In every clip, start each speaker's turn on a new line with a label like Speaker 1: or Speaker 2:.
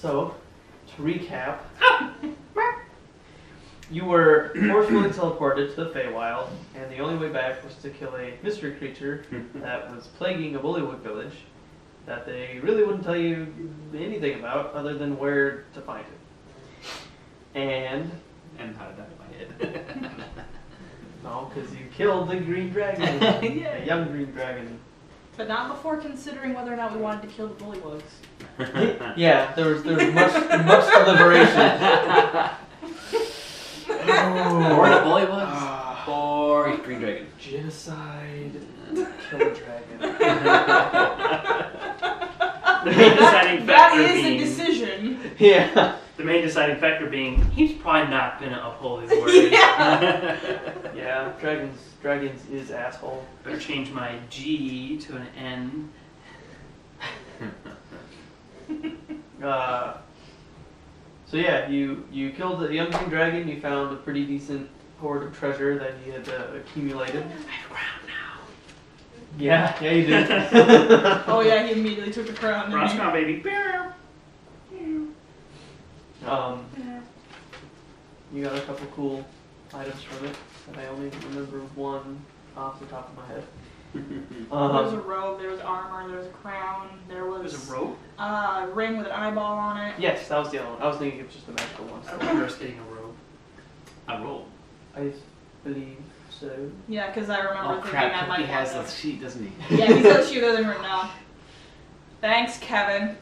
Speaker 1: So, to recap, you were forcefully teleported to the Fey Wild, and the only way back was to kill a mystery creature that was plaguing a Bullywug village that they really wouldn't tell you anything about other than where to find it. And
Speaker 2: how to die by it.
Speaker 1: no, because you killed the green dragon, a young green dragon.
Speaker 3: But not before considering whether or not we wanted to kill the bullywugs.
Speaker 1: Yeah, there was much deliberation.
Speaker 2: Or the bullywugs, or green dragon.
Speaker 1: Genocide, kill a dragon.
Speaker 4: The main deciding
Speaker 3: That
Speaker 4: factor
Speaker 3: is
Speaker 4: being
Speaker 3: a decision.
Speaker 1: Yeah.
Speaker 4: the main deciding factor being he's probably not gonna uphold his word.
Speaker 1: Yeah, dragons is asshole.
Speaker 4: Better change my G to an N.
Speaker 1: So yeah, you killed the young green dragon. You found a pretty decent hoard of treasure that you had accumulated.
Speaker 4: I have a crown now.
Speaker 1: Yeah, you did.
Speaker 3: Oh yeah, he immediately took the crown. didn't he?
Speaker 4: Crown, baby.
Speaker 1: You got a couple cool items from it that I only remember one off the top of my head.
Speaker 3: There was a robe, there was armor, there was a crown, there was
Speaker 4: There's a rope.
Speaker 3: a ring with an eyeball on it.
Speaker 1: Yes, that was the other one. I was thinking it was just the magical one.
Speaker 4: I remember us getting a rope.
Speaker 2: A roll.
Speaker 1: I believe so.
Speaker 3: Yeah, because I remember
Speaker 2: Oh
Speaker 3: thinking
Speaker 2: crap,
Speaker 3: I
Speaker 2: Cookie
Speaker 3: might
Speaker 2: has
Speaker 3: want
Speaker 2: the sheet, doesn't he?
Speaker 3: Yeah, he's got a shoe other than right now. Thanks, Kevin.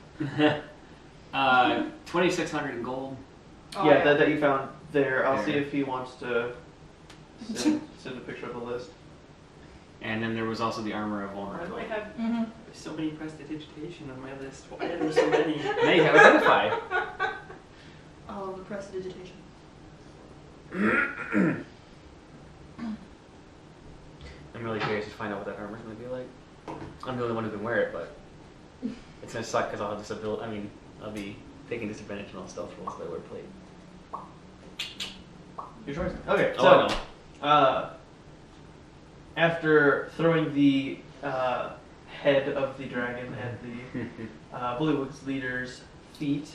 Speaker 2: 2,600 in gold.
Speaker 3: Oh,
Speaker 1: yeah, that you found there. I'll see
Speaker 2: There.
Speaker 1: if he wants to send a picture of the list.
Speaker 2: And then there was also the armor of
Speaker 4: Why do I
Speaker 2: vulnerability.
Speaker 4: have
Speaker 3: Mm-hmm.
Speaker 4: so many prestidigitation on my list? Why are there so many?
Speaker 2: Now you have identify.
Speaker 3: Oh, the prestidigitation.
Speaker 2: I'm really curious to find out what that armor's gonna be like. I'm the only one who can wear it, but it's gonna suck because I'll have disability. I mean, I'll be taking disadvantage on all stealth rolls that I wear plate.
Speaker 1: Your choice. Okay,
Speaker 2: Oh,
Speaker 1: so
Speaker 2: I know.
Speaker 1: after throwing the head of the dragon at the Bullywug's leader's feet,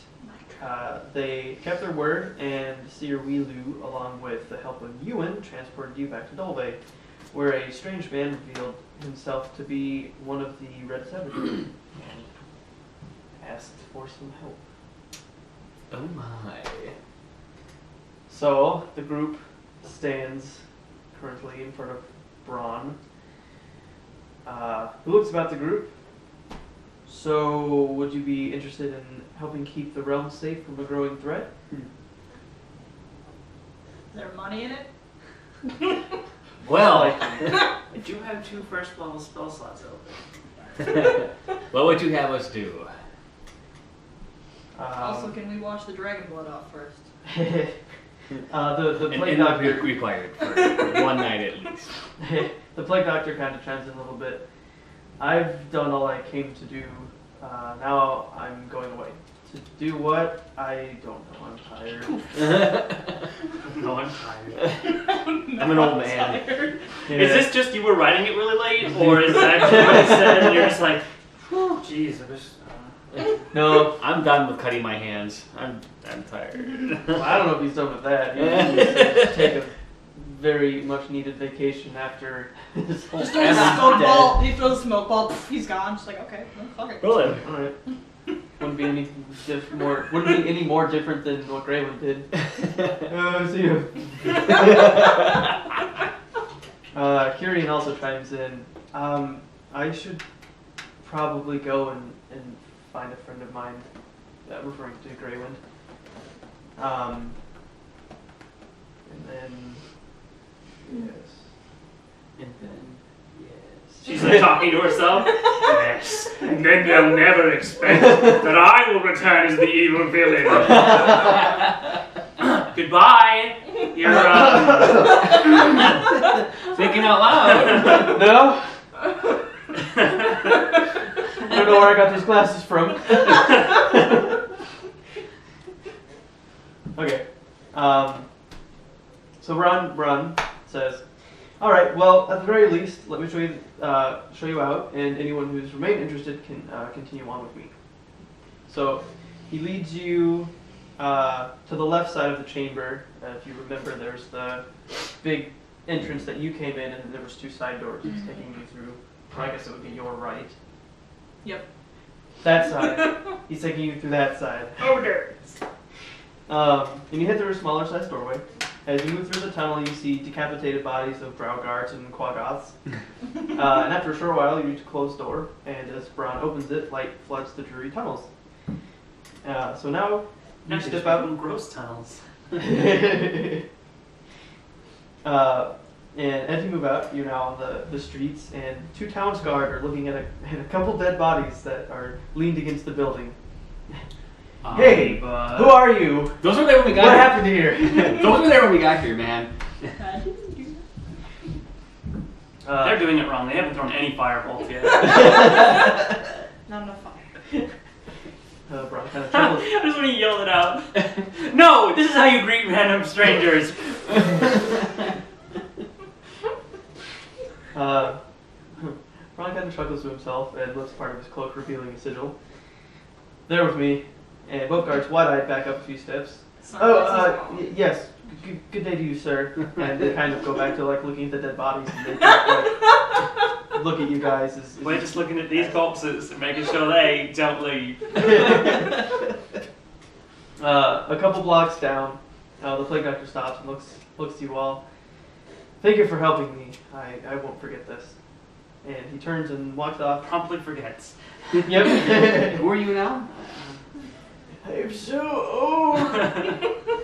Speaker 1: they kept their word, and Seer Weelu, along with the help of Ewan, transported you back to Dolby, where a strange man revealed himself to be one of the Red Savages and asked for some help.
Speaker 2: Oh my.
Speaker 1: So, the group stands currently in front of Bron, who looks about the group. So, would you be interested in helping keep the realm safe from a growing threat?
Speaker 3: Is there money in it?
Speaker 2: Well,
Speaker 4: I do have 2 first level spell slots open.
Speaker 2: what would you have us do?
Speaker 3: Also, can we wash the dragon blood off first?
Speaker 1: the
Speaker 2: And
Speaker 1: plague
Speaker 2: not be
Speaker 1: doctor
Speaker 2: required for one night at least.
Speaker 1: the plague doctor kind of chimes in a little bit. I've done all I came to do. Now I'm going away. To do what? I don't know. I'm tired.
Speaker 4: No, I'm tired.
Speaker 2: I'm an old man.
Speaker 1: Yeah.
Speaker 4: Is this just you were writing it really late, or is it actually what I said and you're just like, oh, jeez, I wish.
Speaker 1: No,
Speaker 2: I'm done with cutting my hands. I'm tired.
Speaker 1: well, I don't know if he's done with that. He needs to take a very much needed vacation after his whole
Speaker 3: Just throws a
Speaker 1: family's
Speaker 3: smoke
Speaker 1: dead.
Speaker 3: ball. He throws a smoke ball. Pff, he's gone. Just like, okay, well, fuck it.
Speaker 2: Roll it.
Speaker 1: All right. Wouldn't be any more different than what Graylin did. See you. Kyrian also chimes in. I should probably go and find a friend of mine, referring to Greywind. And then, yes.
Speaker 4: And then, yes. She's like talking to herself. Yes. And then they'll never expect that I will return as the evil villain. Goodbye. You're
Speaker 2: Thinking out loud.
Speaker 1: No? I don't know where I got these glasses from. Okay. So Ron says, "All right. Well, at the very least, let me show you out, and anyone who's remained interested can continue on with me." So He leads you to the left side of the chamber. If you remember, there's the big entrance that you came in, and then there was 2 side doors. He's taking you through. I guess it would be your right.
Speaker 3: Yep.
Speaker 1: That side. He's taking you through that side.
Speaker 3: Over there.
Speaker 1: And you head through a smaller sized doorway. As you move through the tunnel, you see decapitated bodies of drow guards and quaggoths. And after a short while, you reach a closed door, and as Bron opens it, light floods the dreary tunnels. So now you step out.
Speaker 4: Gross tunnels.
Speaker 1: And as you move out, you're now on the streets, and 2 townsguard are looking at a couple dead bodies that are leaned against the building. Hey, who are you?
Speaker 2: Those were there when we got
Speaker 1: What
Speaker 2: here.
Speaker 1: happened here?
Speaker 2: Those were there when we got here, man.
Speaker 4: They're doing it wrong. They haven't thrown any fireballs yet.
Speaker 3: Not enough fire.
Speaker 1: Bron kind of
Speaker 4: I
Speaker 1: chuckles.
Speaker 4: just want to yell it out. No, this is how you greet random strangers.
Speaker 1: Bron kind of chuckles to himself and lifts part of his cloak, revealing a sigil. There with me, and both guards wide-eyed back up a few steps. Yes. Good day to you, sir. And they kind of go back to like looking at the dead bodies, and they like, look at you guys.
Speaker 4: We're just looking at these corpses and making sure they don't leave.
Speaker 1: A couple blocks down, the plague doctor stops and looks to you all. Thank you for helping me. I won't forget this. And he turns and walks off.
Speaker 4: Promptly forgets.
Speaker 1: Yep.
Speaker 2: Who are you now?
Speaker 1: I'm so old.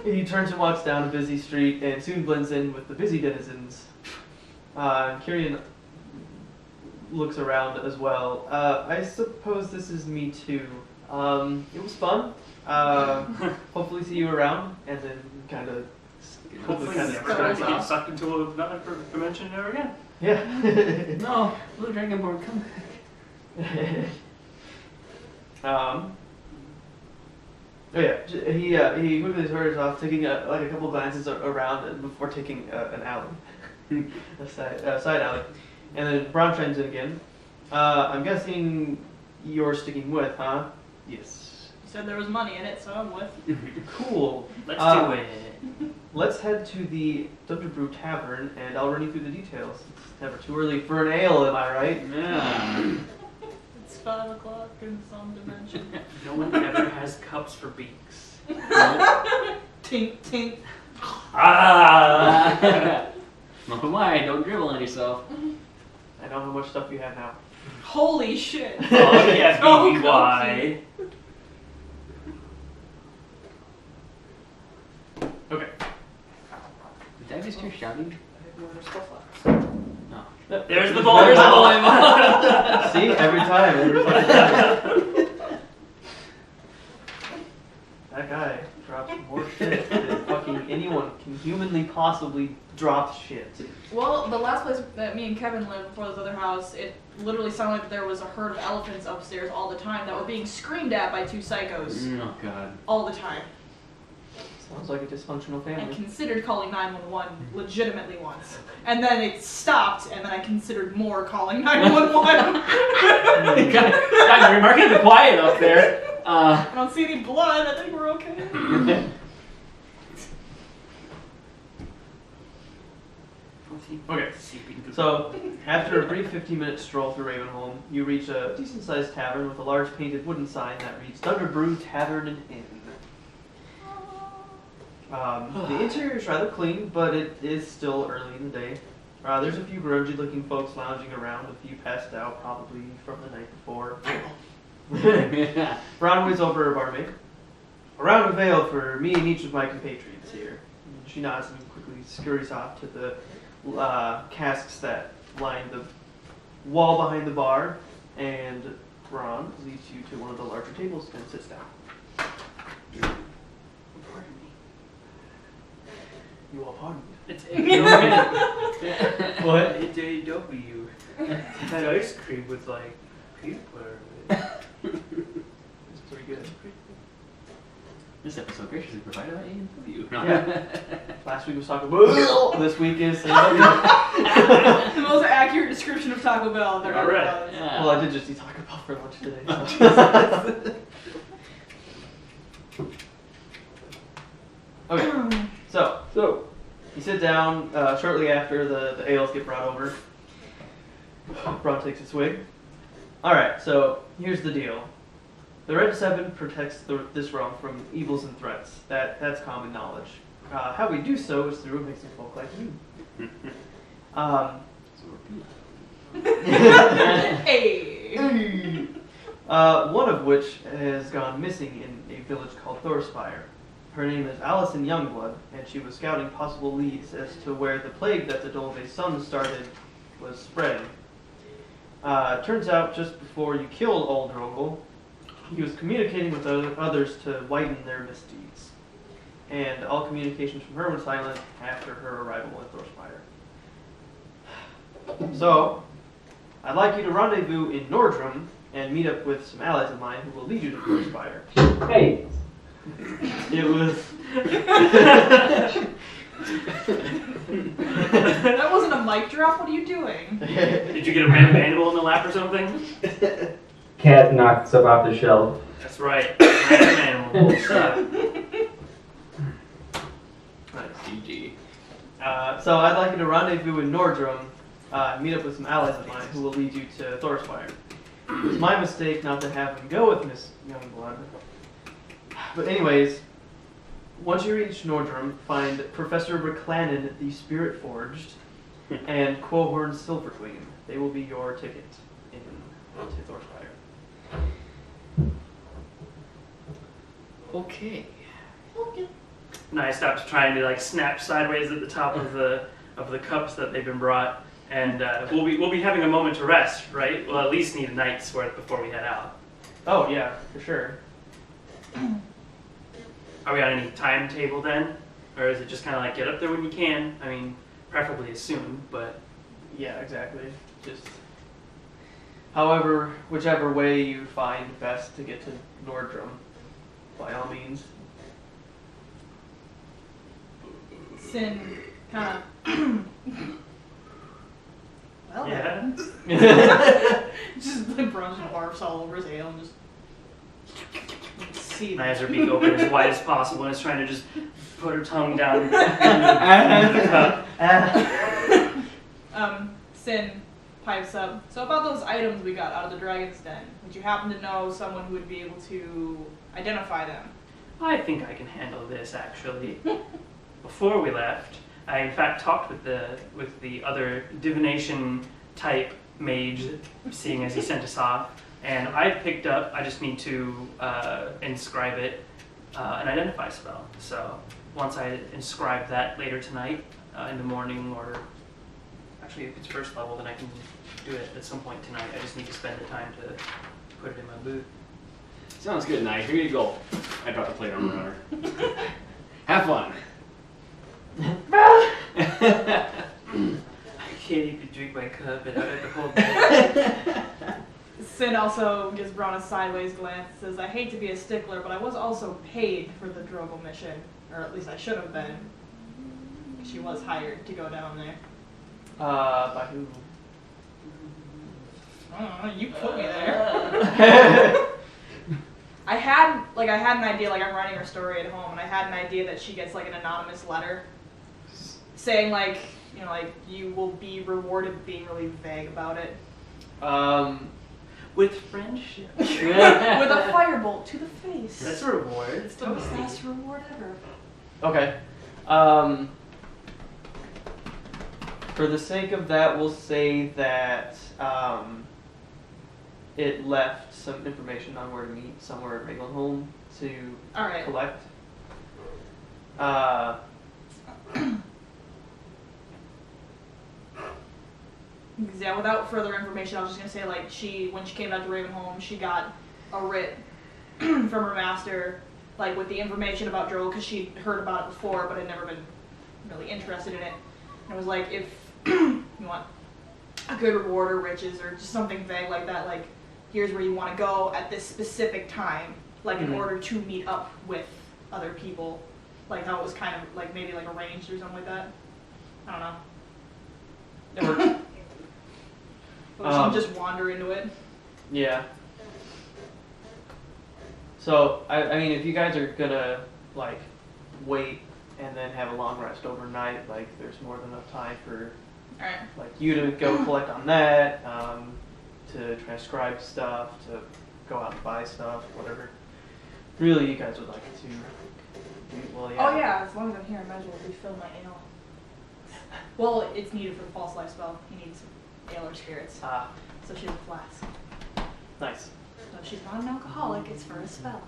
Speaker 1: He turns and walks down a busy street and soon blends in with the busy denizens. Kyrian looks around as well. I suppose this is me too. It was fun. Hopefully see you around, and then kind of
Speaker 4: Hopefully never going to get sucked into another dimension ever again.
Speaker 1: Yeah.
Speaker 2: No, Blue Dragonborn, come back.
Speaker 1: Oh yeah, he quickly hurries off, taking a couple glances around and before taking an alley, a side alley, and then Bron chimes in again. I'm guessing you're sticking with, huh? Yes.
Speaker 3: You said there was money in it, so I'm with.
Speaker 1: Cool.
Speaker 4: Let's do it.
Speaker 1: Let's head to the Dr. Brew Tavern, and I'll run you through the details. It's never too early for an ale, am I right?
Speaker 2: Yeah.
Speaker 3: It's 5 o'clock in some dimension.
Speaker 4: No one ever has cups for beaks.
Speaker 3: Tink, tink.
Speaker 4: Ah!
Speaker 2: Not why, don't dribble on yourself.
Speaker 1: I know how much stuff you have now.
Speaker 3: Holy shit.
Speaker 4: Oh yes,
Speaker 3: Oh,
Speaker 4: BBY.
Speaker 1: Okay.
Speaker 2: Did I just hear shouting?
Speaker 4: There's the ball.
Speaker 2: There's the ball.
Speaker 1: See, every time. That guy drops more shit than fucking anyone can humanly possibly drop shit.
Speaker 3: Well, the last place that me and Kevin lived before this other house, it literally sounded like there was a herd of elephants upstairs all the time that were being screamed at by 2 psychos
Speaker 2: Oh god.
Speaker 3: all the time.
Speaker 1: Sounds like a dysfunctional
Speaker 3: I
Speaker 1: family.
Speaker 3: considered calling 911 legitimately once. And then it stopped, and then I considered more calling 911.
Speaker 2: God, you're remarkably quiet up there.
Speaker 3: I don't see any blood, I think we're okay.
Speaker 1: Okay, so after a brief 15-minute stroll through Ravenholm, you reach a decent-sized tavern with a large painted wooden sign that reads Dr. Brew Tavern and Inn. The interior is rather clean, but it is still early in the day. There's a few grungy-looking folks lounging around, a few passed out, probably from the night before. Bron waits over a barmaid. A round of ale for me and each of my compatriots here. And she nods and quickly scurries off to the casks that line the wall behind the bar, and Bron leads you to one of the larger tables and sits down. You all pardon me.
Speaker 4: It's
Speaker 1: What?
Speaker 4: It's AW. That ice cream was like peanut butter.
Speaker 1: It's pretty good.
Speaker 2: This episode graciously provided by A&W.
Speaker 1: Yeah. Last week was Taco Bell. This week is.
Speaker 3: The most accurate description of Taco Bell there ever
Speaker 4: Alright.
Speaker 3: was.
Speaker 2: Yeah.
Speaker 1: Well, I did just eat Taco Bell for lunch today. So. Okay, so
Speaker 2: So,
Speaker 1: you sit down shortly after the ales get brought over. Bron takes a swig. Alright, so here's the deal. The Red Seven protects this realm from evils and threats. That's common knowledge. How we do so is through mixing folk like you.
Speaker 3: Hey.
Speaker 1: One of which has gone missing in a village called Thorspire. Her name is Allison Youngblood, and she was scouting possible leads as to where the plague that the Dolve's son started was spreading. Turns out, just before you killed Old Rogel, he was communicating with others to whiten their misdeeds. And all communications from her were silent after her arrival in Thorspire. So, I'd like you to rendezvous in Nordrum and meet up with some allies of mine who will lead you to Thorspire.
Speaker 2: hey,
Speaker 1: It was...
Speaker 3: That wasn't a mic drop. What are you doing?
Speaker 4: Did you get a mandible in the lap or something?
Speaker 5: Cat knocked stuff off the shelf.
Speaker 4: That's right. Random animal.
Speaker 2: GG.
Speaker 1: So I'd like you to rendezvous in Nordrum, meet up with some allies of mine who will lead you to Thorspire. It's my mistake not to have him go with Miss Youngblood. But anyways, once you reach Nordrum, find Professor Reclanen the Spirit Forged and Quohorn Silverwing. They will be your ticket to Thorspire.
Speaker 2: Okay.
Speaker 4: And I stopped trying to snap sideways at the top of the cups that they've been brought, and we'll be having a moment to rest, right? We'll at least need a night's worth before we head out.
Speaker 1: Oh yeah, for sure.
Speaker 4: Are we on any timetable then, or is it just kind of get up there when you can? I mean, preferably as soon, but
Speaker 1: Yeah, exactly. Just whichever way you find best to get to Nordrum, by all means.
Speaker 3: Sin kind of. Well,
Speaker 4: yeah.
Speaker 3: just like Bron just barfs all over his ale and just. See.
Speaker 4: And has her beak open as wide as possible and is trying to just put her tongue down into the cup.
Speaker 3: Sin pipes up. So about those items we got out of the Dragon's Den, would you happen to know someone who would be able to identify them?
Speaker 4: I think I can handle this, actually. Before we left, I in fact talked with the other divination type mage, seeing as he sent us off, and I picked up. I just need to inscribe it, an identify spell. So once I inscribe that later tonight, in the morning, or actually if it's first level, then I can do it at some point tonight. I just need to spend the time to put it in my boot.
Speaker 2: Sounds good, Knight. Here you go. I dropped the plate armor on her. Have fun.
Speaker 4: I can't even drink my cup and I have to hold it.
Speaker 3: Sin also gives Bron a sideways glance and says, I hate to be a stickler, but I was also paid for the Drogo mission. Or at least I should have been. She was hired to go down there.
Speaker 1: By who?
Speaker 3: I don't know, you put me there. I had an idea, I'm writing her story at home, and I had an idea that she gets an anonymous letter saying you will be rewarded, being really vague about it.
Speaker 4: With friendship.
Speaker 3: With a firebolt to the face.
Speaker 4: That's a reward.
Speaker 3: It's the best reward ever.
Speaker 1: Okay. For the sake of that, we'll say that it left some information on where to meet somewhere at Ravenholm to
Speaker 3: Alright.
Speaker 1: collect.
Speaker 3: Yeah, without further information, I was just gonna say when she came back to Ravenholm, she got a writ from her master, with the information about Droll, because she'd heard about it before, but had never been really interested in it. And it was if you want a good reward or riches or just something vague like that, here's where you want to go at this specific time, in order to meet up with other people, how it was kind of maybe arranged or something like that. I don't know.
Speaker 1: It works.
Speaker 3: But she can just wander into it.
Speaker 1: Yeah. So, I mean, if you guys are gonna, wait and then have a long rest overnight. Like there's more than enough time for
Speaker 3: Alright.
Speaker 1: like you to go collect on that, to transcribe stuff, to go out and buy stuff, whatever. Really, you guys would like to. Well, yeah.
Speaker 3: Oh yeah, as long as I'm here, I might as well refill my ale. Well, it's needed for the false life spell. He needs ale or spirits.
Speaker 1: Ah,
Speaker 3: So she has a flask.
Speaker 1: nice.
Speaker 3: So if she's not an alcoholic, it's for a spell.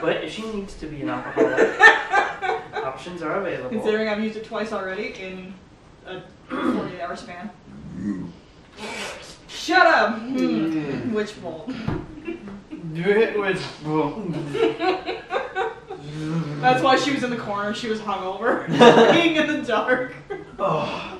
Speaker 4: But if she needs to be an alcoholic, options are available.
Speaker 3: Considering I've used it twice already in a 48-hour span. Shut up! Witch bolt.
Speaker 1: Do it with.
Speaker 3: That's why she was in the corner. She was hungover, being in the dark.
Speaker 1: Oh,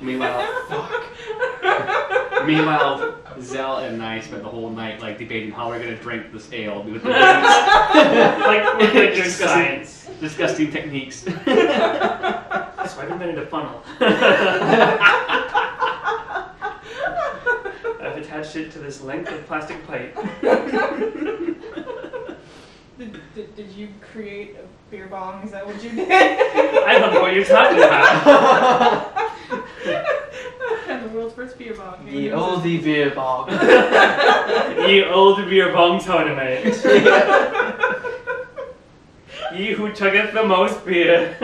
Speaker 2: Meanwhile, Zell and I spent the whole night like debating how we're gonna drink this ale with the
Speaker 4: like we're doing science.
Speaker 2: disgusting techniques.
Speaker 4: So I've invented a funnel. I've attached it to this length of plastic pipe.
Speaker 3: Did you create a beer bong? Is that what you did?
Speaker 4: I don't know what you're talking about.
Speaker 3: The world's first beer bong.
Speaker 1: the oldie beer bong.
Speaker 4: Ye old beer bong tournament. Ye who chuggeth the most beer.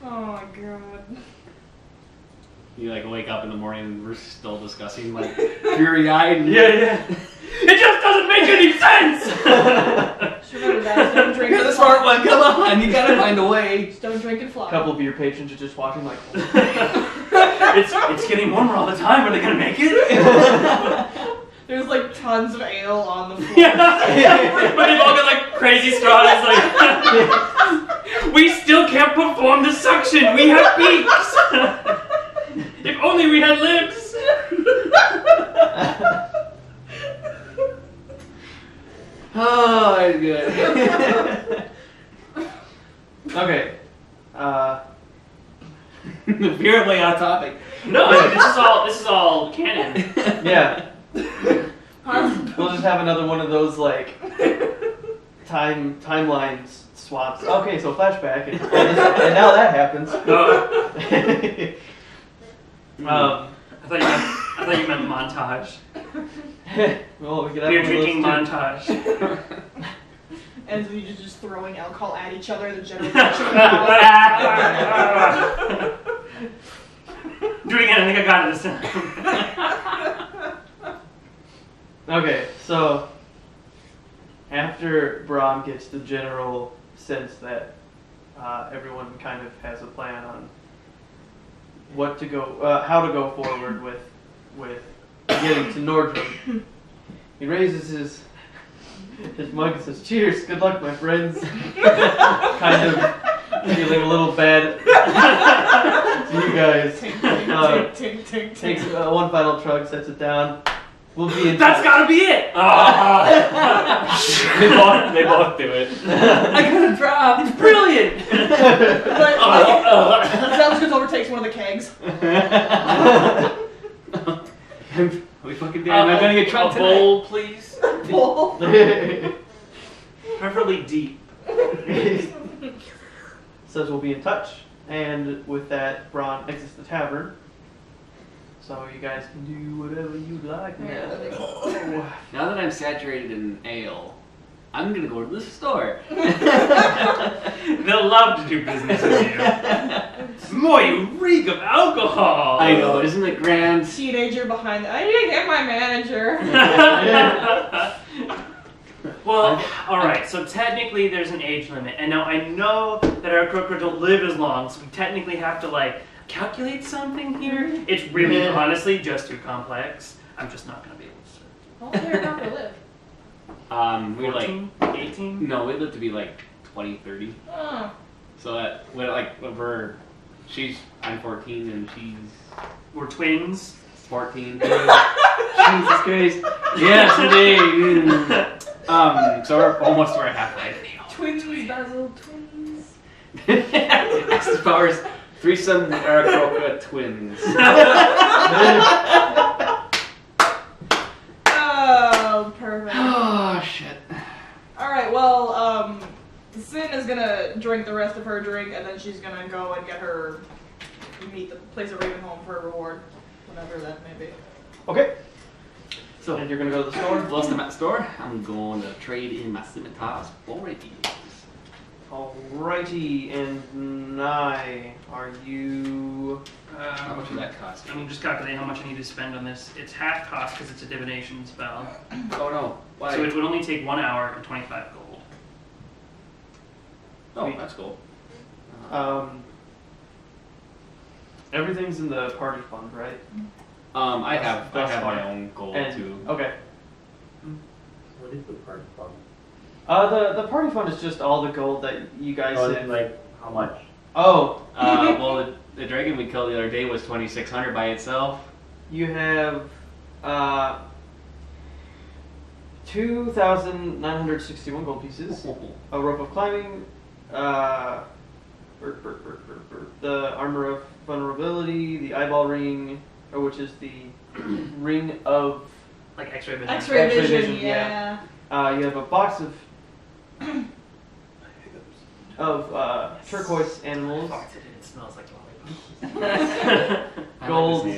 Speaker 3: Oh my god.
Speaker 2: You like wake up in the morning and we're still discussing like fury-eyed.
Speaker 4: Yeah. It just doesn't make any sense!
Speaker 3: Just remember guys, don't drink
Speaker 2: You're
Speaker 3: and
Speaker 2: the smart
Speaker 3: fly.
Speaker 2: one, come on, you gotta find a way.
Speaker 3: Just don't drink and fly.
Speaker 1: A couple of your patrons are just walking like.
Speaker 4: It's getting warmer all the time. Are they gonna make it?
Speaker 3: There's like tons of ale on the floor.
Speaker 4: Yeah. But they've all got like crazy straws. Like, we still can't perform the suction. We have beaks. If only we had lips.
Speaker 2: Oh, that's good.
Speaker 1: Okay.
Speaker 2: Veerably off topic.
Speaker 4: No, this is all canon.
Speaker 1: Yeah. We'll just have another one of those like timelines swaps. Okay, so flashback, and now that happens.
Speaker 4: I thought you meant montage.
Speaker 1: Well, we could have
Speaker 4: Beer
Speaker 1: one of
Speaker 4: drinking
Speaker 1: those too.
Speaker 3: And so you're just throwing alcohol at each other, the general
Speaker 4: Do it again. I think I got it this time.
Speaker 1: Okay, so after Bron gets the general sense that everyone kind of has a plan on what to go, how to go forward with getting to Nordrum, he raises his mug and says, "Cheers, good luck, my friends." Kind of feeling a little bad to you guys.
Speaker 3: Tink, tink,
Speaker 1: Takes
Speaker 3: tink.
Speaker 1: one final chug, sets it down. We'll be in
Speaker 4: That's
Speaker 1: touch.
Speaker 4: gotta be it.
Speaker 2: They both do it. I got a drop.
Speaker 4: It's brilliant.
Speaker 3: Zealous just overtakes one of the kegs.
Speaker 2: We fucking damn. I'm gonna get drunk
Speaker 4: a bowl, please.
Speaker 3: Bowl.
Speaker 4: Preferably deep.
Speaker 1: Says we'll be in touch, and with that, Bron exits the tavern. So you guys can do whatever you'd like now.
Speaker 2: Now that I'm saturated in ale, I'm gonna go to the store.
Speaker 4: They'll love to do business with you. Boy, you reek of alcohol.
Speaker 2: I know, isn't it grand?
Speaker 3: Teenager behind I need to get my manager.
Speaker 4: Well, alright, so technically there's an age limit. And now I know that our Krokra don't live as long, so we technically have to, like, calculate something here. It's really, honestly, just too complex. I'm just not going to be able to.
Speaker 3: How long are you not gonna live?
Speaker 2: We're like,
Speaker 4: 14? 18?
Speaker 2: no, we'd live to be like 20, 30.
Speaker 3: Oh.
Speaker 2: So that, I'm 14 and she's
Speaker 4: We're twins.
Speaker 2: 14. Jesus Christ. Yes, indeed. So we're almost halfway.
Speaker 3: Twins, Basil, twins.
Speaker 2: Access powers, threesome Aarakocra twins.
Speaker 3: Oh, perfect.
Speaker 2: Oh, shit.
Speaker 3: Alright, well, gonna drink the rest of her drink, and then she's gonna go and meet the place at Ravenholm for a reward, whatever that may be.
Speaker 1: Okay.
Speaker 2: So,
Speaker 1: And you're gonna go to the store?
Speaker 2: whilst I'm at the store, I'm going to trade in my scimitars for rapiers.
Speaker 1: Alrighty, and Nye, are you...
Speaker 2: How much would that cost?
Speaker 4: I'm just calculating how much I need to spend on this. It's half cost because it's a divination spell.
Speaker 2: Oh no, why?
Speaker 4: So it would only take 1 hour and 25 gold.
Speaker 2: Oh, that's cool.
Speaker 1: Everything's in the party fund, right?
Speaker 2: I have
Speaker 1: That's
Speaker 2: my
Speaker 1: fine.
Speaker 2: own gold
Speaker 1: And,
Speaker 2: too.
Speaker 1: okay.
Speaker 5: What is the party fund?
Speaker 1: The party fund is just all the gold that you guys
Speaker 5: Oh,
Speaker 1: have...
Speaker 5: then, like, how much?
Speaker 1: Oh,
Speaker 2: Well, the dragon we killed the other day was 2,600 by itself.
Speaker 1: you have 2,961 gold pieces, a rope of climbing, the armor of vulnerability, the eyeball ring, which is the ring of...
Speaker 4: Like X-ray vision.
Speaker 3: X-ray
Speaker 1: X-ray
Speaker 3: vision,
Speaker 1: vision,
Speaker 3: yeah.
Speaker 1: you have a box of turquoise animals,
Speaker 4: Oh, it smells like lollipop.
Speaker 1: gold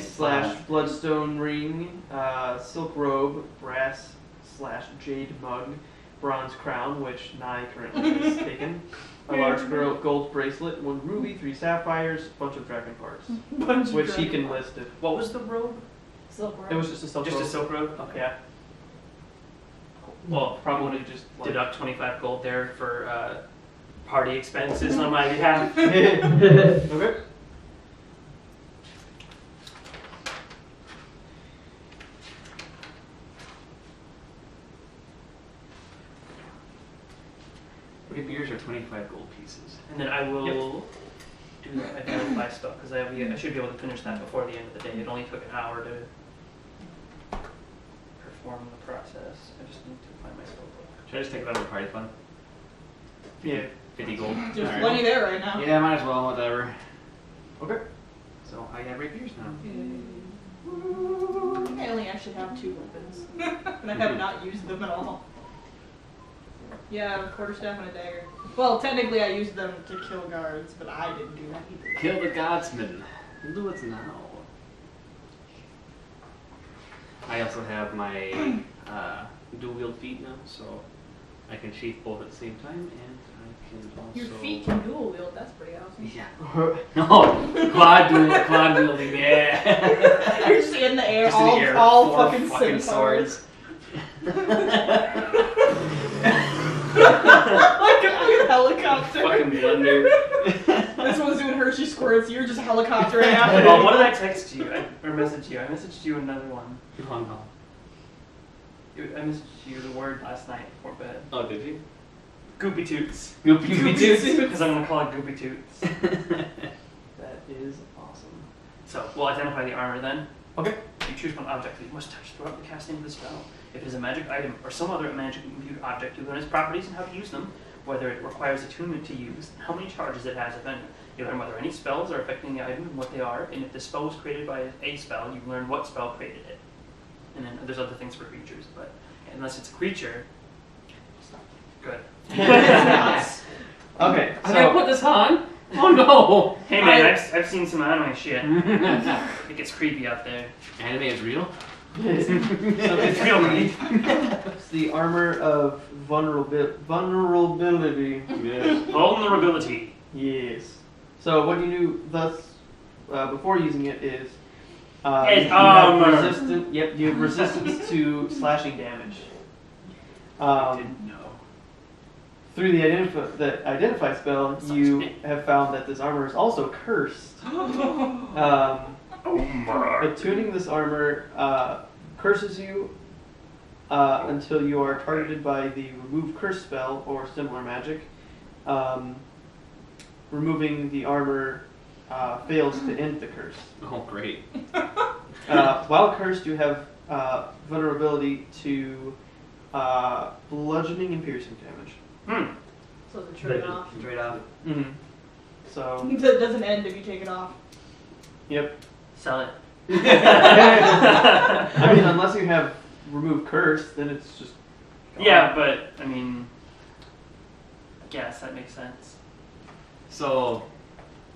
Speaker 1: / bloodstone ring, silk robe, brass / jade mug, bronze crown, which Nye currently has taken, a large gold bracelet, 1 ruby, 3 sapphires, bunch of dragon parts, which he can list if...
Speaker 4: What was the robe?
Speaker 3: Silk robe.
Speaker 1: It was just a silk
Speaker 4: Just
Speaker 1: robe.
Speaker 4: a silk robe? Okay.
Speaker 1: Yeah.
Speaker 4: Well,
Speaker 1: Probably just... like-
Speaker 4: deduct 25 gold there for party expenses on my behalf.
Speaker 1: Okay.
Speaker 2: Rapiers are 25 gold pieces.
Speaker 4: And then I will do that identify spell because I should be able to finish that before the end of the day. It only took an hour to perform the process. I just need to find my spell book.
Speaker 2: Should I just take it out of the party fund?
Speaker 1: Yeah.
Speaker 2: 50 gold.
Speaker 3: There's
Speaker 2: Alright.
Speaker 3: plenty there right now.
Speaker 2: Yeah, might as well, whatever.
Speaker 1: Okay.
Speaker 2: So I have rapiers now.
Speaker 3: I only actually have 2 weapons, and I have not used them at all. Yeah, I have a quarterstaff and a dagger. Well, technically I used them to kill guards, but I didn't do that either.
Speaker 2: Kill the godsman. Do it now. I also have my dual wield feet now, so I can sheath both at the same time, and I can also...
Speaker 3: Your feet can dual wield, that's pretty awesome.
Speaker 2: Yeah. No, quad wielding, yeah.
Speaker 3: You're just in the air,
Speaker 2: Just in the air,
Speaker 3: all
Speaker 2: 4
Speaker 3: fucking
Speaker 2: fucking
Speaker 3: swords. Like a helicopter.
Speaker 2: Fucking blender.
Speaker 3: This one's doing Hershey squirts, you're just helicoptering after
Speaker 4: Well,
Speaker 3: me.
Speaker 4: what did I text you or message you? I messaged you another one.
Speaker 2: Oh no.
Speaker 4: I messaged you the word last night before bed.
Speaker 2: Oh, did you?
Speaker 4: Goopy toots.
Speaker 2: Goopy toots.
Speaker 4: Because I'm gonna call it goopy toots.
Speaker 1: That is awesome.
Speaker 4: So we'll identify the armor then.
Speaker 1: Okay.
Speaker 4: You choose one object that you must touch throughout the casting of the spell. If it is a magic item or some other magically imbued object, you learn its properties and how to use them, whether it requires attunement to use, and how many charges it has, if any. You learn whether any spells are affecting the item and what they are, and if the spell was created by a spell, you learn what spell created it. And then there's other things for creatures, but unless it's a creature, it's not good.
Speaker 1: Okay,
Speaker 2: I gotta put
Speaker 1: so
Speaker 2: this on. Oh no.
Speaker 4: Hey man, I've seen some anime shit. It gets creepy out there.
Speaker 2: Anime is real.
Speaker 4: It's real, man.
Speaker 1: it's the armor of vulnerability.
Speaker 2: Yeah.
Speaker 4: Vulnerability.
Speaker 1: Yes. So what you do thus before using it is
Speaker 4: It's
Speaker 1: you have
Speaker 4: armor.
Speaker 1: resistance. Yep, you have resistance to slashing damage.
Speaker 4: I didn't know.
Speaker 1: Through the identify spell, you have found that this armor is also cursed. Attuning this armor curses you until you are targeted by the remove curse spell or similar magic. Removing the armor fails to end the curse.
Speaker 2: Oh great.
Speaker 1: While cursed, you have vulnerability to bludgeoning and piercing damage.
Speaker 3: So it's a trade-off.
Speaker 2: Straight out.
Speaker 1: Mm-hmm. So,
Speaker 3: That doesn't end if you take it off.
Speaker 1: yep.
Speaker 4: Sell it.
Speaker 1: I mean, unless you have remove curse, then it's just gone.
Speaker 4: Yeah, but I mean, guess that makes sense.
Speaker 2: So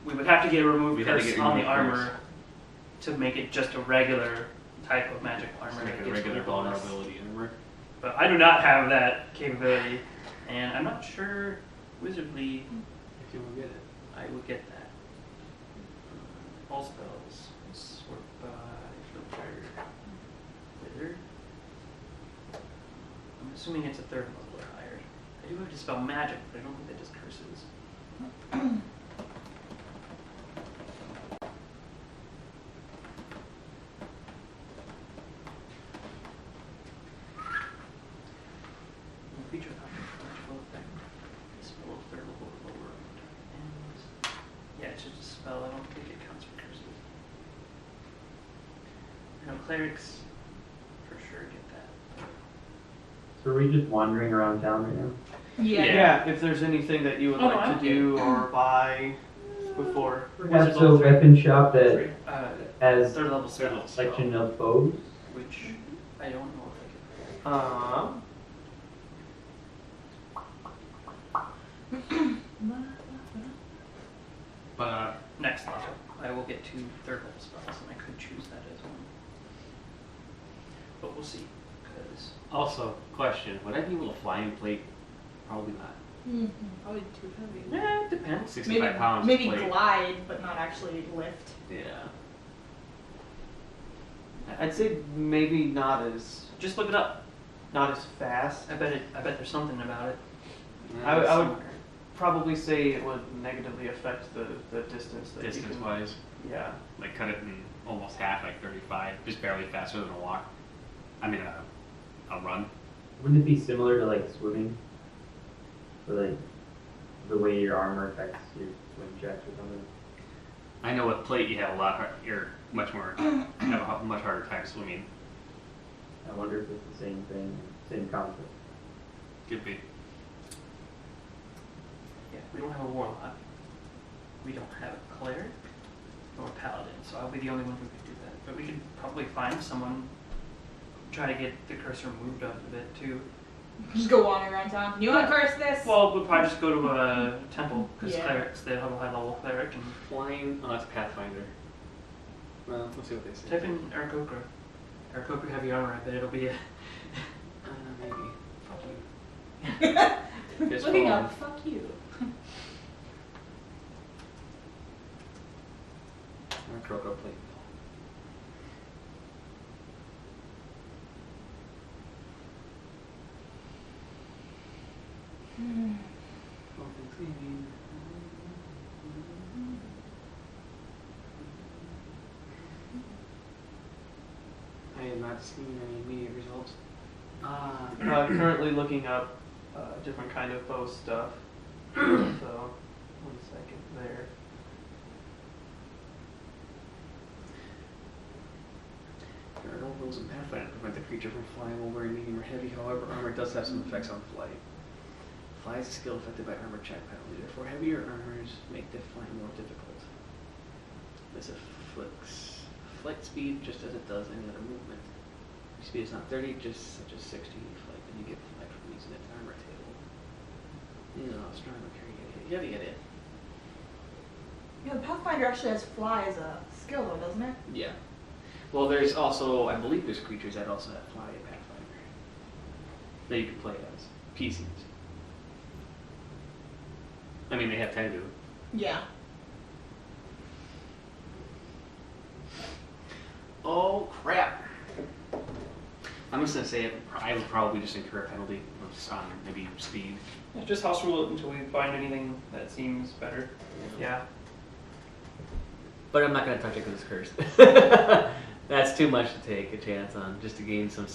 Speaker 4: We would have to get a remove
Speaker 2: We'd have to
Speaker 4: curse
Speaker 2: get
Speaker 4: on the
Speaker 2: remove
Speaker 4: armor
Speaker 2: curse.
Speaker 4: to make it just a regular type of magic armor.
Speaker 2: like
Speaker 4: that
Speaker 2: a
Speaker 4: gives
Speaker 2: regular
Speaker 4: you a bonus.
Speaker 2: vulnerability armor.
Speaker 4: But I do not have that capability, and I'm not sure wizardly
Speaker 2: If you will get it.
Speaker 4: I would get that. All spells. Sort by filter. Wizard. I'm assuming it's a third level or higher. I do have to spell magic, but I don't think that does curses. Creature with magical effect. Spell of third level or lower. And yeah, it's just a spell. I don't think it counts for curses. I know clerics for sure get that.
Speaker 5: So are we just wandering around town right now?
Speaker 3: Yeah.
Speaker 1: Yeah, if there's anything that you would
Speaker 4: Oh, no,
Speaker 1: like
Speaker 4: I'm
Speaker 1: to do or buy before.
Speaker 5: Perhaps
Speaker 1: Wizard
Speaker 5: a
Speaker 1: level three.
Speaker 5: weapon shop that has
Speaker 4: Third level
Speaker 5: a
Speaker 4: spell.
Speaker 5: selection of bows.
Speaker 4: Which I don't know if I can.
Speaker 2: But
Speaker 4: Next level, I will get 2 third level spells, and I could choose that as one. But we'll see, because
Speaker 2: also, question: would I be able to fly in plate? Probably not.
Speaker 3: Probably too heavy.
Speaker 4: yeah, it depends.
Speaker 2: 65
Speaker 3: Maybe,
Speaker 2: pounds
Speaker 3: maybe
Speaker 2: plate.
Speaker 3: glide, but not actually lift.
Speaker 2: Yeah.
Speaker 1: I'd say maybe not as
Speaker 4: Just look it up.
Speaker 1: fast.
Speaker 4: I bet there's something about it.
Speaker 1: I would
Speaker 4: Somewhere.
Speaker 1: probably say it would negatively affect the distance that you
Speaker 2: Distance
Speaker 1: can.
Speaker 2: wise,
Speaker 1: Yeah.
Speaker 2: like cut it in almost half, like 35, just barely faster than a walk. I mean, a run.
Speaker 5: Wouldn't it be similar to like swimming? So like the way your armor affects your swim checks or something?
Speaker 2: I know with plate you have a lot hard, you're much more have a much harder time swimming.
Speaker 5: I wonder if it's the same thing, same concept.
Speaker 2: Could be.
Speaker 4: Yeah, we don't have a warlock. We don't have a cleric or a paladin, so I'll be the only one who could do that. But we could probably find someone, try to get the curse removed off of it too.
Speaker 3: Just go wandering around town. You want to curse this?
Speaker 4: Well, we'll probably just go to a temple, because
Speaker 3: Yeah.
Speaker 4: clerics, they have a high level cleric, and
Speaker 2: Flying, oh, that's Pathfinder. Well, let's see what they say.
Speaker 4: type in Aarakocra. Aarakocra heavy armor, I bet it'll be a...
Speaker 2: Maybe. Probably. Just
Speaker 3: Looking
Speaker 2: hold
Speaker 3: up.
Speaker 2: on.
Speaker 3: Fuck you.
Speaker 2: Croco plate. All things leaving. I have not seen any immediate results.
Speaker 1: Currently looking up different kind of bow stuff. So, 1 second there.
Speaker 2: There are no rules in Pathfinder to prevent the creature from flying while wearing medium or heavy. However, armor does have some effects on flight. Fly is a skill affected by armor check penalty. Therefore, heavier armors make the flying more difficult. This afflicts flight speed just as it does any other movement. Your speed is not 30, just such as 60. Flight, then you get flight from using its armor table. You know, strong carry yada.
Speaker 3: Yeah, the Pathfinder actually has fly as a skill, though, doesn't it?
Speaker 2: Yeah. Well, there's also, I believe there's creatures that also have fly in Pathfinder that you can play as PCs. I mean, they have Tengu.
Speaker 3: Yeah.
Speaker 2: Oh, crap. I'm just going to say I would probably just incur a penalty on maybe speed.
Speaker 4: Yeah, just house rule it until we find anything that seems better.
Speaker 1: Yeah.
Speaker 2: But I'm not going to touch it because it's cursed. That's too much to take a chance on, just to gain some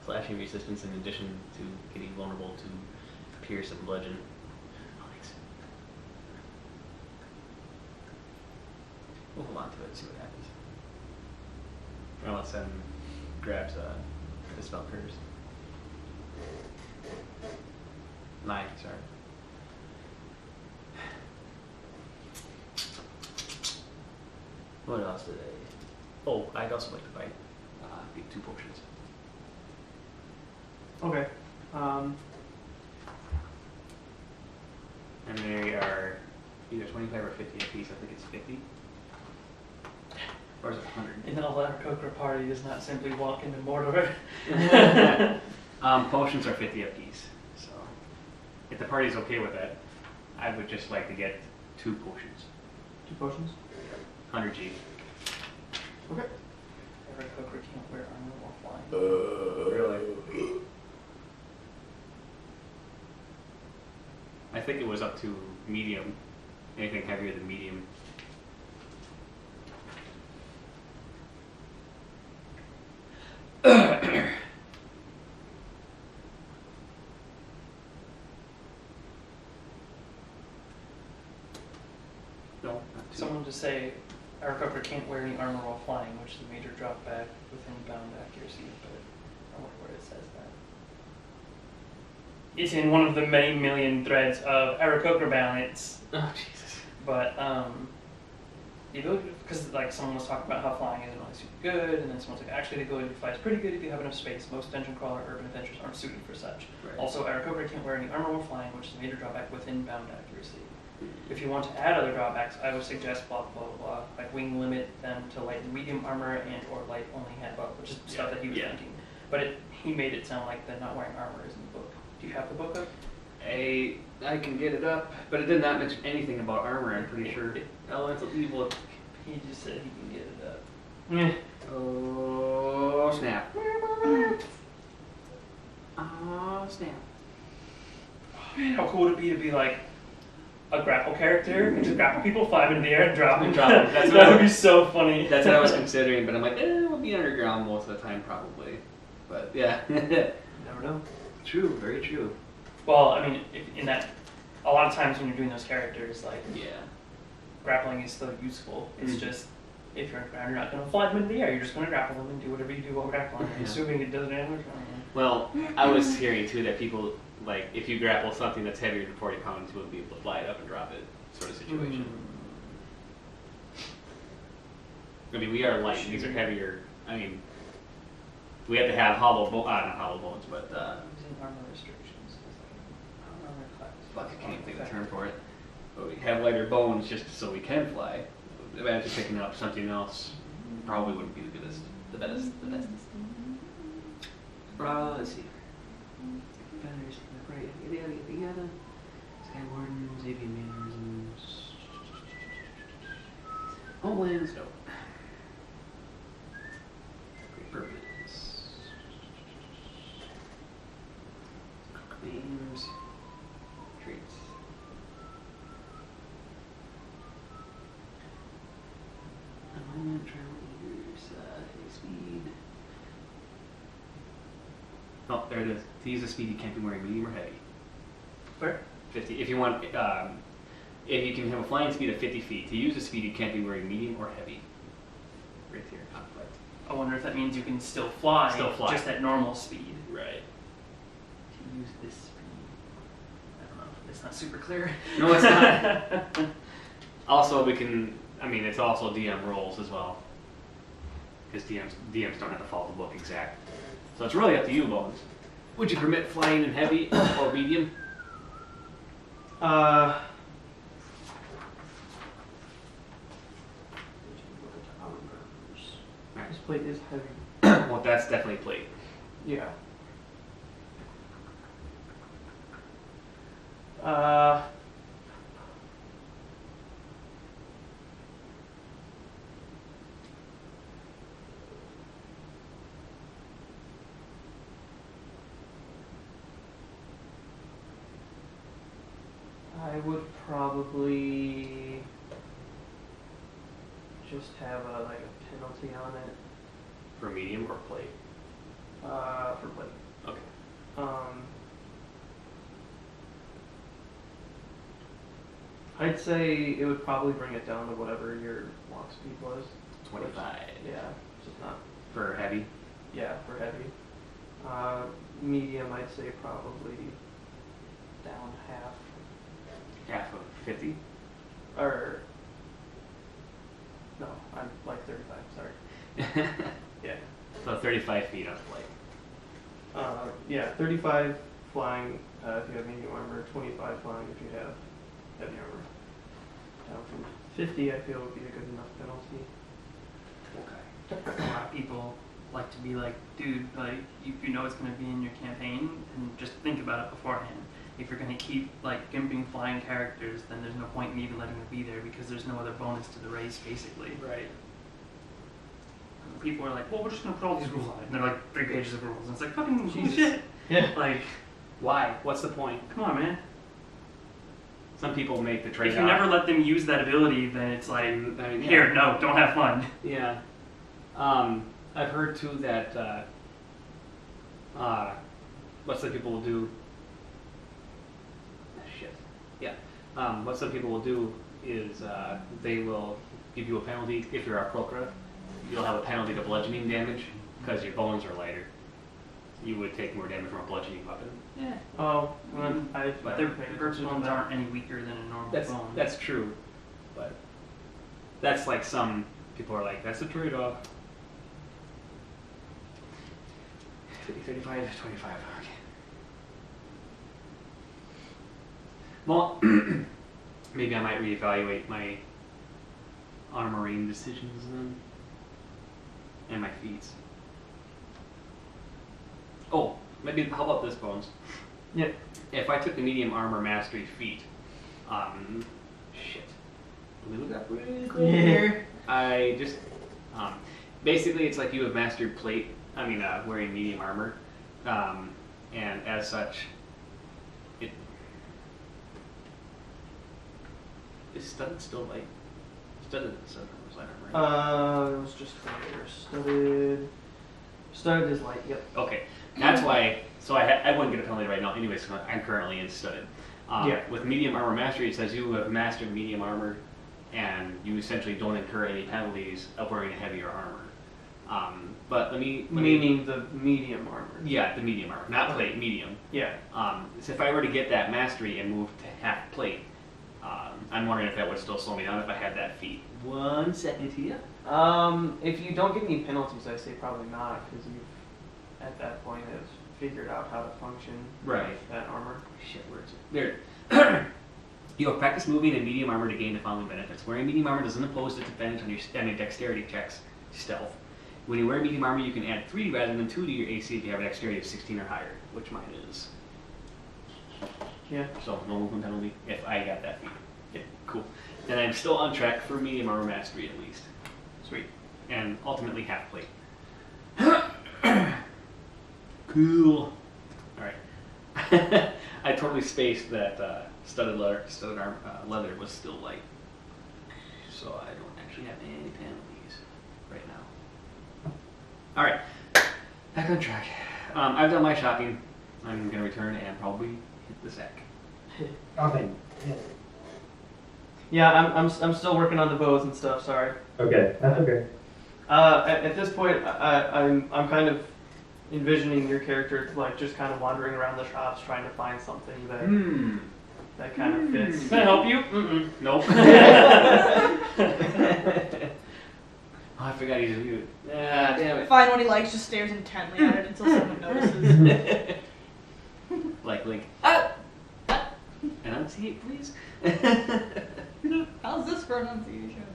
Speaker 2: slashing resistance in addition to getting vulnerable to pierce and bludgeon. Oh, thanks. We'll hold on to it and see what happens. Unless grabs the spell curse. 9, sorry. What else did I... Oh, I'd also like to buy get 2 potions.
Speaker 1: Okay.
Speaker 2: And they are either 25 or 50 apiece. I think it's 50. Or is it 100?
Speaker 4: An Aarakocra party does not simply walk into Mordor.
Speaker 2: Potions are 50 apiece. So, if the party's okay with that, I would just like to get 2 potions.
Speaker 1: 2 potions?
Speaker 2: 100 G.
Speaker 1: Okay.
Speaker 4: Aarakocra can't wear armor while flying.
Speaker 2: Really? I think it was up to medium. Anything heavier than medium. No, not 2.
Speaker 4: Someone just say Aarakocra can't wear any armor while flying, which is a major drawback within bound accuracy, but I wonder where it says that. It's in one of the many million threads of Aarakocra balance,
Speaker 2: Oh, Jesus.
Speaker 4: but the ability, because like someone was talking about how flying isn't really super good, and then someone's like, actually the ability to fly is pretty good if you have enough space. Most dungeon crawler urban adventures aren't suited for such.
Speaker 2: Right.
Speaker 4: Also, Aarakocra can't wear any armor while flying, which is a major drawback within bound accuracy. If you want to add other drawbacks, I would suggest blah blah blah, like wing limit them to light and medium armor and or light only hand bow, which is stuff that he was thinking. But he made it sound like the not wearing armor is in the book. Do you have the book up?
Speaker 2: I can get it up, but it did not mention anything about armor, I'm pretty sure. Elemental evil.
Speaker 4: He just said he can get it up.
Speaker 2: Oh, snap. Oh, snap.
Speaker 4: Man, how cool would it be to be like a grapple character and just grapple people, fly them into the air and drop them?
Speaker 2: And drop 'em. That's what
Speaker 4: that
Speaker 2: I
Speaker 4: would be
Speaker 2: was-
Speaker 4: so funny.
Speaker 2: That's what I was considering, but I'm like, we'll be underground most of the time, probably. But yeah.
Speaker 1: Never know.
Speaker 2: True, very true.
Speaker 4: Well, I mean, in that, a lot of times when you're doing those characters, like
Speaker 2: Yeah.
Speaker 4: grappling is still useful. It's
Speaker 2: Mhm.
Speaker 4: just if you're underground, you're not going to fly them into the air. You're just going to grapple them and do whatever you do while grappling.
Speaker 2: Yeah.
Speaker 4: Assuming it does damage.
Speaker 2: Well, I was hearing too that people, like, if you grapple something that's heavier than 40 pounds, you will be able to fly it up and drop it, sort of situation. I mean, we are light, these are heavier. I mean, we have to have not hollow bones, but,
Speaker 4: Using armor restrictions. Armor class.
Speaker 2: fuck, I can't even think of the term for it. But we have lighter bones just so we can fly. Imagine picking up something else, probably wouldn't be the best. Let's see. Feathers, right, yada. Sky Wardens, avian mannerisms. Homelands, no. Great purpose. Names. Traits. Alignment, travel, speed. Oh, there it is. To use the speed, you can't be wearing medium or heavy.
Speaker 4: Where?
Speaker 2: 50. If you want, if you can have a flying speed of 50 feet, to use the speed, you can't be wearing medium or heavy. Right here, conflict.
Speaker 4: I wonder if that means you can still fly, just at normal speed.
Speaker 2: Right.
Speaker 4: To use this speed. I don't know. It's not super clear.
Speaker 2: No, it's not. Also, we can. I mean, it's also DM rolls as well. Because DMs don't have to follow the book exact. So it's really up to you, Bones. Would you permit flying in heavy or medium?
Speaker 1: This plate is heavy.
Speaker 2: Well, that's definitely plate.
Speaker 1: Yeah. I would probably just have a penalty on it
Speaker 2: For medium or plate?
Speaker 1: for plate.
Speaker 2: Okay.
Speaker 1: I'd say it would probably bring it down to whatever your walk speed was.
Speaker 2: 25.
Speaker 1: Yeah, just not.
Speaker 2: For heavy?
Speaker 1: Yeah, for heavy. Medium, I'd say probably down half.
Speaker 2: Half of 50?
Speaker 1: Or no, I'm like 35. Sorry. Yeah.
Speaker 2: So 35 feet on plate.
Speaker 1: Yeah, 35 flying if you have medium armor, 25 flying if you have heavy armor. Down from 50, I feel would be a good enough penalty.
Speaker 2: Okay.
Speaker 4: A lot of people like to be like, dude, like you know it's going to be in your campaign, and just think about it beforehand. If you're going to keep like gimping flying characters, then there's no point in even letting them be there because there's no other bonus to the race, basically.
Speaker 2: Right.
Speaker 4: And people are like, well, we're just going to put all these rules on it. And they're like 3 pages of rules, and it's like fucking
Speaker 1: Jesus.
Speaker 4: shit.
Speaker 1: Yeah.
Speaker 4: Like,
Speaker 2: Why? What's the point?
Speaker 4: come on, man.
Speaker 2: Some people make the trade-off.
Speaker 4: If you never let them use that ability, then it's like,
Speaker 2: I mean,
Speaker 4: here, no, don't have fun.
Speaker 2: Yeah. I've heard too that what some people will do. Shit. Yeah. What some people will do is they will give you a penalty if you're a Krokra. You'll have a penalty to bludgeoning damage because your bones are lighter. You would take more damage from a bludgeoning weapon.
Speaker 4: Yeah.
Speaker 1: Oh, well, I've
Speaker 2: But
Speaker 4: Their
Speaker 1: never paid
Speaker 4: burst
Speaker 1: attention to
Speaker 4: bones
Speaker 1: that.
Speaker 4: aren't any weaker than a normal bone.
Speaker 2: That's true, but that's like some people are like, that's a trade-off. 50, 35, 25. Okay. Well, maybe I might reevaluate my armoring decisions then, and my feats. Oh, maybe how about this, Bones?
Speaker 1: Yeah.
Speaker 2: If I took the medium armor mastery feat, shit. Let me look up really quick
Speaker 1: Yeah.
Speaker 2: here. I just, basically it's like you have mastered wearing medium armor, and as such, is studded still light? Studded is light armor, right?
Speaker 1: It was just there. Studded is light, yep.
Speaker 2: Okay, that's why. So I wouldn't get a penalty right now, anyways. I'm currently in studded.
Speaker 1: Yeah.
Speaker 2: With medium armor mastery, it says you have mastered medium armor, and you essentially don't incur any penalties of wearing heavier armor. But
Speaker 1: Meaning the medium armor.
Speaker 2: yeah, the medium armor, not plate, medium.
Speaker 1: Yeah.
Speaker 2: So if I were to get that mastery and move to half plate, I'm wondering if that would still slow me down if I had that feat. 1 second here.
Speaker 1: If you don't get any penalties, I say probably not, because you've at that point have figured out how to function
Speaker 2: Right.
Speaker 1: with that armor.
Speaker 2: Shit, where is it? There. You have practiced moving in medium armor to gain the following benefits. Wearing medium armor doesn't impose disadvantage on your dexterity checks, stealth. When you wear medium armor, you can add 3 rather than 2 to your AC if you have a dexterity of 16 or higher, which mine is.
Speaker 1: Yeah.
Speaker 2: So no movement penalty if I got that feat. Yeah, cool. Then I'm still on track for medium armor mastery at least.
Speaker 1: Sweet.
Speaker 2: And ultimately half plate. Cool. Alright. I totally spaced that studded leather was still light. So I don't actually have any penalties right now. Alright. Back on track. I've done my shopping. I'm going to return and probably hit the sack.
Speaker 5: Okay.
Speaker 1: Yeah, I'm still working on the bows and stuff. Sorry.
Speaker 5: Okay, that's okay.
Speaker 1: At this point, I'm kind of envisioning your character like just kind of wandering around the shops trying to find something that kind of fits.
Speaker 4: Can I help you?
Speaker 1: Mm-mm.
Speaker 2: Nope. Oh, I forgot he's mute. Ah, damn it.
Speaker 3: Fine, when he likes, just stares intently at it until someone notices.
Speaker 2: Like, enunciate, please.
Speaker 3: How's this for enunciation?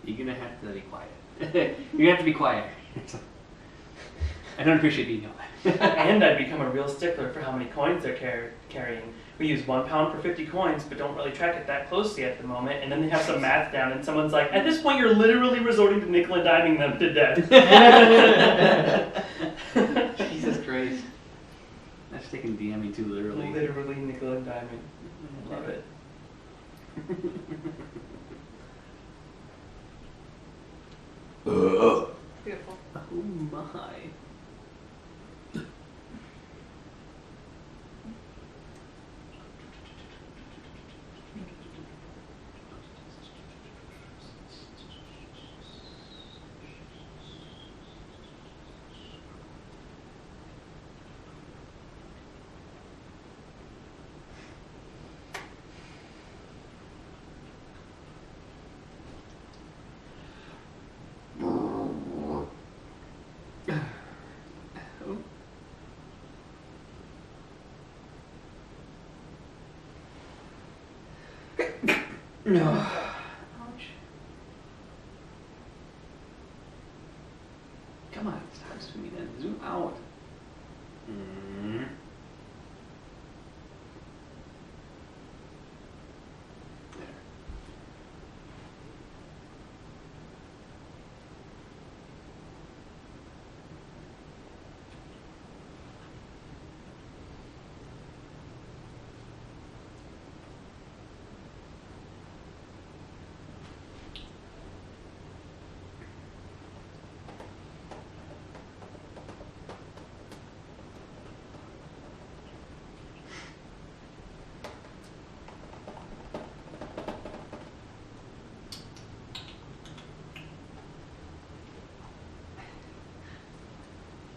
Speaker 2: You're gonna have to be quiet. You're gonna have to be quiet. I don't appreciate being yelled at.
Speaker 4: And I'd become a real stickler for how many coins they're carrying. We use £1 for 50 coins, but don't really track it that closely at the moment. And then they have some math down, and someone's like, at this point, you're literally resorting to nickel and diming them to death.
Speaker 2: Jesus Christ. That's taking DMing too literally.
Speaker 4: Literally nickel and diming. I love it.
Speaker 3: Beautiful.
Speaker 2: Oh my. Ouch. Come on, stop zooming in. Zoom out. Mm. There.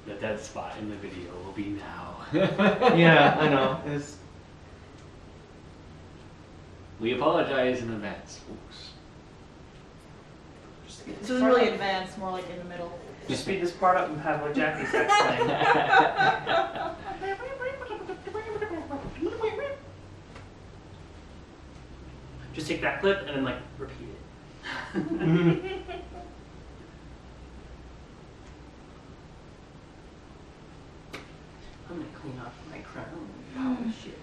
Speaker 2: The dead spot in the video will be now.
Speaker 1: Yeah, I know. It's
Speaker 2: We apologize in advance, folks.
Speaker 3: This isn't really advanced, more like in the middle.
Speaker 4: Just speed this part up and have like Jackie sex playing. Just take that clip and then like repeat it. I'm gonna clean off my crown and polish it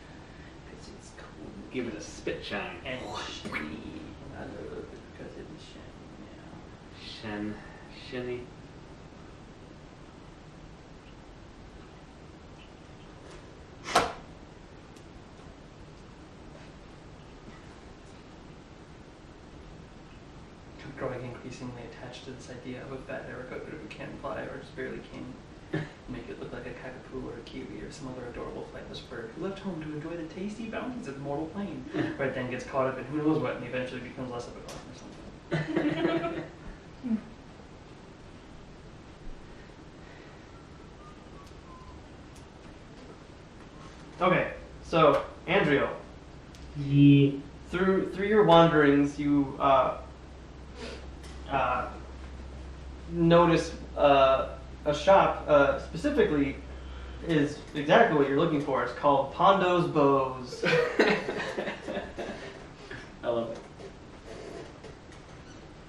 Speaker 4: because it's cool
Speaker 2: Give it a spit shine.
Speaker 4: and shiny. I love it because it's shiny now.
Speaker 2: Shinny.
Speaker 4: I'm growing increasingly attached to this idea of a fat Erica who can fly or just barely can. Make it look like a cockapoo or a kiwi or some other adorable flightless bird who left home to enjoy the tasty bounties of the mortal plane, but then gets caught up in who knows what and eventually becomes less of a clown or something.
Speaker 1: okay. So, Andrio,
Speaker 5: Ye.
Speaker 1: through your wanderings, you notice a shop specifically is exactly what you're looking for. It's called Pondo's Bows.
Speaker 2: I love it.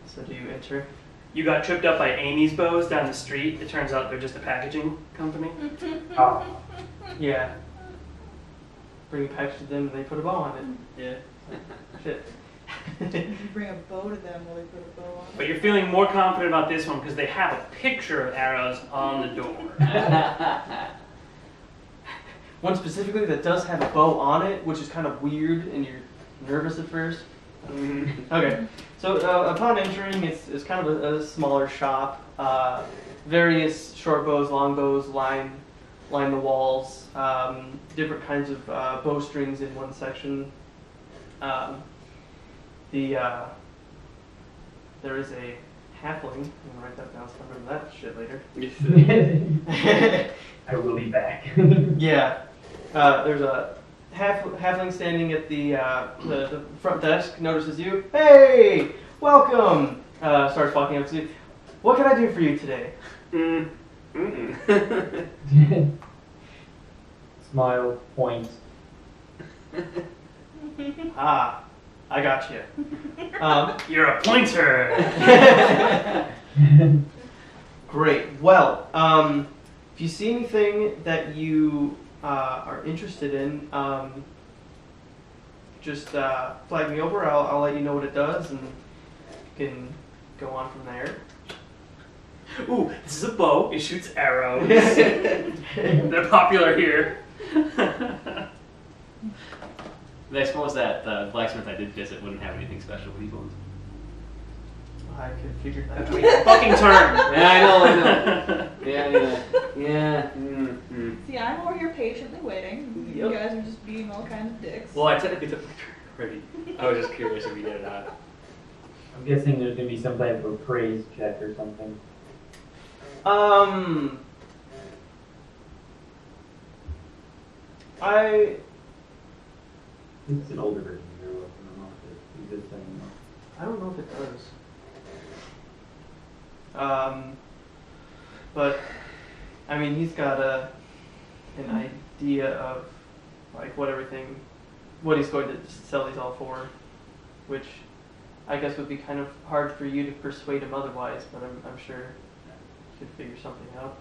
Speaker 1: So do you enter?
Speaker 4: You got tripped up by Amy's bows down the street. It turns out they're just a packaging company.
Speaker 5: Oh.
Speaker 1: Yeah. Bring a package to them and they put a bow on it.
Speaker 4: Yeah.
Speaker 1: Shit.
Speaker 3: You bring a bow to them while they put a bow on.
Speaker 4: But you're feeling more confident about this one because they have a picture of arrows on the door.
Speaker 1: One specifically that does have a bow on it, which is kind of weird and you're nervous at first. Okay, so upon entering, it's kind of a smaller shop. Various short bows, long bows line the walls. Different kinds of bow strings in one section. There is a halfling. I'm gonna write that down so I remember that shit later.
Speaker 5: I will be back.
Speaker 1: Yeah, there's a halfling standing at the front desk, notices you. Hey, welcome. Starts walking up to you. What can I do for you today?
Speaker 5: Smile, point.
Speaker 1: Ah, I got you.
Speaker 4: You're a pointer.
Speaker 1: Great. Well, if you see anything that you are interested in, just flag me over. I'll let you know what it does, and you can go on from there.
Speaker 4: Ooh, this is a bow. It shoots arrows. They're popular here.
Speaker 2: I suppose that blacksmith I did visit wouldn't have anything special with these ones.
Speaker 1: I could figure that
Speaker 4: Wait,
Speaker 1: out.
Speaker 4: fucking turn.
Speaker 2: Yeah, I know. Yeah. Mm-hmm.
Speaker 3: See, I'm over here patiently waiting. You
Speaker 1: Yep.
Speaker 3: guys are just being all kinds of dicks.
Speaker 2: Well, I technically took my turn already. I was just curious if we did or not.
Speaker 5: I'm guessing there's gonna be some type of appraise check or something. It's an older version of Zero. I don't know if it exists anymore.
Speaker 1: I don't know if it does. But I mean, he's got an idea of like what he's going to sell these all for, which I guess would be kind of hard for you to persuade him otherwise, but I'm sure you could figure something out.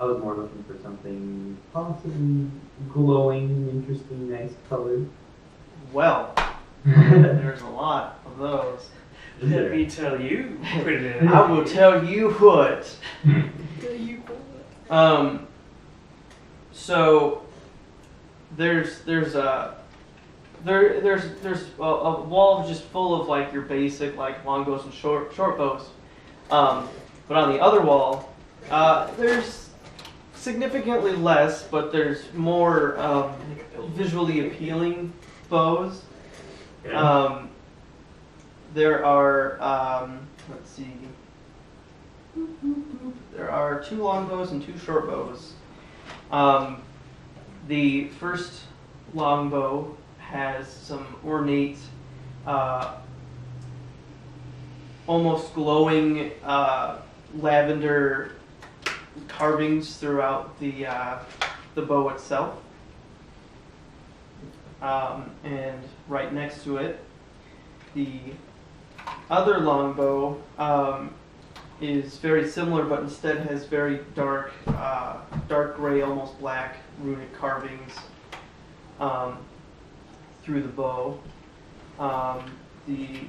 Speaker 5: I was more looking for something possibly glowing, interesting, nice colored.
Speaker 1: Well, there's a lot of those.
Speaker 4: Let me tell you, pretty
Speaker 1: I will tell you what. So there's a wall just full of like your basic like longbows and short bows. But on the other wall, there's significantly less, but there's more visually appealing bows.
Speaker 5: Okay.
Speaker 1: There are, let's see, there are 2 longbows and 2 short bows. The first longbow has some ornate, almost glowing lavender carvings throughout the bow itself. And right next to it, the other longbow is very similar, but instead has very dark, dark gray, almost black runic carvings through the bow. The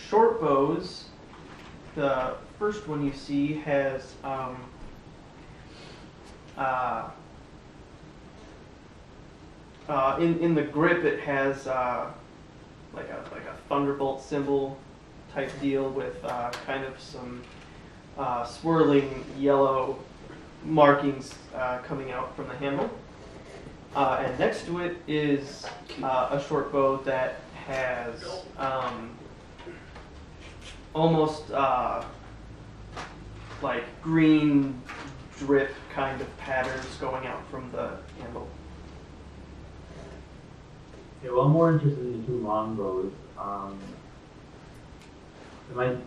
Speaker 1: short bows, the first one you see has in the grip it has like a thunderbolt symbol type deal with kind of some swirling yellow markings coming out from the handle. And next to it is a short bow that has almost like green drip kind of patterns going out from the handle.
Speaker 5: Okay, well, I'm more interested in the 2 longbows. I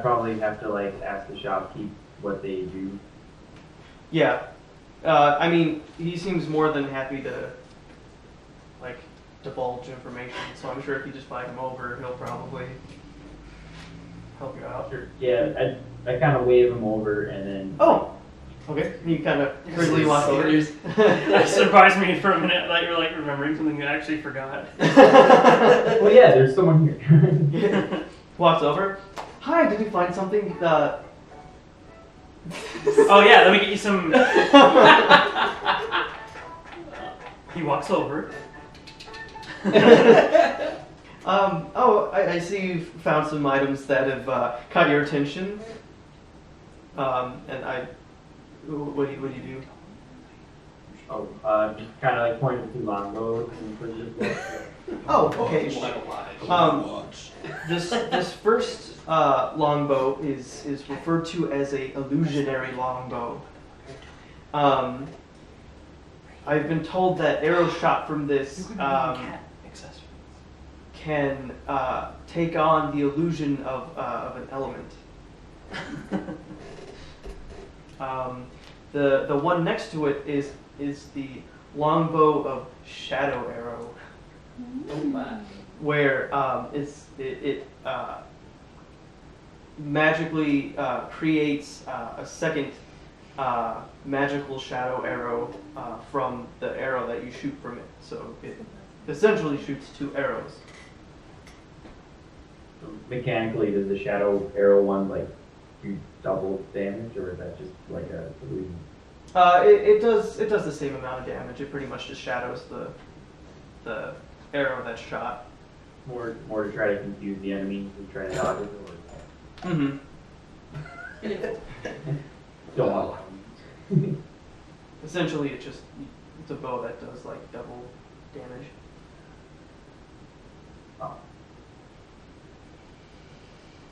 Speaker 5: probably have to like ask the shopkeep what they do.
Speaker 1: Yeah, I mean, he seems more than happy to like divulge information. So I'm sure if you just flag him over, he'll probably help you out.
Speaker 5: Sure. Yeah, I kind of wave him over and then.
Speaker 1: Oh, okay. You kind of hurriedly walk over.
Speaker 4: That surprised me for a minute. Like you're like remembering something you actually forgot.
Speaker 5: Well, yeah, there's someone here.
Speaker 1: Walks over. Hi, did you find something?
Speaker 4: Oh yeah, let me get you some. He walks over.
Speaker 1: I see you've found some items that have caught your attention. What do you do?
Speaker 5: Oh, just kind of like point to 2 longbows and put it.
Speaker 1: Oh, okay. This first longbow is referred to as a illusionary longbow. I've been told that arrows shot from this can take on the illusion of an element. The one next to it is the longbow of Shadow Arrow, where it magically creates a second magical shadow arrow from the arrow that you shoot from it. So it essentially shoots 2 arrows.
Speaker 5: Mechanically, does the shadow arrow one like do double damage, or is that just like a illusion?
Speaker 1: It does the same amount of damage. It pretty much just shadows the arrow that's shot.
Speaker 5: More to try to confuse the enemy who try to dodge it, or.
Speaker 1: Mm-hmm.
Speaker 5: Don't want
Speaker 1: Essentially, it's a bow that does like double damage.
Speaker 5: Oh.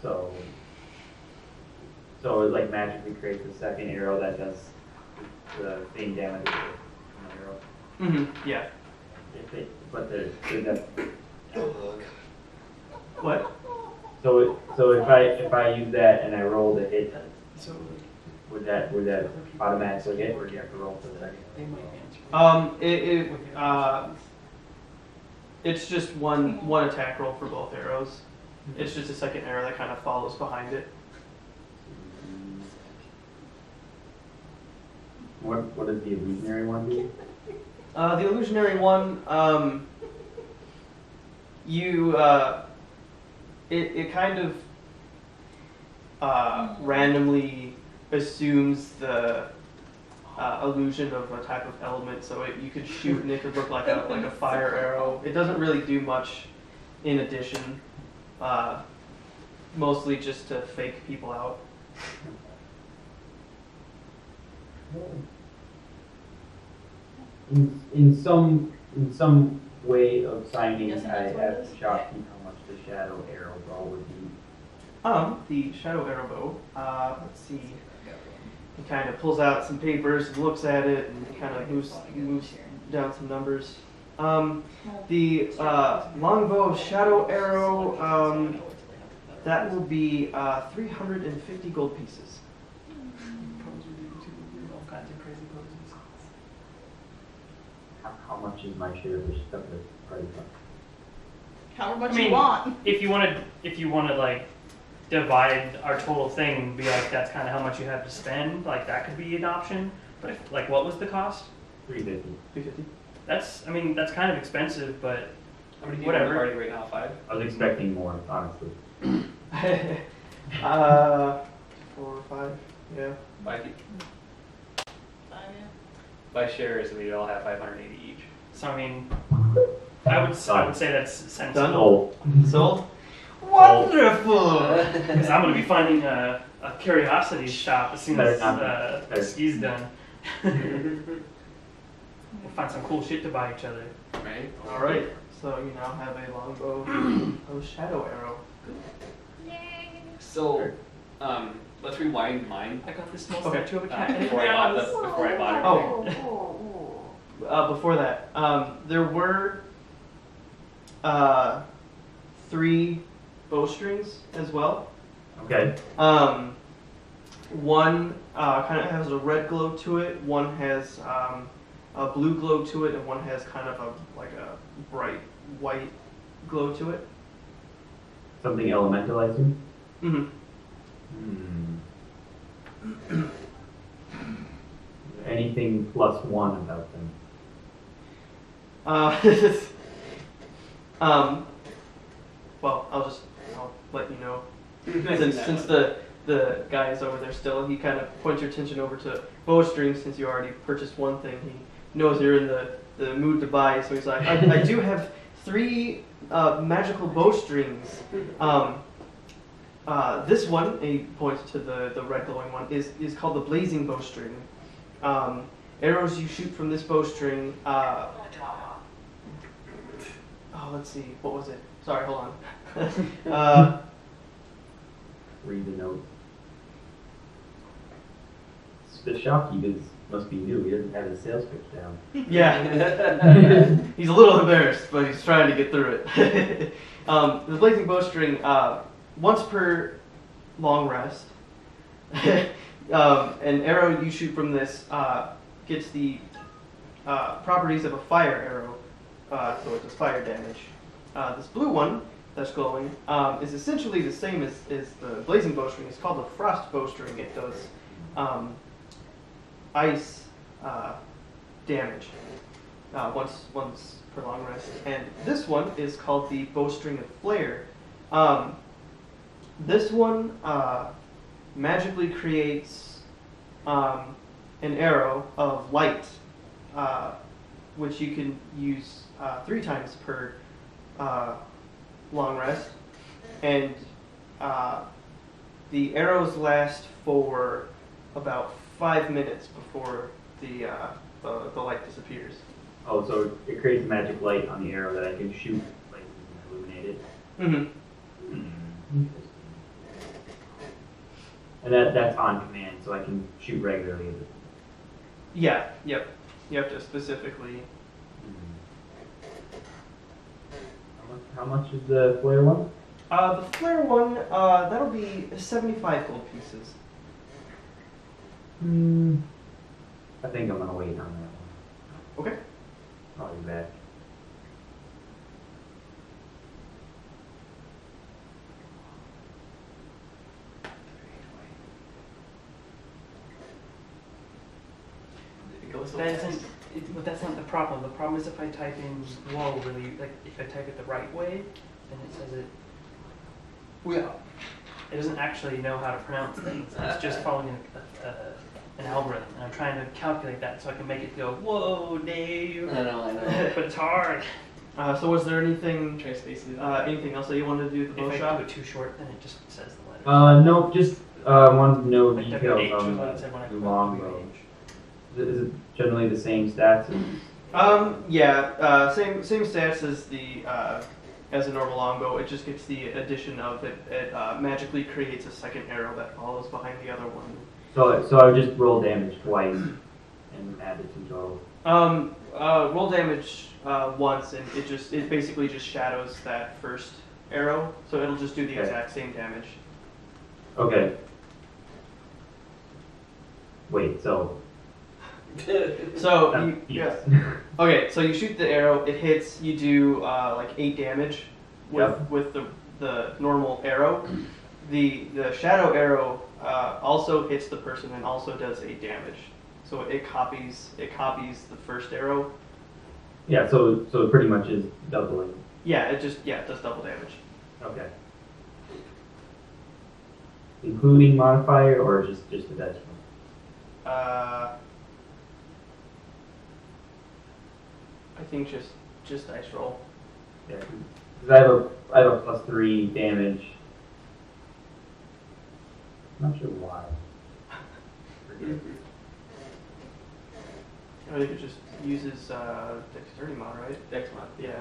Speaker 5: So it like magically creates a second arrow that does the same damage as the arrow.
Speaker 1: Mm-hmm. Yeah.
Speaker 5: But there's that.
Speaker 1: What?
Speaker 5: So if I use that and I roll the hit, would that automatically hit, or do you have to roll for the second?
Speaker 1: It's just one attack roll for both arrows. It's just a second arrow that kind of follows behind it.
Speaker 5: What does the illusionary one do?
Speaker 1: The illusionary one, it kind of randomly assumes the illusion of a type of element, so you could shoot and it could look like a fire arrow. It doesn't really do much in addition, mostly just to fake people out.
Speaker 5: In some way of signing,
Speaker 3: Yes, and
Speaker 5: I
Speaker 3: that's what it
Speaker 5: asked
Speaker 3: is.
Speaker 5: Shopkeep how much the shadow arrow ball would be.
Speaker 1: The shadow arrow bow, let's see. He kind of pulls out some papers and looks at it and kind of moves down some numbers. The longbow of shadow arrow, that will be 350 gold pieces.
Speaker 4: All kinds of crazy poses.
Speaker 5: How much is my share of the stuff that's price up?
Speaker 3: However much
Speaker 4: I mean,
Speaker 3: you want.
Speaker 4: If you want to like divide our total thing and be like that's kind of how much you have to spend, like that could be an option. But if, like, what was the cost?
Speaker 5: 350.
Speaker 1: 350.
Speaker 4: That's kind of expensive, but
Speaker 2: How many people
Speaker 4: Whatever.
Speaker 2: in the party right now? 5?
Speaker 5: I was expecting more, honestly.
Speaker 1: 4 or 5, yeah.
Speaker 2: 5 people. By shares, we all have 580 each.
Speaker 4: so I mean, I would say that's sensible
Speaker 5: Oh,
Speaker 1: Sold? Wonderful!
Speaker 4: because I'm gonna be finding a curiosity shop as soon
Speaker 5: Better
Speaker 4: as
Speaker 5: not be.
Speaker 4: the ski's done. We'll find some cool shit to buy each other.
Speaker 2: Right?
Speaker 1: Alright, so you now have a longbow of shadow arrow.
Speaker 2: So, let's rewind mine.
Speaker 4: I got this small
Speaker 1: Okay.
Speaker 4: statue of a cat.
Speaker 2: Before I bought everything.
Speaker 1: Before that, there were 3 bowstrings as well.
Speaker 5: okay.
Speaker 1: One kind of has a red glow to it, one has a blue glow to it, and one has kind of a bright white glow to it.
Speaker 5: Something elemental, I assume?
Speaker 1: Mm-hmm.
Speaker 5: Anything +1 about them?
Speaker 1: Well, I'll let you know. Since the guy is over there still, he kind of points your attention over to bowstrings. Since you already purchased one thing, he knows you're in the mood to buy. So he's like, I do have 3 magical bowstrings. This one, and he points to the red glowing one, is called the blazing bowstring. Arrows you shoot from this bowstring. Let's see, what was it? Sorry, hold on.
Speaker 5: Read the note. The shopkeep must be new. He doesn't have his sales pitch down.
Speaker 1: Yeah, he's a little embarrassed, but he's trying to get through it. The blazing bowstring, once per long rest, an arrow you shoot from this gets the properties of a fire arrow, so it does fire damage. This blue one that's glowing is essentially the same as the blazing bowstring. It's called the frost bowstring. It does ice damage once per long rest. And this one is called the bowstring of flare. This one magically creates an arrow of light, which you can use 3 times per long rest, and the arrows last for about 5 minutes before the light disappears.
Speaker 5: Oh, so it creates magic light on the arrow that I can shoot, like, illuminated.
Speaker 1: Mm-hmm.
Speaker 5: Interesting. And that's on command, so I can shoot regularly.
Speaker 1: Yeah. Yep. You have to specifically.
Speaker 5: How much is the flare one?
Speaker 1: The flare one, that'll be 75 gold pieces.
Speaker 5: I think I'm gonna wait on that one.
Speaker 1: Okay.
Speaker 5: I'll be back.
Speaker 2: so
Speaker 4: That
Speaker 2: fast.
Speaker 4: isn't. But that's not the problem. The problem is if I type in whoa really, like if I type it the right way, then it says it.
Speaker 2: Yeah.
Speaker 4: It doesn't actually know how to pronounce things. It's just following an algorithm, and I'm trying to calculate that so I can make it go whoa, Dave.
Speaker 2: I know.
Speaker 4: But it's hard.
Speaker 1: So was there anything
Speaker 2: Try spaces.
Speaker 1: anything else that you wanted to do with the bow
Speaker 4: If I
Speaker 1: shop?
Speaker 4: do it too short, then it just says the letter.
Speaker 5: No, just wanted to know
Speaker 4: Like
Speaker 5: details
Speaker 4: WH was
Speaker 5: on
Speaker 4: what it said when I
Speaker 5: the
Speaker 4: put
Speaker 5: longbow.
Speaker 4: WH.
Speaker 5: Is it generally the same stats?
Speaker 1: Yeah, same stats as the as a normal longbow. It just gets the addition of it. It magically creates a second arrow that follows behind the other one.
Speaker 5: So I would just roll damage twice and add it to total.
Speaker 1: Roll damage once, and it basically just shadows that first arrow, so it'll just do the
Speaker 5: Okay.
Speaker 1: exact same damage.
Speaker 5: Okay. Wait, so
Speaker 1: So
Speaker 5: yes.
Speaker 1: Okay, so you shoot the arrow, it hits, you do like 8 damage with
Speaker 5: Yep.
Speaker 1: with the normal arrow. The shadow arrow also hits the person and also does 8 damage. So it copies the first arrow.
Speaker 5: Yeah, so it pretty much is doubling.
Speaker 1: Yeah, it does double damage.
Speaker 5: Okay. Including modifier or just the decimal?
Speaker 1: I think just dice roll.
Speaker 5: Yeah, because I have a +3 damage. I'm not sure why.
Speaker 1: I think it just uses dexterity mod, right?
Speaker 2: Dex mod.
Speaker 1: Yeah.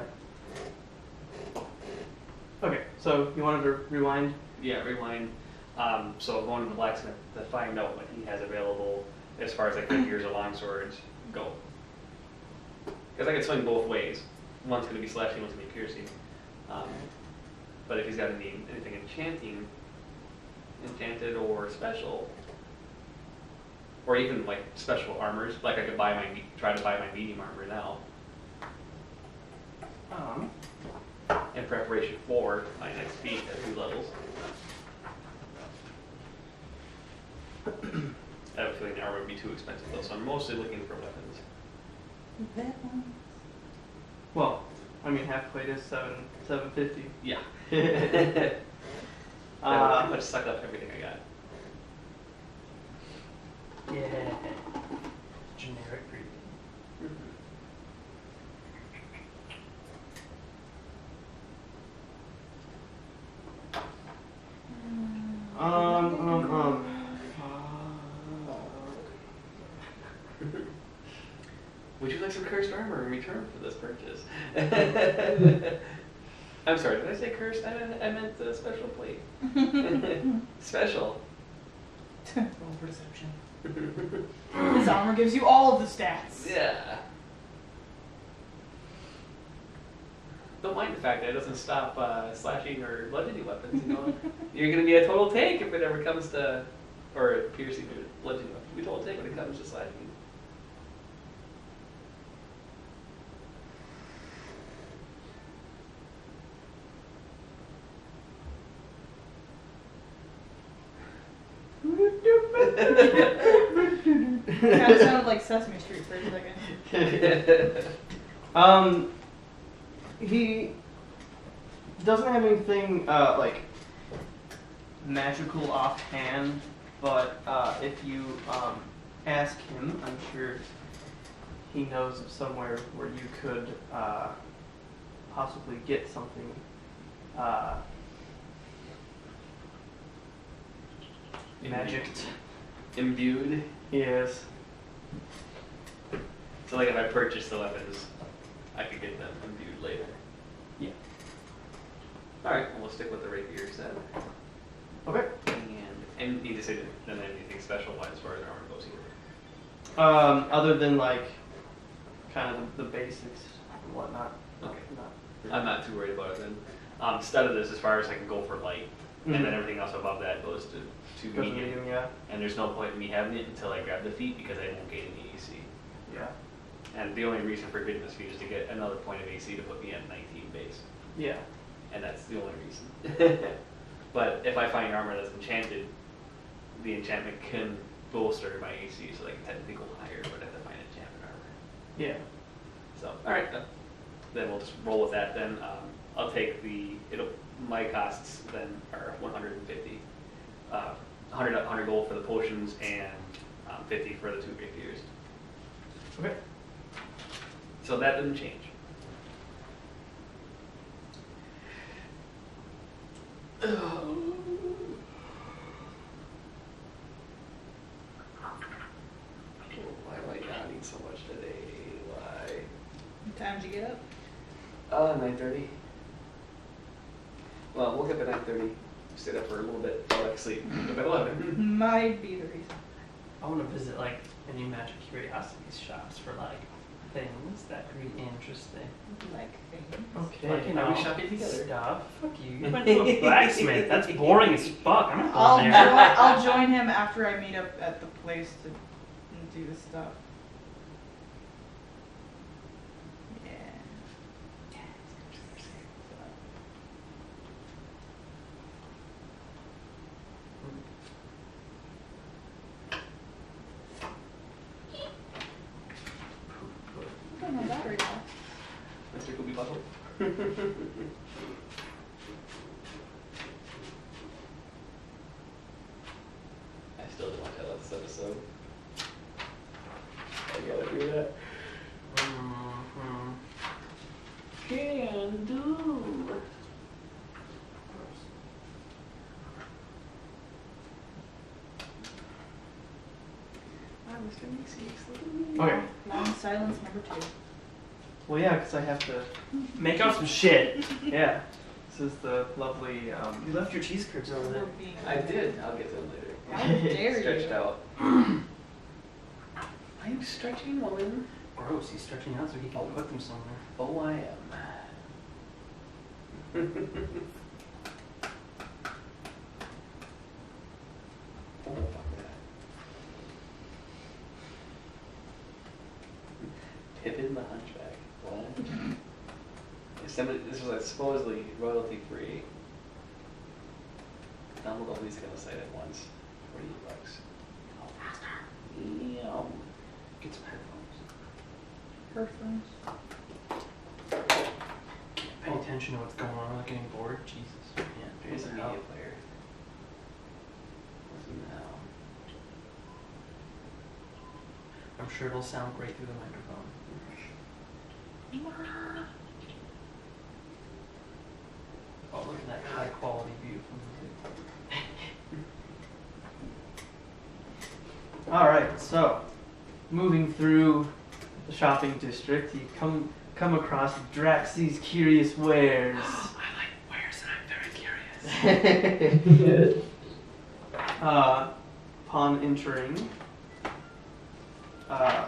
Speaker 1: Okay, so you wanted to rewind?
Speaker 2: Yeah, rewind. So going to the blacksmith to find out what he has available as far as like rapiers or long swords go. Because I can swing both ways. One's going to be slashing, one's going to be piercing. But if he's got anything enchanted or special, or even like special armors, like I could try to buy my medium armor now in preparation for my next feat at 2 levels. I have a feeling the armor would be too expensive though, so I'm mostly looking for weapons.
Speaker 1: Well, I mean half plate is $750.
Speaker 2: Yeah. That would pretty
Speaker 1: Uh,
Speaker 2: much suck up everything I got.
Speaker 4: Yeah. Generic greeting.
Speaker 2: Would you like some cursed armor in return for this purchase? I'm sorry, did I say cursed? I meant special plate. Special.
Speaker 3: Roll perception. This armor gives you all of the stats.
Speaker 2: Yeah. Don't mind the fact that it doesn't stop slashing or bludgeoning weapons, you know. You're gonna be a total tank if it ever comes to, or piercing or bludgeoning weapons. You're a total tank when it comes to slashing.
Speaker 3: Kind of sounded like Sesame Street for a second.
Speaker 1: He doesn't have anything like magical offhand, but if you ask him, I'm sure he knows of somewhere where you could possibly get something. Magicked.
Speaker 2: Imbued.
Speaker 1: Yes.
Speaker 2: So like if I purchase the weapons, I could get them imbued later.
Speaker 1: Yeah.
Speaker 2: Alright, well, we'll stick with the rapiers then.
Speaker 1: Okay.
Speaker 2: And you just said then anything special as far as armor goes either.
Speaker 1: Other than like kind of the basics and whatnot.
Speaker 2: Okay.
Speaker 1: Not
Speaker 2: I'm not too worried about it then. Instead of this, as far as I can go for light, and then everything else above that goes to
Speaker 1: Goes to
Speaker 2: medium.
Speaker 1: medium, yeah.
Speaker 2: And there's no point in me having it until I grab the feat because I won't gain any AC.
Speaker 1: Yeah.
Speaker 2: And the only reason for getting this feat is to get another point of AC to put me at 19 base.
Speaker 1: Yeah.
Speaker 2: And that's the only reason. But if I find armor that's enchanted, the enchantment can bolster my AC so I can technically go higher, but I have to find enchantment
Speaker 1: Yeah.
Speaker 2: So, all right, then we'll just roll with that. Then I'll take my costs then are 150, 100 gold for the potions and 50 for the 2 rapiers.
Speaker 1: Okay.
Speaker 2: So that didn't change. Why am I yawning so much today? Why?
Speaker 3: What time did you get up?
Speaker 2: 9:30. Well, woke up at 9:30. Stayed up for a little bit. Fell back asleep. Up at 11.
Speaker 3: Might be the reason.
Speaker 4: I want to visit like any Magic Curiosities shops for like things that could be interesting.
Speaker 3: Like things.
Speaker 1: Okay.
Speaker 4: Like, you
Speaker 2: Are we
Speaker 4: know,
Speaker 2: shopping together?
Speaker 4: stuff. Fuck you. You went to a blacksmith. That's boring as fuck. I'm not
Speaker 3: I'll
Speaker 4: going
Speaker 3: join,
Speaker 4: there.
Speaker 3: I'll join him after I meet up at the place to do the stuff. Yeah. I don't know battery now.
Speaker 2: Mr. Goopy Buckle. I still don't want to tell this episode. I gotta do that.
Speaker 4: Mhm.
Speaker 2: Can do. Wow, Mr. Mixie's little.
Speaker 1: Okay.
Speaker 3: Long silence number 2.
Speaker 1: Well, yeah, because I have to.
Speaker 4: Make up some shit.
Speaker 1: Yeah. This is the lovely.
Speaker 4: You left your cheese curds over there.
Speaker 2: I did. I'll get to them later.
Speaker 3: How dare you?
Speaker 2: Stretched out. I'm stretching, woman.
Speaker 4: Gross. He's stretching out so he can put them somewhere.
Speaker 2: Oh, I am. Oh, fuck that. Pippin the Hunchback. What? This was like supposedly royalty free. Download all these kind of site at once. $40. Oh, faster. Yeah.
Speaker 4: Get some headphones.
Speaker 3: Headphones.
Speaker 4: Pay attention to what's going on without getting bored. Jesus.
Speaker 2: Yeah, here's a
Speaker 4: What the
Speaker 2: media
Speaker 4: hell?
Speaker 2: player. Listen now.
Speaker 4: I'm sure it'll sound great through the microphone. Oh, look at that high quality view from the
Speaker 1: All right. So, moving through the shopping district, you come across Draxy's Curious Wares.
Speaker 2: I like wares and I'm very curious.
Speaker 1: Upon entering, a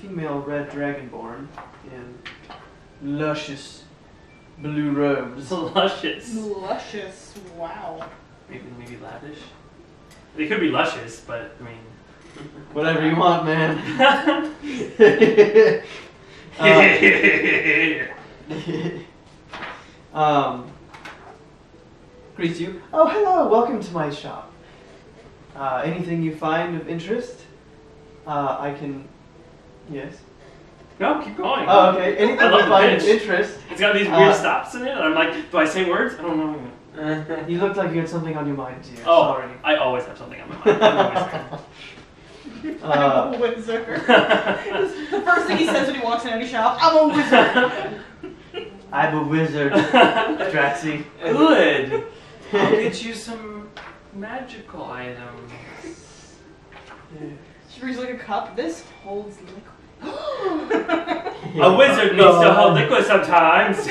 Speaker 1: female red dragonborn in luscious blue robes.
Speaker 4: luscious.
Speaker 3: Luscious. Wow.
Speaker 4: Maybe lavish. They could be luscious, but I mean.
Speaker 1: Whatever you want, man. Greets you. Oh, hello. Welcome to my shop. Anything you find of interest? I can. Yes.
Speaker 4: No, keep going.
Speaker 1: Oh, okay. Anything
Speaker 4: I
Speaker 1: you
Speaker 4: love the
Speaker 1: find of
Speaker 4: pitch.
Speaker 1: interest?
Speaker 4: It's got these weird stops in it, and I'm like, do I say words? I don't know.
Speaker 1: You looked like you had something on your mind, dear.
Speaker 4: Oh,
Speaker 1: Sorry.
Speaker 4: I always have something on my mind. I'm a wizard.
Speaker 3: I'm a wizard. The first thing he says when he walks in any shop, I'm a wizard.
Speaker 1: I'm a wizard, Draxy.
Speaker 4: Good. I'll get you some magical items.
Speaker 3: She brings like a cup. This holds liquid.
Speaker 4: A wizard needs to hold liquid sometimes.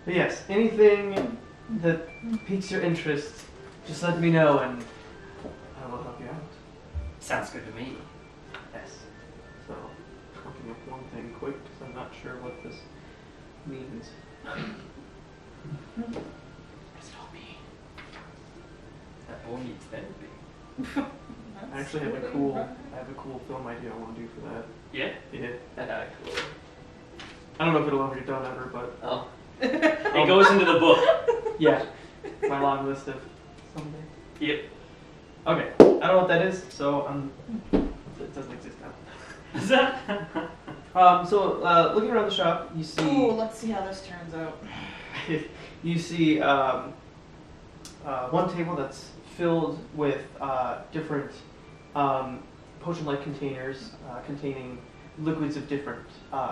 Speaker 1: But yes, anything that piques your interest, just let me know and I will help you out.
Speaker 4: Sounds good to me.
Speaker 1: Yes. So, looking up one thing quick because I'm not sure what this means.
Speaker 4: It's not me. That boy needs therapy.
Speaker 1: I actually have a cool film idea I want to do for that.
Speaker 4: Yeah?
Speaker 1: Yeah.
Speaker 2: Cool.
Speaker 1: I don't know if it'll ever get done ever, but
Speaker 2: Oh.
Speaker 4: It goes into the book.
Speaker 1: yeah. My long list of someday.
Speaker 4: Yep.
Speaker 1: Okay. I don't know what that is, so I'm It doesn't exist now. So looking around the shop, you see.
Speaker 3: Ooh, let's see how this turns out.
Speaker 1: You see one table that's filled with different potion-like containers containing liquids of different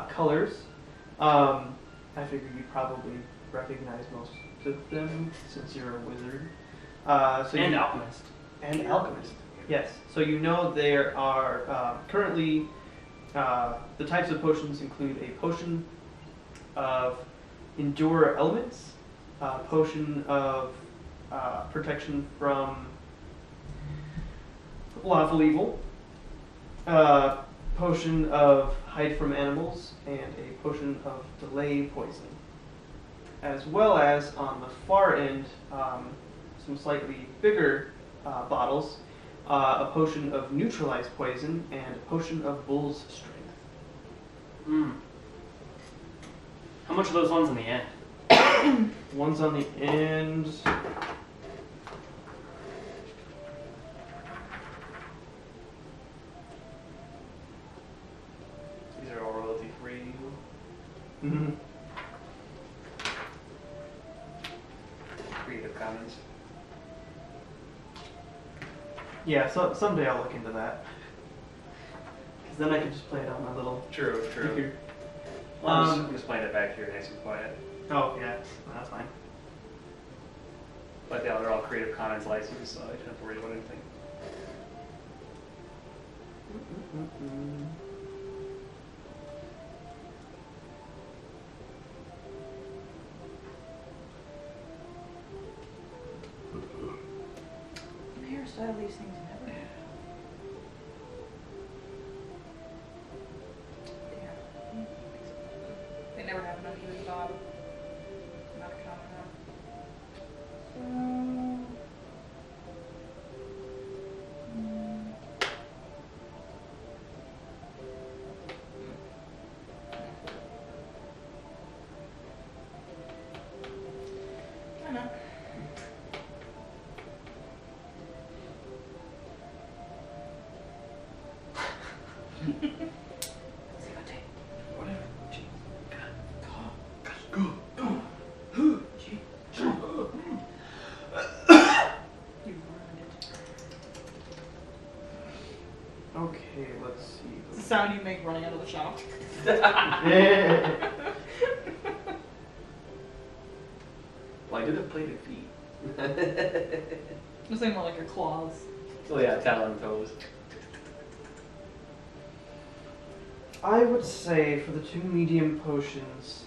Speaker 1: colors. I figure you'd probably recognize most of them since you're a wizard.
Speaker 4: And alchemist.
Speaker 1: And alchemist, yes. So you know there are currently the types of potions include a potion of endure elements, a potion of protection from lawful evil, a potion of hide from animals, and a potion of delay poison. As well as on the far end, some slightly bigger bottles, a potion of neutralized poison and a potion of bull's strength.
Speaker 4: How much are those ones in the end?
Speaker 1: One's on the end.
Speaker 2: These are all royalty free.
Speaker 1: Mm-hmm.
Speaker 2: Creative Commons.
Speaker 1: Yeah, so someday I'll look into that. Because then I can just play it on my little
Speaker 2: True.
Speaker 1: computer.
Speaker 2: Well, I'm just playing it back here nice and quiet.
Speaker 1: Oh, yeah, that's fine.
Speaker 2: But yeah, they're all Creative Commons licensed, so I don't have to worry about anything.
Speaker 3: Hairstyle these things never have. Damn. They never have enough use, Bob. Not common enough. I know.
Speaker 1: Okay, let's see.
Speaker 3: It's the sound you make running out of the shop.
Speaker 1: Yeah.
Speaker 2: Well, I did have plated feet.
Speaker 3: This thing more like your claws.
Speaker 2: Oh yeah, talon toes.
Speaker 1: I would say for the two medium potions,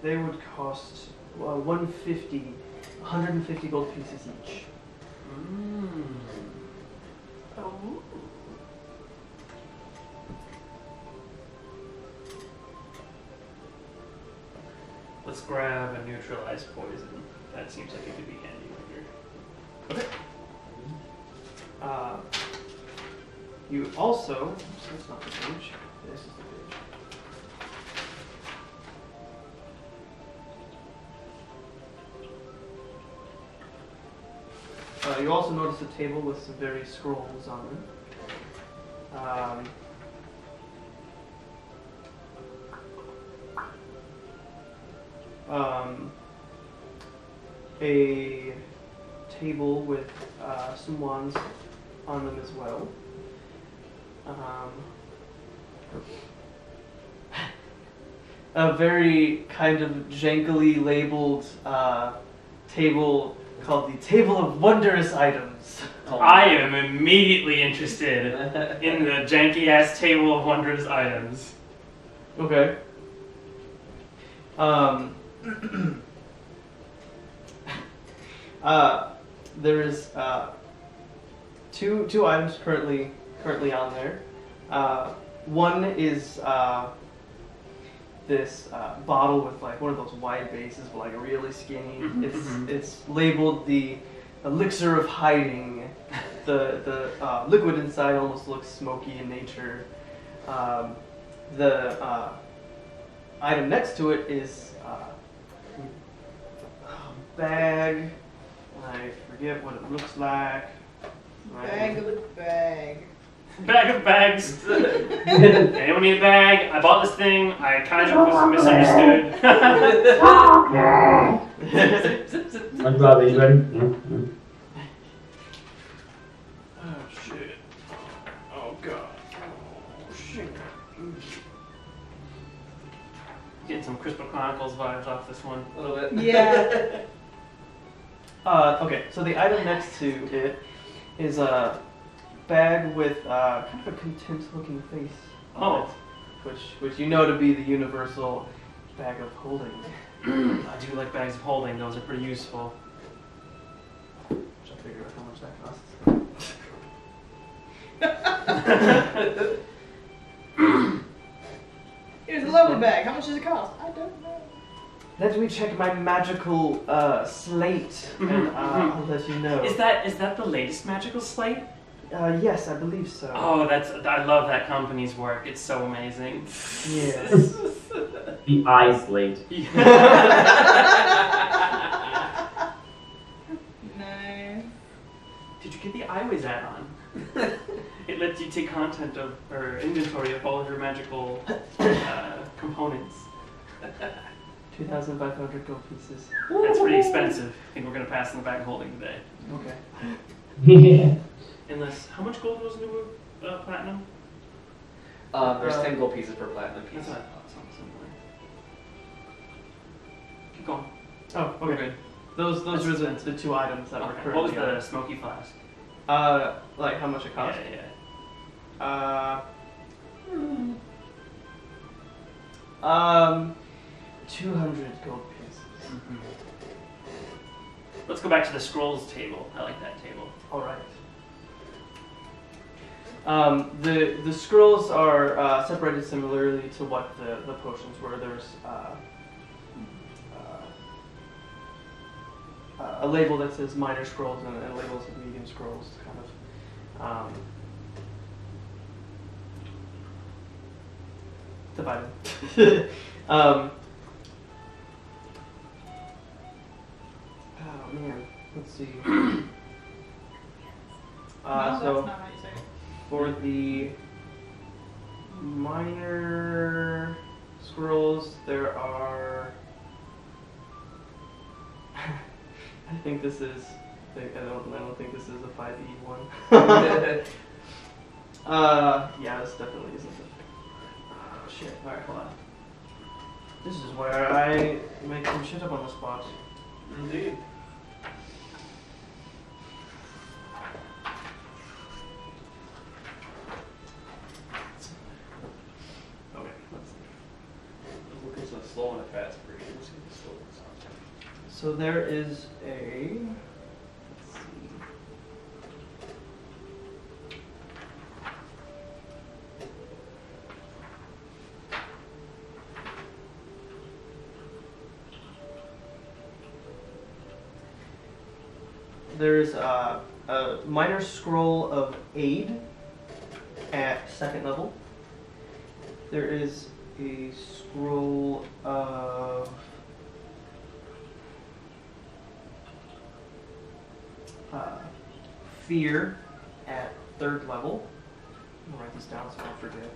Speaker 1: they would cost 150 gold pieces each.
Speaker 3: Oh.
Speaker 4: Let's grab a neutralized poison. That seems like it could be handy later.
Speaker 1: Okay. You also, oops, that's not the page. This is the page. You also notice a table with some various scrolls on them. A table with some wands on them as well. A very kind of jankily labeled table called the Table of Wondrous Items.
Speaker 4: I am immediately interested in the janky ass table of wondrous items.
Speaker 1: Okay. There is two items currently on there. One is this bottle with like one of those wide bases, but like really skinny. It's labeled the elixir of hiding. The liquid inside almost looks smoky in nature. The item next to it is a bag. I forget what it looks like.
Speaker 3: Bag of the bag.
Speaker 4: Bag of bags. Anyone need a bag? I bought this thing. I kind of was misunderstood.
Speaker 5: SpongeBob, are you ready?
Speaker 4: Oh shit. Oh god. Oh shit. Getting some Crystal Chronicles vibes off this one.
Speaker 2: A little bit.
Speaker 3: Yeah.
Speaker 1: Okay, so the item next to it is a bag with kind of a content-looking face on it, which you know to be the universal bag of holding.
Speaker 4: I do like bags of holding. Those are pretty useful.
Speaker 1: Should I figure out how much that costs?
Speaker 3: Here's a lovely bag. How much does it cost? I don't know.
Speaker 1: Let me check my magical slate, and I'll let you know.
Speaker 4: Is that the latest magical slate?
Speaker 1: Yes, I believe so.
Speaker 4: Oh, I love that company's work. It's so amazing.
Speaker 1: Yes.
Speaker 5: The eye slate.
Speaker 3: Nice.
Speaker 4: Did you get the iWays add-on? It lets you take content of or inventory of all of your magical components.
Speaker 1: 2,500 gold pieces.
Speaker 4: That's pretty expensive. I think we're gonna pass in the bag of holding today.
Speaker 1: Okay.
Speaker 5: Yeah.
Speaker 4: Unless, how much gold was new platinum?
Speaker 2: There's 10 gold pieces per platinum piece.
Speaker 4: That's what I thought. Something similar. Keep going.
Speaker 1: Oh,
Speaker 4: We're
Speaker 1: okay.
Speaker 4: good.
Speaker 1: Those
Speaker 4: That's
Speaker 1: were the two items that were
Speaker 4: Okay.
Speaker 1: currently.
Speaker 4: What was the smoky flask?
Speaker 1: Like how much it cost?
Speaker 4: Yeah.
Speaker 1: 200 gold pieces.
Speaker 4: Mm-hmm. Let's go back to the scrolls table. I like that table.
Speaker 1: All right. The scrolls are separated similarly to what the potions were. There's a label that says minor scrolls and labels of medium scrolls, kind of divided. Oh man, let's see.
Speaker 3: No, that's
Speaker 1: So
Speaker 3: not how you say it.
Speaker 1: for the minor scrolls, there are. I think this is. I don't think this is a 5e one. Yeah, this definitely isn't. Oh shit! All right, hold on. This is where I make some shit up on the spot.
Speaker 4: Indeed.
Speaker 1: Okay, let's see.
Speaker 2: I'm looking so slow on a fast version. Let's see if it's slow.
Speaker 1: So there is a. Let's see. There's a minor scroll of aid at 2nd level. There is a scroll of fear at 3rd level. I'll write this down so I don't forget.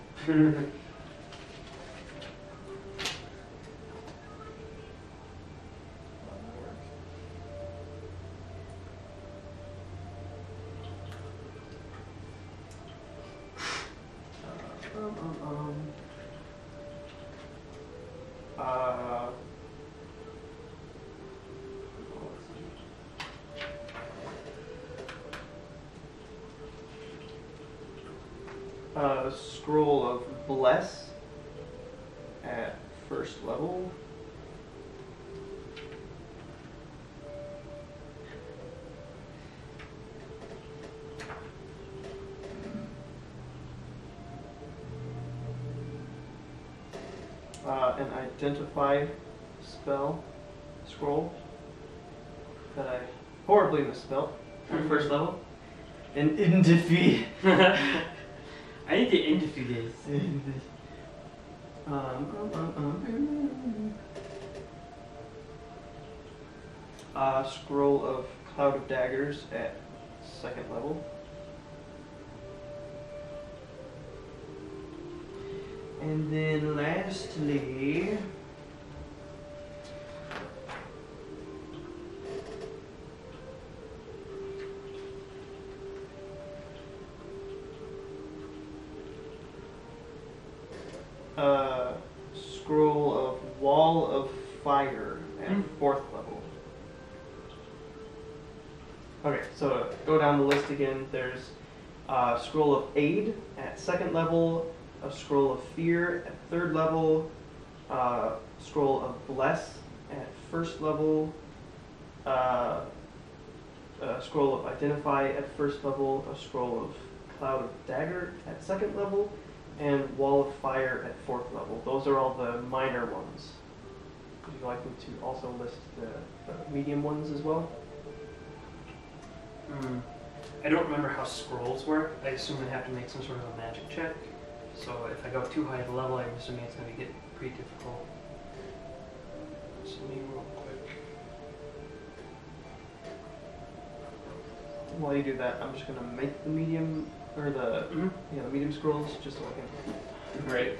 Speaker 1: Scroll of bless at 1st level. An identify spell scroll that I horribly misspelled at 1st level. An indefeat.
Speaker 4: I need to interview this.
Speaker 1: Scroll of Cloud of Daggers at 2nd level. And then lastly, scroll of Wall of Fire at 4th level. Okay, so go down the list again. There's Scroll of Aid at 2nd level, a Scroll of Fear at 3rd level, Scroll of Bless at 1st level, a Scroll of Identify at 1st level, a Scroll of Cloud of Dagger at 2nd level, and Wall of Fire at 4th level. Those are all the minor ones. Would you like me to also list the medium ones as well?
Speaker 4: I don't remember how scrolls work. I assume I have to make some sort of a magic check. So if I go too high of a level, I'm assuming it's going to get pretty difficult. So let me real quick.
Speaker 1: While you do that, I'm just gonna make the medium or the the medium scrolls just so I can.
Speaker 2: Right.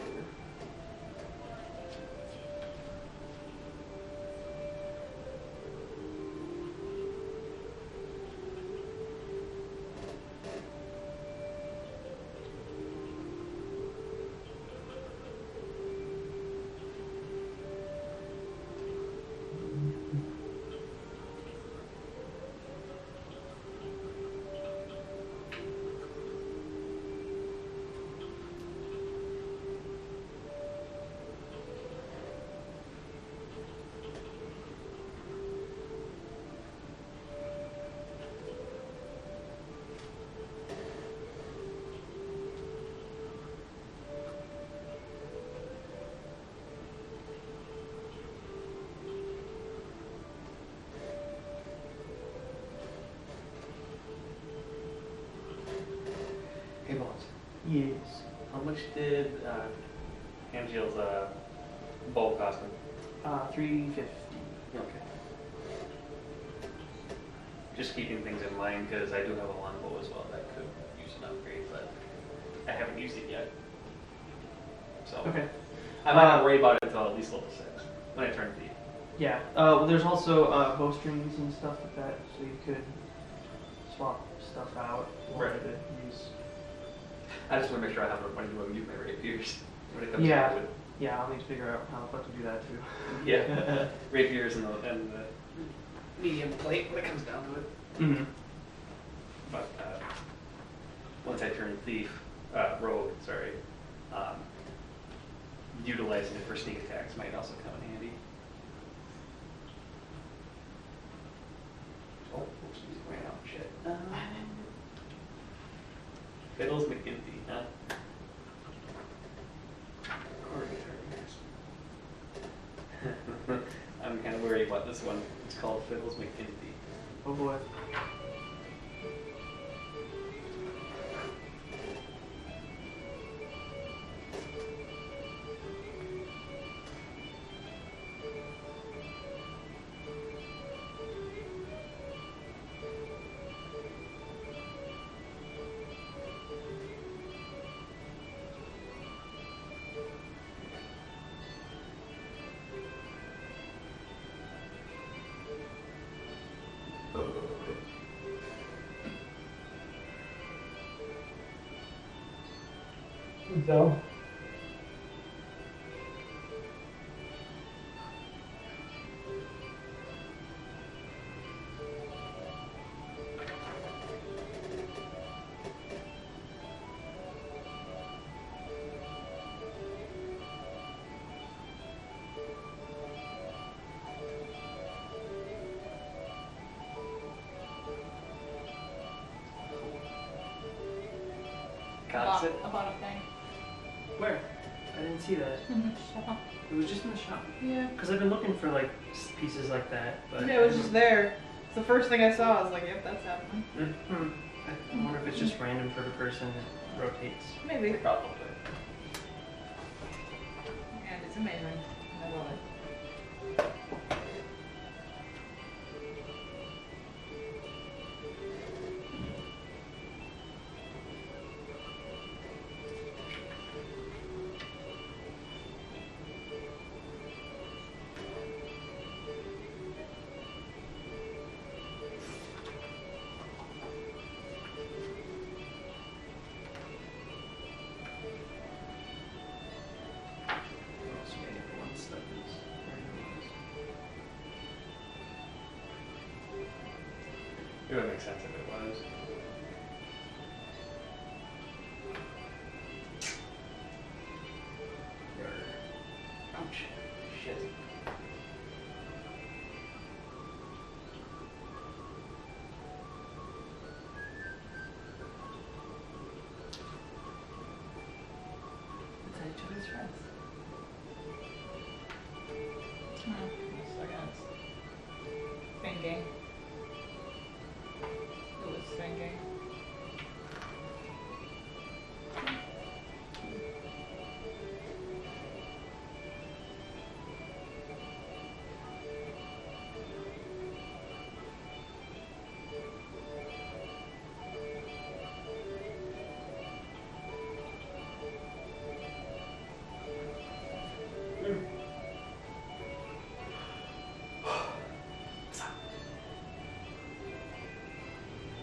Speaker 2: Hey, boss.
Speaker 1: Yes.
Speaker 2: How much did Angel's bow cost me?
Speaker 1: 350.
Speaker 2: Okay. Just keeping things in mind because I do have a longbow as well that could use an upgrade, but I haven't used it yet. So
Speaker 1: Okay.
Speaker 2: I might not worry about it until at least level 6 when I turn thief.
Speaker 1: Yeah. Well, there's also bowstrings and stuff like that, so you could swap stuff out.
Speaker 2: Right.
Speaker 1: To use.
Speaker 2: I just want to make sure I have enough money to use my rapiers when it comes
Speaker 1: Yeah.
Speaker 2: to it.
Speaker 1: Yeah, I'll need to figure out how the fuck to do that too.
Speaker 2: Yeah, rapiers and the medium plate when it comes down to it.
Speaker 1: Mm-hmm.
Speaker 2: But once I turn thief, rogue, sorry, utilizing it for sneak attacks might also come in handy. Oh, oops, music ran out. Shit. Fiddles McGinty, huh? I'm kind of worried about this one. It's called Fiddles McGinty.
Speaker 1: Oh boy. So.
Speaker 2: Got it.
Speaker 3: About a thing.
Speaker 4: Where? I didn't see that. It was just in the shop.
Speaker 3: Yeah.
Speaker 4: Because I've been looking for like pieces like that, but
Speaker 3: Yeah, it was just there. It's the first thing I saw. I was like, yep, that's happening.
Speaker 4: I wonder if it's just random for the person that rotates.
Speaker 3: Maybe.
Speaker 2: Probably.
Speaker 3: And it's amazing. I love it.
Speaker 2: would make sense if it was. Ouch. Shit.
Speaker 1: It's each of his friends.
Speaker 3: Thinking. It was thinking.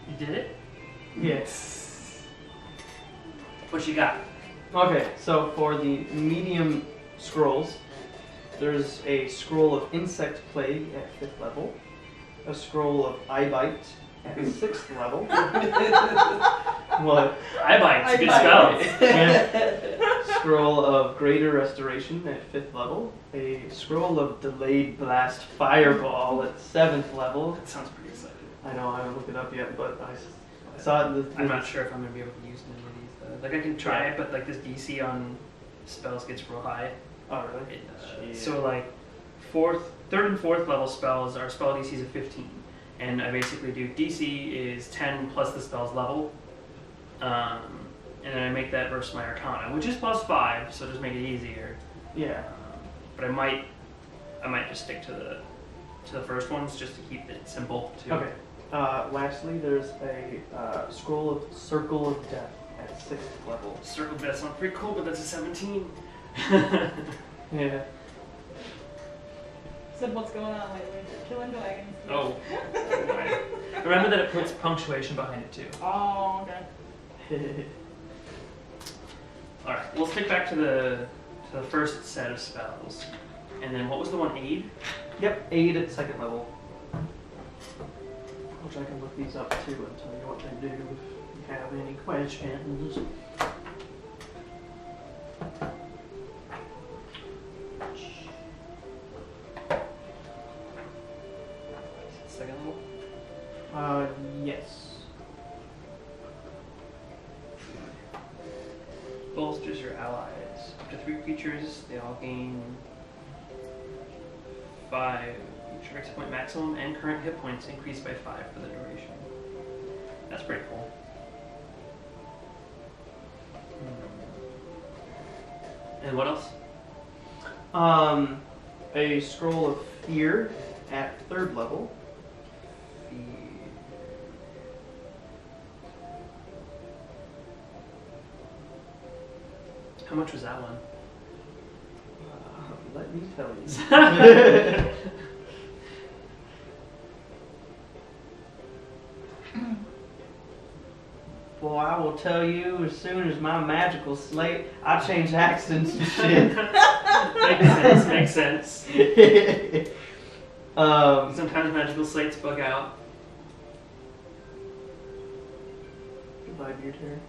Speaker 4: You did it?
Speaker 1: Yes.
Speaker 4: What you got?
Speaker 1: Okay, so for the medium scrolls, there's a scroll of insect plague at 5th level, a scroll of eye bite at 6th level. What?
Speaker 4: Eye bite's a good
Speaker 3: Eye
Speaker 4: spell.
Speaker 1: Yeah. Scroll of greater restoration at 5th level, a scroll of delayed blast fireball at 7th level.
Speaker 4: That sounds pretty exciting.
Speaker 1: I know I haven't looked it up yet, but I saw it.
Speaker 4: I'm not sure if I'm gonna be able to use any of these though. Like I can try it, but like this DC on spells gets real high.
Speaker 1: Oh really?
Speaker 4: So like third and fourth level spells, our spell DC is a 15, and I basically do DC is 10 plus the spell's level, and then I make that versus my Arcana, which is +5, so just make it easier.
Speaker 1: Yeah.
Speaker 4: But I might just stick to the first ones just to keep it simple too.
Speaker 1: Okay. Lastly, there's a scroll of Circle of Death at 6th level.
Speaker 4: Circle Death sounds pretty cool, but that's a 17.
Speaker 1: Yeah.
Speaker 3: Said what's going on lately? Killing dragons.
Speaker 4: Oh.
Speaker 6: Remember that it puts punctuation behind it too.
Speaker 3: Oh, okay.
Speaker 4: All right, we'll stick back to the first set of spells, and then what was the one? Aid.
Speaker 1: Yep, 8 at 2nd level. Which I can look these up too and tell you what they do if you have any questions.
Speaker 4: Second level.
Speaker 1: Yes.
Speaker 4: Bolsters your allies. Up to 3 creatures, they all gain 5 each hit point maximum, and current hit points increase by 5 for the duration. That's pretty cool. And what else?
Speaker 1: A scroll of fear at 3rd level.
Speaker 4: How much was that one?
Speaker 1: Let me tell you. Boy, I will tell you as soon as my magical slate, I change accents and shit.
Speaker 4: Makes sense.
Speaker 1: Um,
Speaker 4: Sometimes magical slates bug out.
Speaker 1: Goodbye, your turn.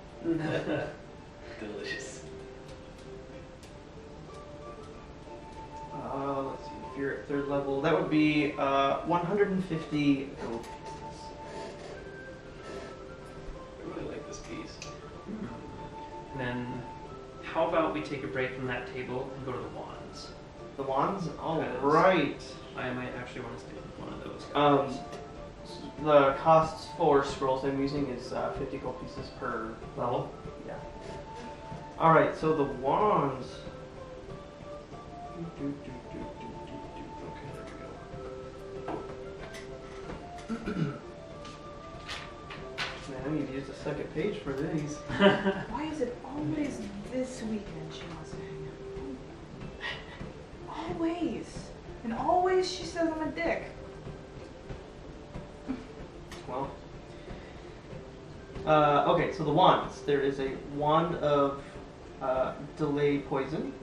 Speaker 2: Delicious.
Speaker 1: Let's see, if you're at 3rd level, that would be 150 gold pieces.
Speaker 2: I really like this piece.
Speaker 4: And then, how about we take a break from that table and go to the wands?
Speaker 1: The wands? All
Speaker 4: Yes.
Speaker 1: right.
Speaker 4: I might actually want to stay with one of those guys.
Speaker 1: The costs for scrolls I'm using is 50 gold pieces per level. Yeah. All right, so the wands.
Speaker 2: Okay, there we go.
Speaker 1: Man, I need to use the second page for these.
Speaker 3: Why is it always this weekend she wants to hang out? Always. And always she says I'm a dick.
Speaker 1: Well. Okay, so the wands. There is a wand of delay poison.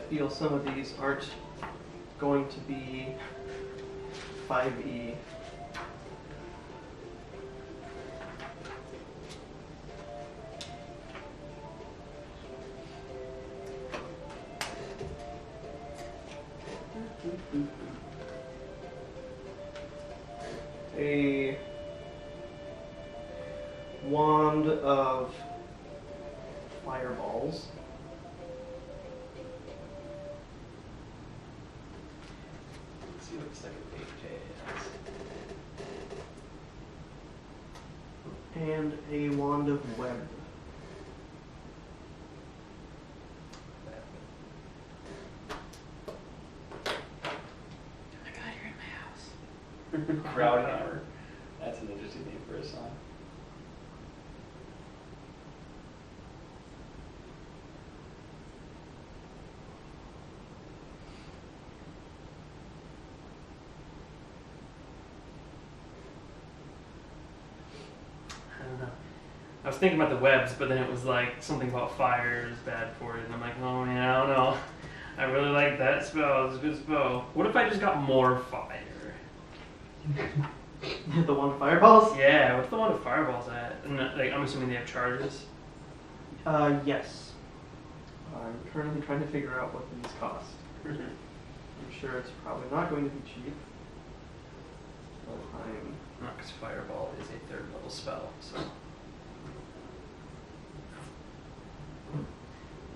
Speaker 1: feel some of these aren't going to be 5e. A wand of fireballs.
Speaker 2: Let's see what the second page has.
Speaker 1: And a wand of web.
Speaker 3: Oh my god, you're in my house.
Speaker 2: Crowd hammer. That's an interesting name for a song.
Speaker 4: I don't know. I was thinking about the webs, but then it was like something about fire is bad for it, and I'm like, oh man, I don't know. I really like that spell. It's a good spell. What if I just got more fire?
Speaker 1: The one of fireballs?
Speaker 4: Yeah, what's the one with fireballs at? And like, I'm assuming they have charges.
Speaker 1: Yes. I'm currently trying to figure out what these cost. I'm sure it's probably not going to be cheap. But I'm...
Speaker 4: Not because fireball is a 3rd level spell, so.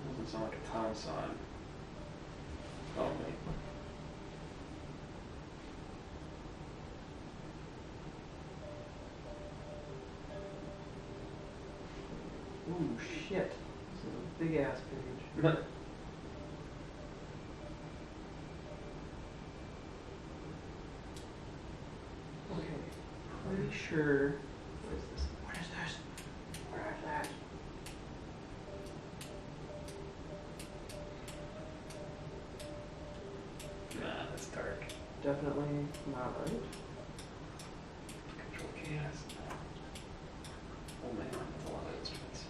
Speaker 2: Doesn't sound like a town song. Oh, wait.
Speaker 1: Ooh, shit. This is a big ass page. Okay, pretty sure. What is this? What is this? Where is that?
Speaker 2: Nah, that's dark.
Speaker 1: Definitely not right.
Speaker 2: Control chaos. Oh man, that's a lot of instruments.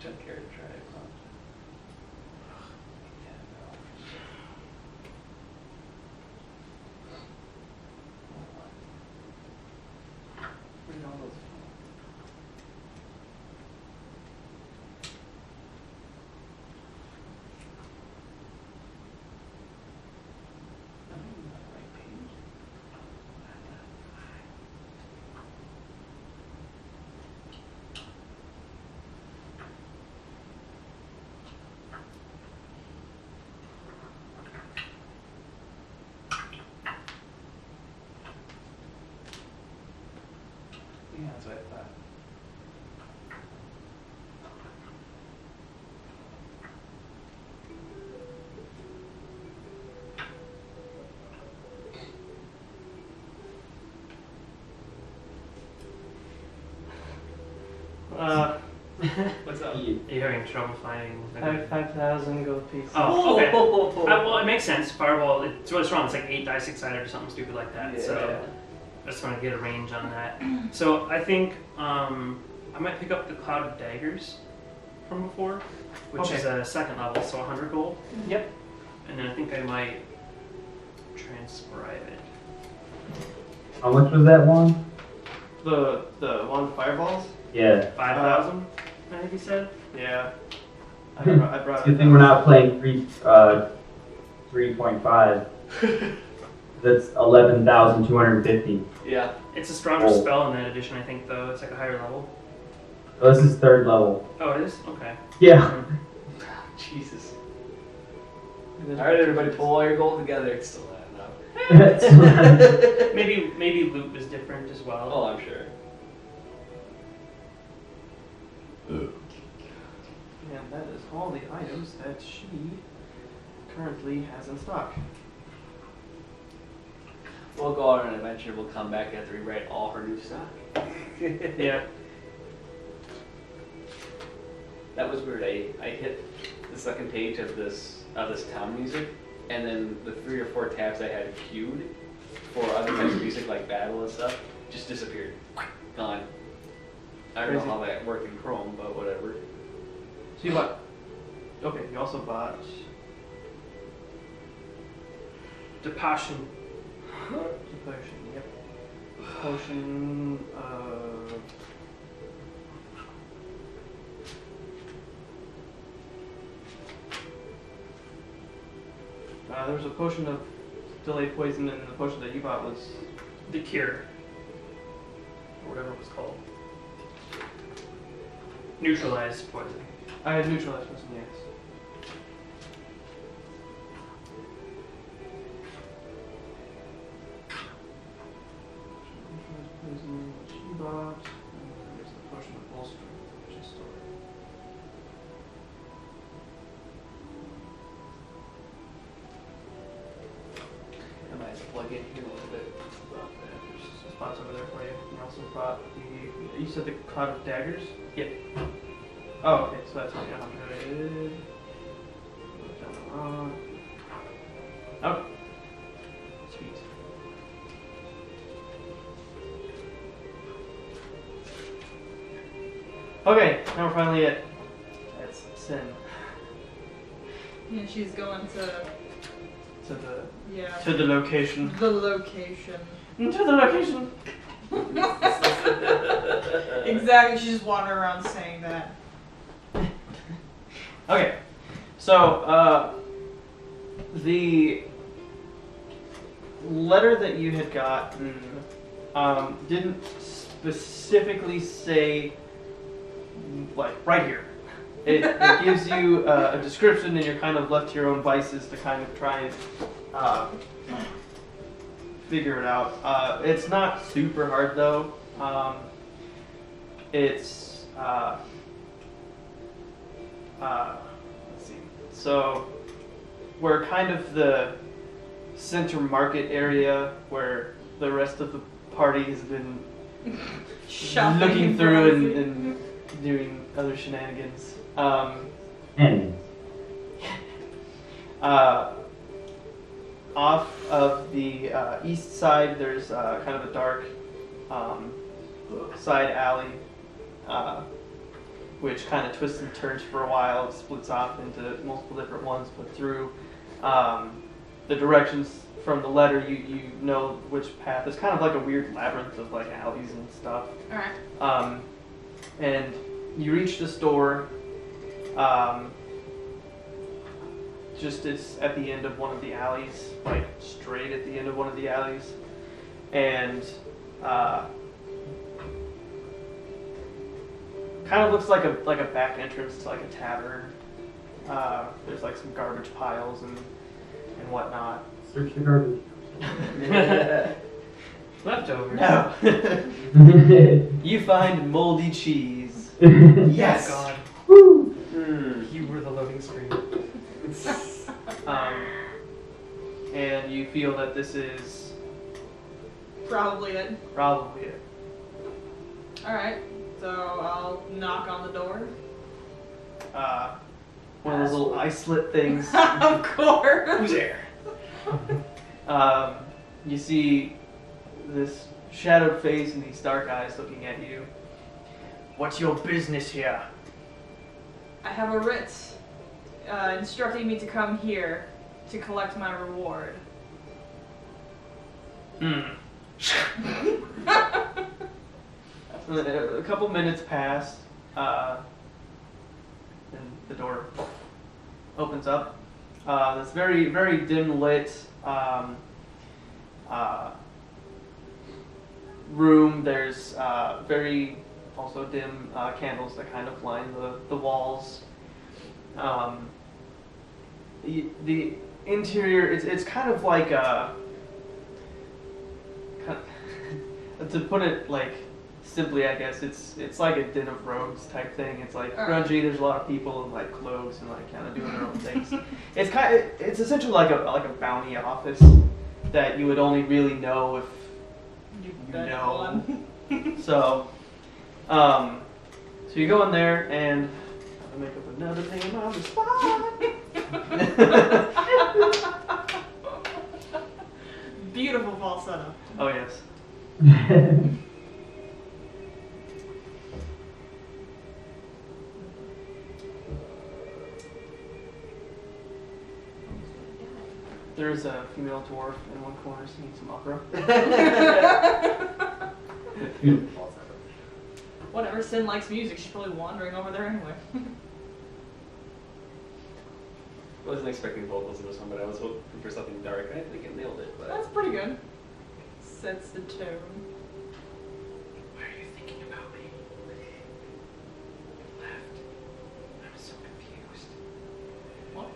Speaker 2: Jump carrot drive. Yeah, no. Where did all those fall? I'm on the right page. Yeah, that's what I thought. What's up?
Speaker 4: Are you having trouble finding?
Speaker 1: 5,000 gold pieces.
Speaker 4: Oh, okay. Well, it makes sense. Fireball, it's really strong. It's like 8 dice 6-sided or something stupid like that.
Speaker 2: Yeah.
Speaker 4: So I just want to get a range on that. So I think I might pick up the Cloud of Daggers from before, which is a 2nd level, so 100 gold.
Speaker 1: Yep.
Speaker 4: And then I think I might transcribe it.
Speaker 5: How much was that one?
Speaker 1: The one with fireballs?
Speaker 5: Yeah.
Speaker 4: 5,000, I think he said.
Speaker 1: Yeah. I brought
Speaker 5: It's a good thing we're not playing 3.5. That's 11,250.
Speaker 2: Yeah.
Speaker 4: It's a stronger
Speaker 5: Oh.
Speaker 4: spell in that edition, I think, though. It's like a higher level.
Speaker 5: Oh, this is 3rd level.
Speaker 4: Oh, it is? Okay.
Speaker 5: Yeah.
Speaker 2: Jesus.
Speaker 1: And then-
Speaker 2: Alright, everybody, pull all your gold together. It's still not enough.
Speaker 4: Maybe loot was different as well.
Speaker 2: Oh, I'm sure.
Speaker 1: And that is all the items that she currently has in stock.
Speaker 2: We'll go on an adventure. We'll come back after we write all her new stock.
Speaker 4: Yeah.
Speaker 2: That was weird. I hit the 2nd page of this town music, and then the 3 or 4 tabs I had queued for other types of music like battle and stuff just disappeared. Gone. I don't know
Speaker 1: Crazy.
Speaker 2: how that worked in Chrome, but whatever.
Speaker 1: So you bought. Okay, you also bought.
Speaker 4: The passion.
Speaker 1: The potion, yep. Potion. There was a potion of delayed poison, and the potion that you bought was.
Speaker 4: The cure. Or whatever it was called. Neutralized poison.
Speaker 1: I had neutralized poison, yes. Poison, which you bought, and there's the potion of bolstering, which is stored. I might plug in here a little bit. There's some spots over there for you. You also bought the. You said the cloud of daggers?
Speaker 4: Yep.
Speaker 1: Oh, okay, so that's 100. Down the wrong. Oh. Sweet. Okay, now we're finally at Sin.
Speaker 3: Yeah, she's going to.
Speaker 1: To the
Speaker 3: Yeah.
Speaker 1: to the location.
Speaker 3: The location.
Speaker 1: To the location.
Speaker 3: Exactly. She's just wandering around saying that.
Speaker 1: Okay, so the letter that you had gotten didn't specifically say like right here. It gives you a description, and you're kind of left to your own vices to kind of try and figure it out. It's not super hard though. It's let's see. So we're kind of the center market area where the rest of the party has been
Speaker 3: Shopping
Speaker 1: looking
Speaker 3: and
Speaker 1: through
Speaker 3: browsing.
Speaker 1: and doing other shenanigans. Off of the east side, there's kind of a dark side alley, which kind of twists and turns for a while. It splits off into multiple different ones, but through the directions from the letter, you know which path. It's kind of like a weird labyrinth of like alleys and stuff.
Speaker 3: Alright.
Speaker 1: And you reach this door. Just as at the end of one of the alleys, like straight at the end of one of the alleys, and kind of looks like a back entrance to like a tavern. There's like some garbage piles and whatnot.
Speaker 5: Search the garbage.
Speaker 4: Leftovers.
Speaker 1: No. You find moldy cheese. Yes.
Speaker 4: Oh God.
Speaker 5: Woo!
Speaker 4: You were the loading screen.
Speaker 1: And you feel that this is
Speaker 3: Probably it.
Speaker 1: probably it.
Speaker 3: Alright. So I'll knock on the door.
Speaker 1: One of those little eye slit things.
Speaker 3: Of course.
Speaker 1: Who's there? You see this shadowed face and these dark eyes looking at you. What's your business here?
Speaker 3: I have a writ instructing me to come here to collect my reward.
Speaker 1: A couple minutes pass, and the door opens up. It's very, very dim lit room. There's very also dim candles that kind of line the walls. The interior, it's kind of like a, to put it like simply, I guess it's like a den of rogues type thing. It's like grungy. There's a lot of people in like cloaks and like kind of doing their own things. It's essentially like a bounty office that you would only really know if you know. So you go in there and I'll make up another name on the spot.
Speaker 3: Beautiful falsetto.
Speaker 1: Oh yes. There is a female dwarf in one corner singing some opera.
Speaker 3: Whatever, Sin likes music, she's probably wandering over there anyway.
Speaker 2: I wasn't expecting vocals in this one, but I was hoping for something dark. I think it nailed it. But
Speaker 3: That's pretty good. Sets the tone.
Speaker 4: Why are you thinking about me? You left. I'm so confused.
Speaker 3: What?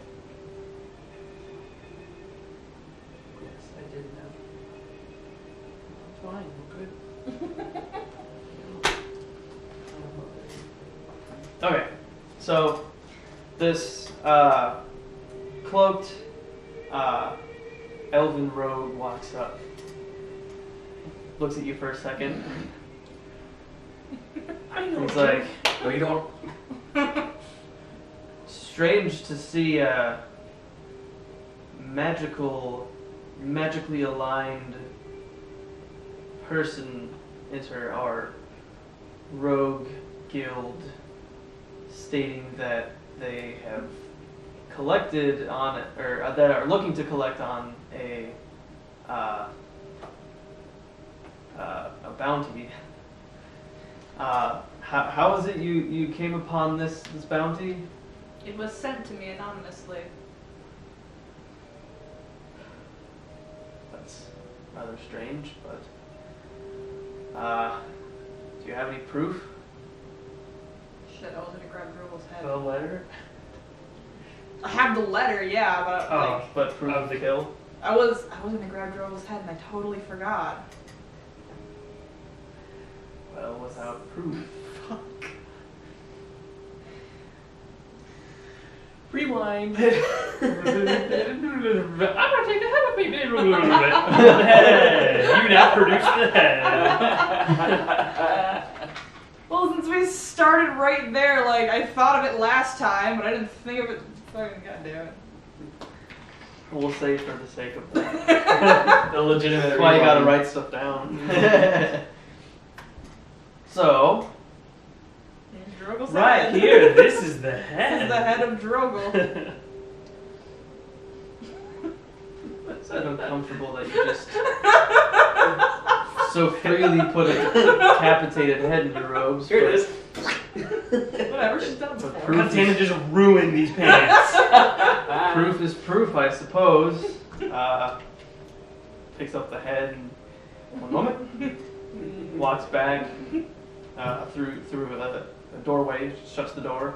Speaker 4: Yes, I did know. Fine, we're good.
Speaker 1: Okay, so this cloaked elven rogue walks up, looks at you for a second. He's like,
Speaker 2: no, you don't.
Speaker 1: strange to see a magically aligned person enter our rogue guild, stating that they have collected on, or that are looking to collect on a bounty. How is it you came upon this bounty?
Speaker 3: It was sent to me anonymously.
Speaker 1: That's rather strange, but do you have any proof?
Speaker 3: Shit, I was gonna grab Drogel's head.
Speaker 4: The letter?
Speaker 3: I have the letter, yeah, but like,
Speaker 1: But proof of the kill?
Speaker 3: I was gonna grab Drogel's head and I totally forgot.
Speaker 1: Well, without proof.
Speaker 3: Fuck.
Speaker 2: Rewind.
Speaker 4: I'm not taking the head of me. You now produce the head.
Speaker 3: Well, since we started right there, like, I thought of it last time, but I didn't think of it. Fucking goddamn it.
Speaker 1: We'll say for the sake of that.
Speaker 2: The legitimate.
Speaker 1: That's why you gotta write stuff down. So,
Speaker 3: Here's Drogel's
Speaker 4: Right
Speaker 3: head.
Speaker 4: here, this is the
Speaker 3: This
Speaker 4: head.
Speaker 3: is the head of Drogel.
Speaker 1: it's uncomfortable that you just so freely put a decapitated head in your robes.
Speaker 2: Here it is.
Speaker 3: Whatever, she's done it
Speaker 1: But
Speaker 3: before.
Speaker 1: proof
Speaker 4: Montana just ruined these pants.
Speaker 1: Proof is proof, I suppose. Picks up the head and one moment walks back through a doorway, shuts the door.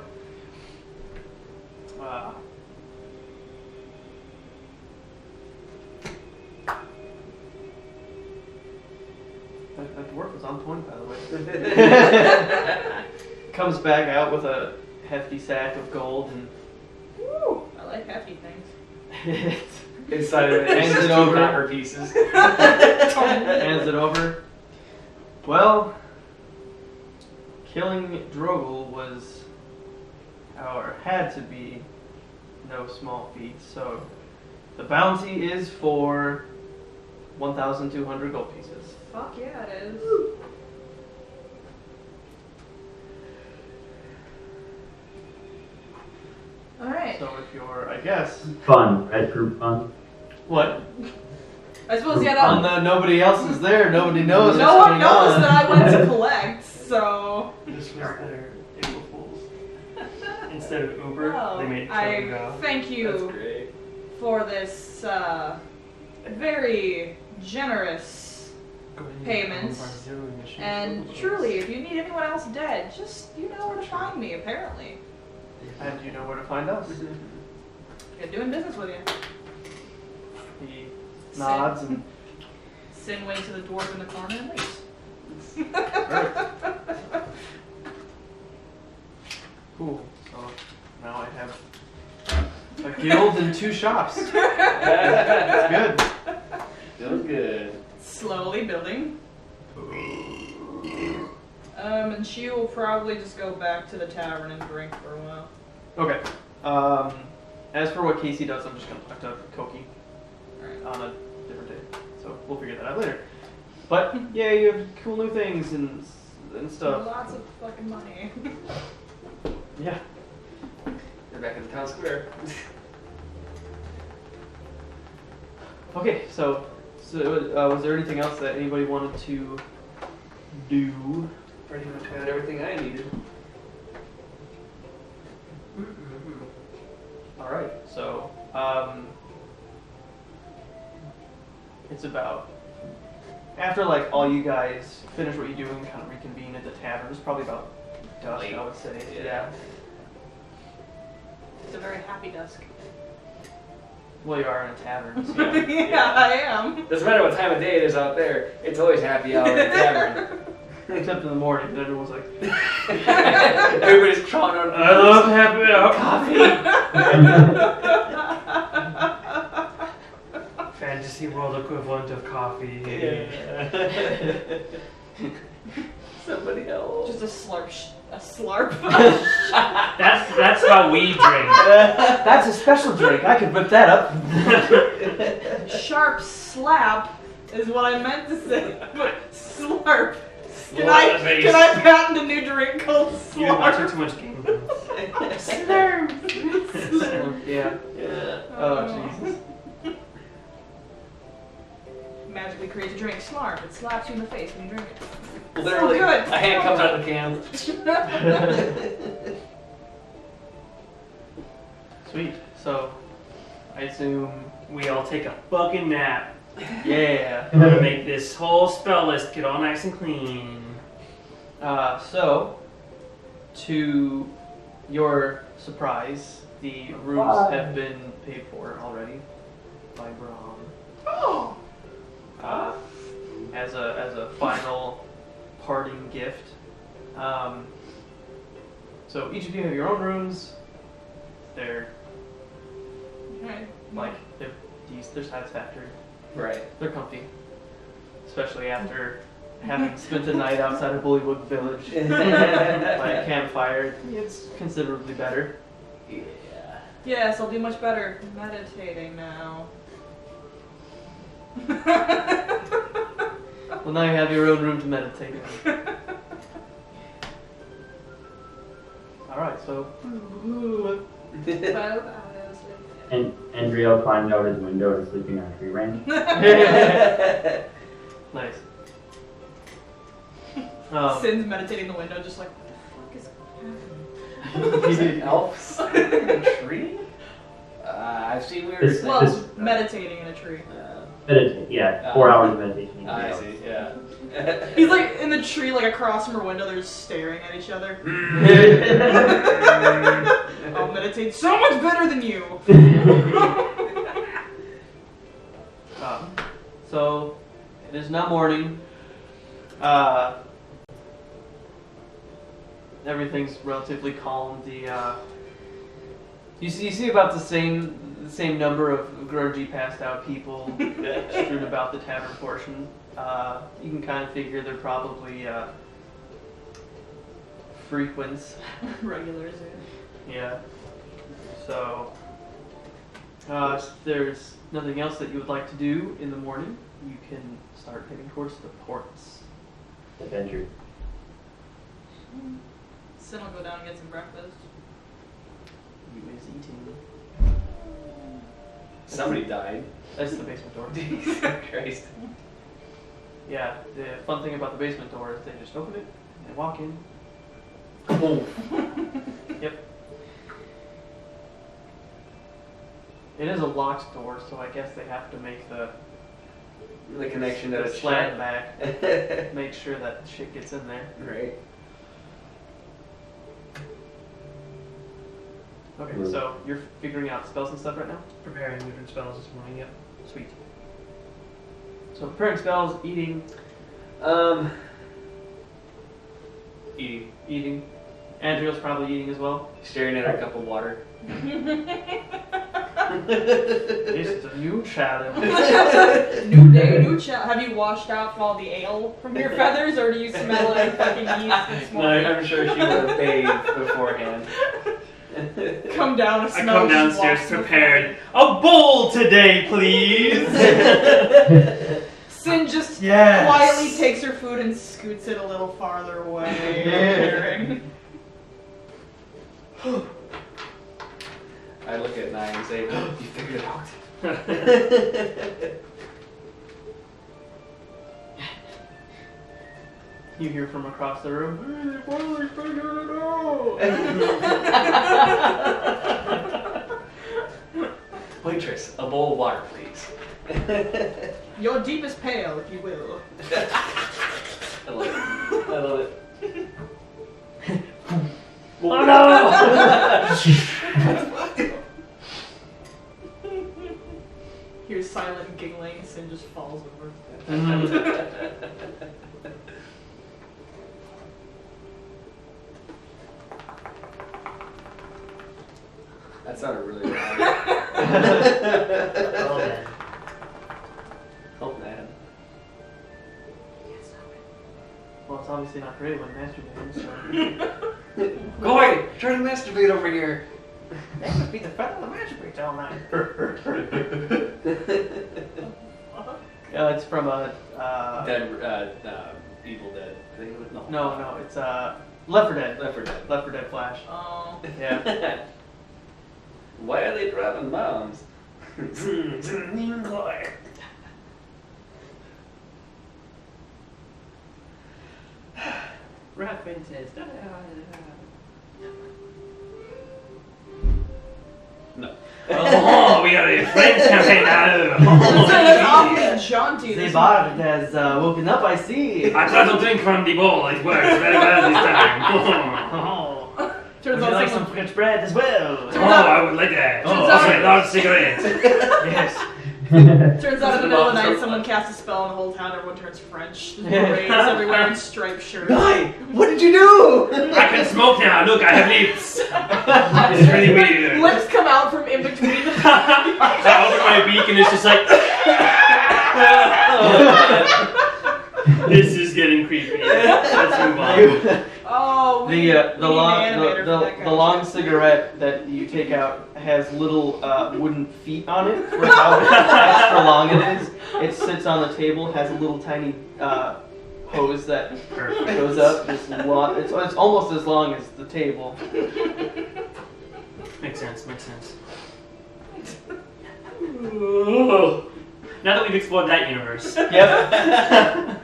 Speaker 1: That dwarf was on point, by the way. Comes back out with a hefty sack of gold and
Speaker 3: Woo! I like hefty things.
Speaker 2: Inside of it,
Speaker 1: Hands
Speaker 2: it's just
Speaker 1: it
Speaker 2: two
Speaker 1: over.
Speaker 2: copper pieces.
Speaker 1: hands it over. Well, killing Drogel was, or had to be, no small feat. So the bounty is for 1,200 gold pieces.
Speaker 3: Fuck yeah, it is. Alright.
Speaker 1: So if you're, I guess,
Speaker 5: Fun, red group fun.
Speaker 1: what?
Speaker 3: I suppose, yeah,
Speaker 1: On the nobody else is there, nobody knows
Speaker 3: no
Speaker 1: what's
Speaker 3: one
Speaker 1: going
Speaker 3: knows
Speaker 1: on.
Speaker 3: that I went to collect, so.
Speaker 4: This was their April Fools. Instead of Uber,
Speaker 3: Well,
Speaker 4: they made
Speaker 3: I
Speaker 4: Go.
Speaker 3: thank
Speaker 2: That's
Speaker 3: you
Speaker 2: great.
Speaker 3: for this very generous payments. And truly, if you need anyone else dead, just you know where to find me, apparently.
Speaker 1: And you know where to find us.
Speaker 3: Good doing business with you.
Speaker 1: He nods and
Speaker 3: Sin winks to the dwarf in the corner and leaves.
Speaker 1: cool. So now I have a guild and 2 shops. That's good.
Speaker 2: Feels good.
Speaker 3: Slowly building. And she will probably just go back to the tavern and drink for a while.
Speaker 1: Okay. As for what Casey does, I'm just gonna talk to Koki
Speaker 3: Alright.
Speaker 1: on a different day. So we'll figure that out later. But yeah, you have cool new things and stuff.
Speaker 3: Lots of fucking money.
Speaker 1: Yeah.
Speaker 2: You're back in the town square.
Speaker 1: Okay, so was there anything else that anybody wanted to do?
Speaker 2: Pretty much had everything I needed.
Speaker 1: All right, so it's about after like all you guys finish what you do and kind of reconvene at the tavern. It's probably about dusk,
Speaker 2: Late.
Speaker 1: I would say.
Speaker 2: Yeah.
Speaker 3: It's a very happy dusk.
Speaker 1: Well, you are in a tavern. So
Speaker 3: Yeah, I am.
Speaker 2: Doesn't matter what time of day it is out there, it's always happy hour in the tavern.
Speaker 1: Except in the morning, then everyone's like,
Speaker 2: Everybody's trying on.
Speaker 4: I love happy hour coffee. Fantasy world equivalent of coffee.
Speaker 2: Somebody else.
Speaker 3: Just a slurp. A slurp.
Speaker 4: That's how we drink.
Speaker 1: "That's a special drink. I could whip that up."
Speaker 3: Sharp slap is what I meant to say. But slurp. Can
Speaker 4: Slurp.
Speaker 3: I patent a new drink called
Speaker 4: You're watching
Speaker 3: slurp?
Speaker 4: too much Game Grumps.
Speaker 3: Slurp.
Speaker 1: Yeah.
Speaker 2: Yeah.
Speaker 1: Oh Jesus.
Speaker 3: Magically creates a drink. Slurp. It slaps you in the face when you drink it.
Speaker 2: Literally,
Speaker 3: So good.
Speaker 2: a hand comes out of the can.
Speaker 1: Sweet. So, I assume.
Speaker 4: We all take a fucking nap.
Speaker 1: Yeah.
Speaker 4: I'm gonna make this whole spell list get all nice and clean.
Speaker 1: So, to your surprise, the rooms have been paid for already by Bron.
Speaker 3: Oh.
Speaker 1: As a final parting gift. So each of you have your own rooms. They're like they're satisfactory.
Speaker 2: Right.
Speaker 1: They're comfy, especially after having spent the night outside of Bullywug Village by a campfire. It's considerably better.
Speaker 2: Yeah.
Speaker 3: Yes, I'll do much better meditating now.
Speaker 1: Well, now you have your own room to meditate in. All right, so.
Speaker 5: And Andriel climbed out his window and sleeping on a tree branch.
Speaker 1: Nice.
Speaker 3: Sin's meditating in the window, just like, what the fuck is happening?
Speaker 2: Elves in a tree? I've seen weird
Speaker 5: This-
Speaker 3: Well,
Speaker 5: this-
Speaker 3: meditating in a tree.
Speaker 5: Meditate, yeah. 4 hours of meditation.
Speaker 2: I see, yeah.
Speaker 3: He's like in the tree, like across from her window. They're just staring at each other. I'll meditate so much better than you.
Speaker 1: So it is now morning. Everything's relatively calm. You see about the same number of grungy, passed out people strewn about the tavern portion. You can kind of figure they're probably frequents.
Speaker 3: Regulars.
Speaker 1: Yeah. So, if there's nothing else that you would like to do in the morning, you can start heading towards the ports.
Speaker 5: Adventure.
Speaker 3: Sin will go down and get some breakfast.
Speaker 1: You is eating.
Speaker 2: Somebody died.
Speaker 1: That's the basement door.
Speaker 2: Jesus Christ.
Speaker 1: Yeah, the fun thing about the basement door is they just open it and walk in.
Speaker 2: Oh.
Speaker 1: Yep. It is a locked door, so I guess they have to make the
Speaker 2: connection that
Speaker 1: the
Speaker 2: it's
Speaker 1: slat
Speaker 2: shut.
Speaker 1: back, make sure that shit gets in there.
Speaker 2: Right.
Speaker 1: Okay, so you're figuring out spells and stuff right now?
Speaker 4: Preparing different spells this morning, yep.
Speaker 1: Sweet. So preparing spells, eating. Eating. Andrea's probably eating as well.
Speaker 2: Staring at a cup of water.
Speaker 1: This is a new challenge.
Speaker 3: New day, new challenge. Have you washed out all the ale from your feathers, or do you smell like fucking yeast this
Speaker 2: No,
Speaker 3: morning?
Speaker 2: I'm sure she would have bathed beforehand.
Speaker 3: Come down and
Speaker 4: I
Speaker 3: smell.
Speaker 4: come
Speaker 3: just
Speaker 4: downstairs
Speaker 3: washed in the
Speaker 4: prepared. A bowl today, please.
Speaker 3: Sin just
Speaker 4: Yes.
Speaker 3: quietly takes her food and scoots it a little farther away.
Speaker 2: I look at Nye and say, "You figured it out."
Speaker 1: You hear from across the room.
Speaker 2: Waitress, a bowl of water, please.
Speaker 3: Your deepest pale, if you will.
Speaker 2: I love it. I love it.
Speaker 4: Oh no!
Speaker 3: Here's silent giggling, Sin just falls over.
Speaker 2: That sounded really loud.
Speaker 5: Well then.
Speaker 2: Oh man.
Speaker 1: Well, it's obviously not great when masturbating, so.
Speaker 2: Go away! Try to masturbate over here.
Speaker 1: That must be the fellow that masturbates all night. It's from a.
Speaker 2: Dead, Evil Dead.
Speaker 1: No, it's Left 4 Dead.
Speaker 2: Left 4 Dead.
Speaker 1: Left 4 Dead Flash.
Speaker 3: Oh.
Speaker 1: Yeah.
Speaker 2: Why are they dropping bombs?
Speaker 4: Rat princess.
Speaker 2: No.
Speaker 4: Oh, we got a French campaign now.
Speaker 3: That's awfully jaunty.
Speaker 1: The
Speaker 3: this
Speaker 1: bard
Speaker 3: morning.
Speaker 1: has woken up, I see.
Speaker 4: I tried to drink from the bowl. It works very well this time.
Speaker 1: Would
Speaker 3: Turns
Speaker 1: you
Speaker 3: out
Speaker 1: like
Speaker 3: someone-
Speaker 1: some French bread as well?
Speaker 4: Oh, I would like that.
Speaker 3: Turns
Speaker 4: Oh,
Speaker 3: out-
Speaker 4: okay, large cigarette.
Speaker 1: Yes.
Speaker 3: Turns out in the middle of the night,
Speaker 2: Monster
Speaker 3: someone
Speaker 2: Flash.
Speaker 3: casts a spell and the whole town, everyone turns French. There's parades everywhere in striped shirts.
Speaker 1: Guy, what did you do?
Speaker 4: I can smoke now. Look, I have lips. It's really weird.
Speaker 3: Lips come out from in between the
Speaker 4: I open my beak and it's just like. This is getting creepy. Let's move on.
Speaker 3: Oh, we
Speaker 1: The
Speaker 3: need an
Speaker 1: long
Speaker 3: animator for that kind
Speaker 1: the
Speaker 3: of
Speaker 1: long
Speaker 3: shit.
Speaker 1: cigarette that you take out has little wooden feet on it for how extra long it is. It sits on the table, has a little tiny hose that goes up. It's almost as long as the table.
Speaker 4: Makes sense, makes sense. Now that we've explored that universe.
Speaker 1: Yep.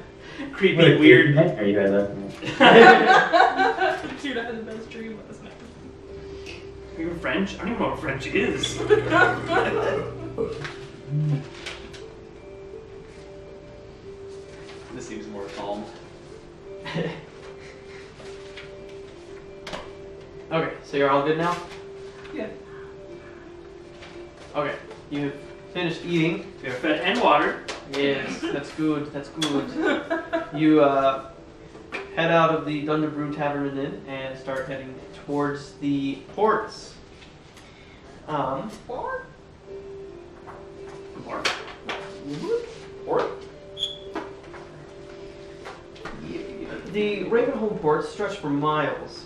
Speaker 4: Creepy,
Speaker 5: What a
Speaker 4: weird.
Speaker 5: nightmare you had last night.
Speaker 3: Dude, I had the best dream last night.
Speaker 4: You're French? I don't even know what French is.
Speaker 2: This seems more calm.
Speaker 1: Okay, so you're all good now?
Speaker 3: Yeah.
Speaker 1: Okay, you've finished eating.
Speaker 4: We have fed and water.
Speaker 1: Yes, that's good, that's good. You head out of the Thunder Brew Tavern and Inn and start heading towards the ports.
Speaker 3: Or?
Speaker 1: Port? The Ravenholm ports stretch for miles.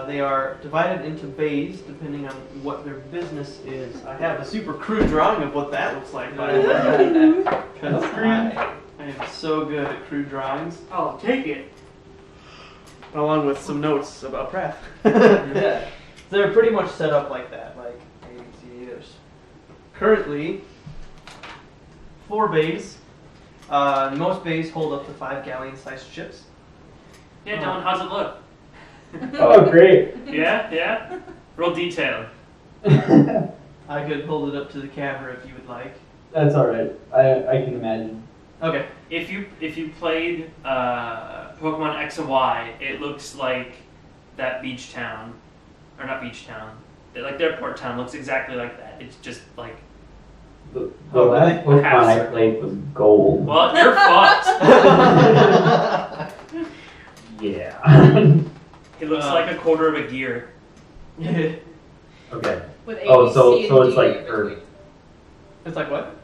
Speaker 1: They are divided into bays depending on what their business is. I have a super crude drawing of what that looks like, by the way. Because I am so good at crude drawings.
Speaker 4: I'll take it.
Speaker 1: Along with some notes about craft.
Speaker 2: Yeah.
Speaker 1: They're pretty much set up like that. Like, there's currently 4 bays. Most bays hold up to 5 galleon-sized ships.
Speaker 4: Yeah, Don, how's it look?
Speaker 5: Oh, great.
Speaker 4: Yeah, yeah? Real detailed.
Speaker 1: I could hold it up to the camera if you would like.
Speaker 5: That's all right. I can imagine.
Speaker 1: Okay.
Speaker 4: If you played Pokemon X and Y, it looks like that beach town, or not beach town, like their port town looks exactly like that. It's just like,
Speaker 5: The
Speaker 1: Oh,
Speaker 5: last
Speaker 1: really?
Speaker 5: Pokemon I played was gold.
Speaker 4: well, you're fucked.
Speaker 5: Yeah.
Speaker 4: It looks like a quarter of a gear.
Speaker 5: Okay.
Speaker 3: With
Speaker 5: Oh,
Speaker 3: A,
Speaker 5: so
Speaker 3: C, and
Speaker 5: it's
Speaker 3: D
Speaker 5: like
Speaker 3: in
Speaker 5: curved,
Speaker 3: between.
Speaker 1: It's like what?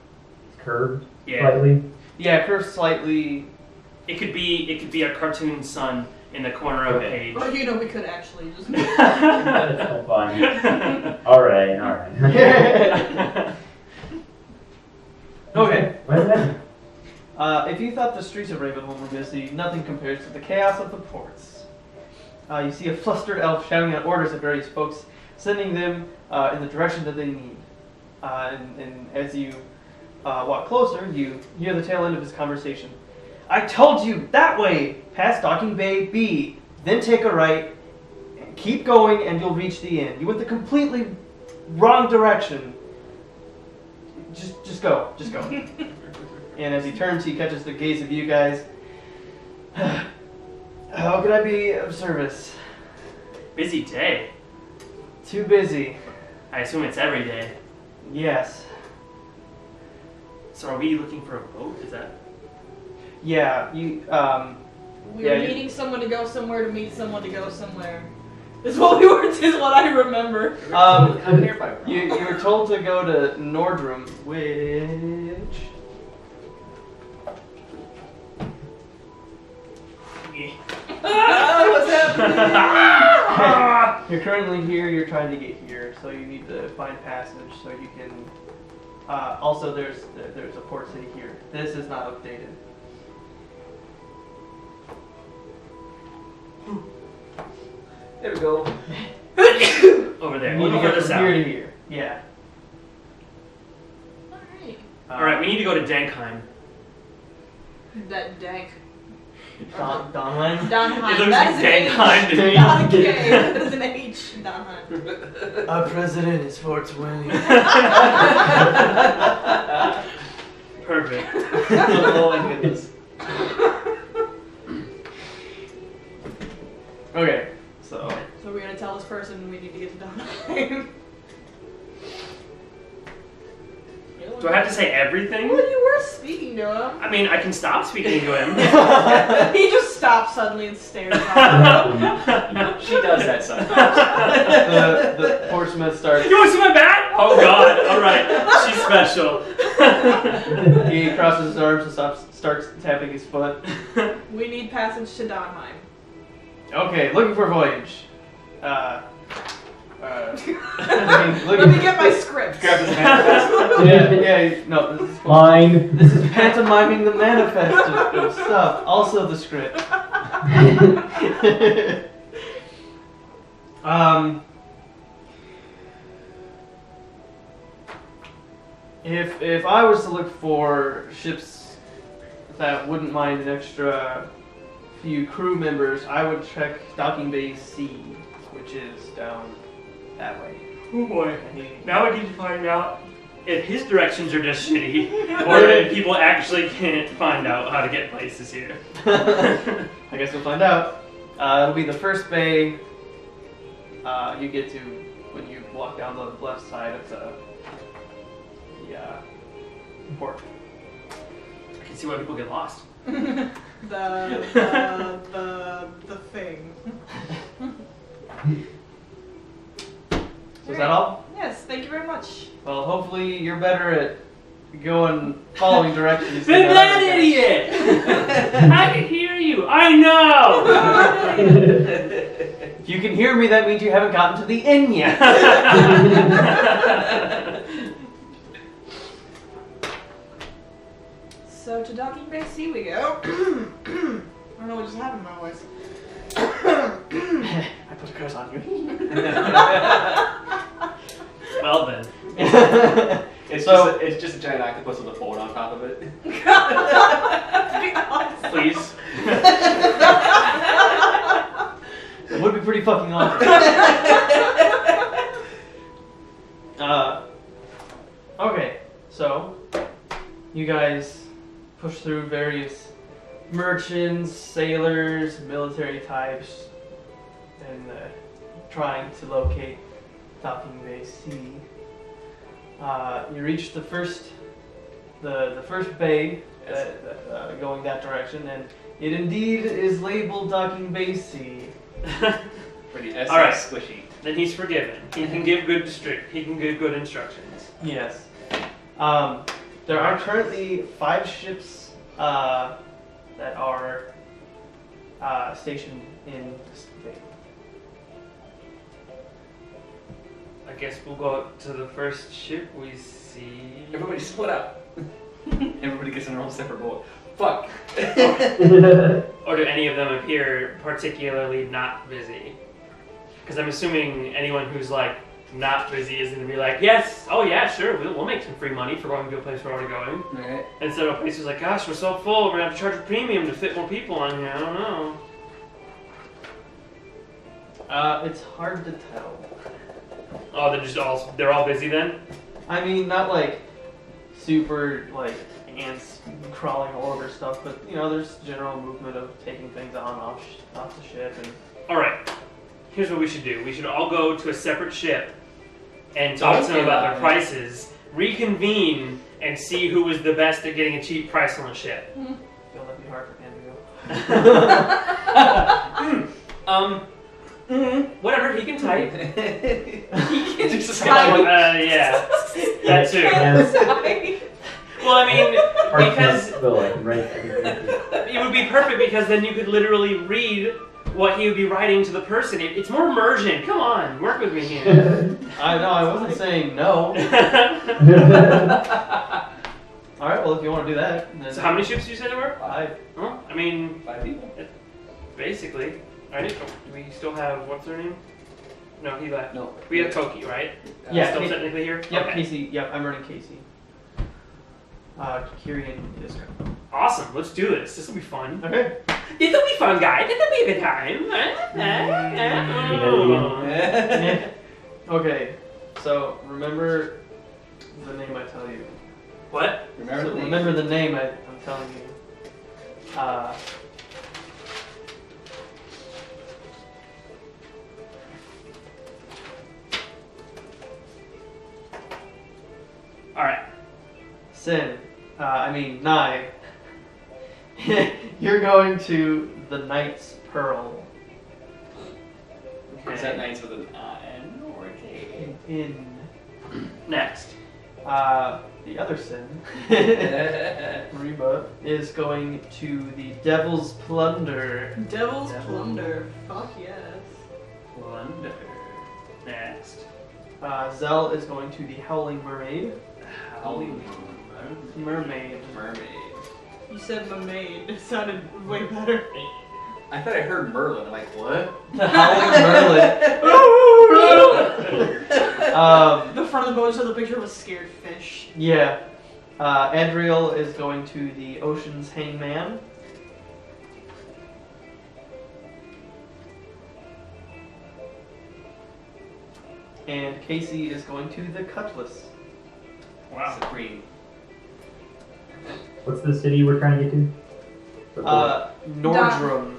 Speaker 5: curved
Speaker 4: Yeah.
Speaker 5: slightly.
Speaker 1: Yeah, curved slightly.
Speaker 4: It could be a cartoon sun in the corner of a
Speaker 5: Okay.
Speaker 3: Or,
Speaker 4: page.
Speaker 3: we could actually just.
Speaker 5: That's so fun. All right.
Speaker 1: Okay.
Speaker 5: What is that?
Speaker 1: If you thought the streets of Ravenholm were busy, nothing compares to the chaos of the ports. You see a flustered elf shouting out orders at various folks, sending them in the direction that they need. And as you walk closer, you hear the tail end of his conversation. I told you that way! Past Docking Bay B, then take a right, keep going, and you'll reach the inn. You went the completely wrong direction. Just go. And as he turns, he catches the gaze of you guys. How can I be of service?
Speaker 4: Busy day.
Speaker 1: Too busy.
Speaker 4: I assume it's every day.
Speaker 1: Yes.
Speaker 4: So are we looking for a boat? Is that?
Speaker 1: Yeah, you,
Speaker 3: We
Speaker 1: Yeah,
Speaker 3: were
Speaker 1: you-
Speaker 3: meeting someone to go somewhere to meet someone to go somewhere. Is what we were. Is what I remember.
Speaker 2: I'm nearby.
Speaker 1: you were told to go to Nordrum, which...
Speaker 2: What's happening?
Speaker 1: You're currently here, you're trying to get here, so you need to find passage so you can... also, there's a port city here. This is not updated.
Speaker 2: There we go.
Speaker 4: Over there.
Speaker 1: You need to
Speaker 4: Over
Speaker 1: get
Speaker 4: the
Speaker 1: from
Speaker 4: south.
Speaker 1: here to here. Yeah.
Speaker 3: Alright.
Speaker 4: Alright, we need to go to Dankheim.
Speaker 3: That dank.
Speaker 1: Donlan?
Speaker 3: Donheim.
Speaker 4: It looks
Speaker 3: That
Speaker 4: like
Speaker 3: is an H.
Speaker 4: Dankheim to me.
Speaker 3: Not a K. That is an H. Donheim.
Speaker 1: Our president is 420.
Speaker 4: Perfect.
Speaker 1: Oh my goodness. Okay, so...
Speaker 3: So we're gonna tell this person we need to get to Donheim.
Speaker 4: Do I have to say everything?
Speaker 3: Well, you were speaking to him.
Speaker 4: I mean, I can stop speaking to him.
Speaker 3: He just stops suddenly and stares at
Speaker 2: She does that sometimes.
Speaker 1: the Portsmouth starts...
Speaker 4: You want to see my bat? Oh god, alright. She's special.
Speaker 1: He crosses his arms and starts tapping his foot.
Speaker 3: him. We need passage to Donheim.
Speaker 1: Okay, looking for voyage.
Speaker 3: Let me get my script.
Speaker 2: Grab his manifest.
Speaker 1: Yeah, no, this is
Speaker 5: Fine.
Speaker 1: This is pantomiming the manifest of stuff. Also the script. If I was to look for ships that wouldn't mind an extra few crew members, I would check Docking Bay C, which is down that way.
Speaker 4: Oh boy. Now I need to find out if his directions are just shitty, or if people actually can't find out how to get places here.
Speaker 1: I guess we'll find out. It'll be the first bay you get to when you walk down the left side of the port.
Speaker 4: I can see why people get lost.
Speaker 3: the thing.
Speaker 1: So is that all?
Speaker 3: Yes, thank you very much.
Speaker 1: Well, hopefully you're better at following directions.
Speaker 4: Then
Speaker 1: than
Speaker 4: that
Speaker 1: other guys.
Speaker 4: idiot! I can hear you. I know.
Speaker 1: If you can hear me, that means you haven't gotten to the inn yet.
Speaker 3: So to Docking Bay C we go. I don't know what just happened to my voice.
Speaker 1: I put a curse on you.
Speaker 4: Well then.
Speaker 2: It's just a giant octopus with a boat on top of it.
Speaker 4: Please.
Speaker 1: It would be pretty fucking awesome. Okay, so you guys push through various merchants, sailors, military types, and trying to locate Docking Bay C. You reach the first bay going that direction, and it indeed is labeled Docking Bay C.
Speaker 2: For the SS
Speaker 4: Alright.
Speaker 2: squishy.
Speaker 4: Then he's forgiven. He can give good instructions.
Speaker 1: Yes. There are currently 5 ships that are stationed in this bay.
Speaker 4: I guess we'll go to the first ship we see.
Speaker 2: Everybody split up. Everybody gets in their own separate boat. Fuck.
Speaker 4: Or do any of them appear particularly not busy? Because I'm assuming anyone who's like not busy is going to be like, yes, oh yeah, sure, we'll make some free money for going to a place we're already going.
Speaker 2: Alright.
Speaker 4: Instead of a place who's like, gosh, we're so full, we're going to have to charge a premium to fit more people on here. I don't know.
Speaker 1: It's hard to tell.
Speaker 4: Oh, they're all busy then?
Speaker 1: I mean, not like super like ants crawling all over stuff, but you know, there's general movement of taking things on off the ship and.
Speaker 4: All right. Here's what we should do. We should all go to a separate ship and talk to them about their prices, reconvene, and see who was the best at getting a cheap price on the ship.
Speaker 1: I feel that'd be hard for Andrew.
Speaker 4: Whatever, he can type.
Speaker 2: He can just
Speaker 4: Yeah, that too. Well, I mean, because it would be perfect because then you could literally read what he would be writing to the person. It's more immersion. Come on, work with me here.
Speaker 1: I know, I wasn't saying no. Alright, well, if you want to do that. Then
Speaker 4: So how many ships did you say there were?
Speaker 1: 5.
Speaker 4: Well, I mean,
Speaker 2: 5 people.
Speaker 4: basically. Alright, do we still have, what's her name? No, he left.
Speaker 2: No.
Speaker 4: We have Toki, right?
Speaker 1: Yeah,
Speaker 4: Still
Speaker 1: Casey.
Speaker 4: technically here?
Speaker 1: Yep,
Speaker 4: Okay.
Speaker 1: Casey. Yep, I'm running Casey. Kyrian is.
Speaker 4: Awesome, let's do this. This will be fun.
Speaker 1: Okay.
Speaker 4: This'll be fun, guys. This'll be a good time.
Speaker 1: Okay, so remember the name I tell you.
Speaker 4: What?
Speaker 1: Remember the name I'm telling you.
Speaker 4: Alright.
Speaker 1: Sin. Nye. You're going to the Knight's Pearl.
Speaker 2: Is that Knights with an N or a K?
Speaker 1: In.
Speaker 4: Next.
Speaker 1: The other Sin, Reba, is going to the Devil's Plunder.
Speaker 3: Devil's Plunder. Fuck yes.
Speaker 4: Plunder. Next.
Speaker 1: Zell is going to the Howling Mermaid.
Speaker 2: Howling
Speaker 1: Mermaid.
Speaker 3: You said mermaid. It sounded way better.
Speaker 2: I thought I heard Merlin. I'm like, what?
Speaker 1: The Howling Merlin.
Speaker 3: The front of the boat showed the picture of a scared fish.
Speaker 1: Yeah. Adriel is going to the Ocean's Hangman. And Casey is going to the Cutlass.
Speaker 4: Wow.
Speaker 2: Supreme.
Speaker 5: What's the city we're trying to get to? The port.
Speaker 1: Nordrum.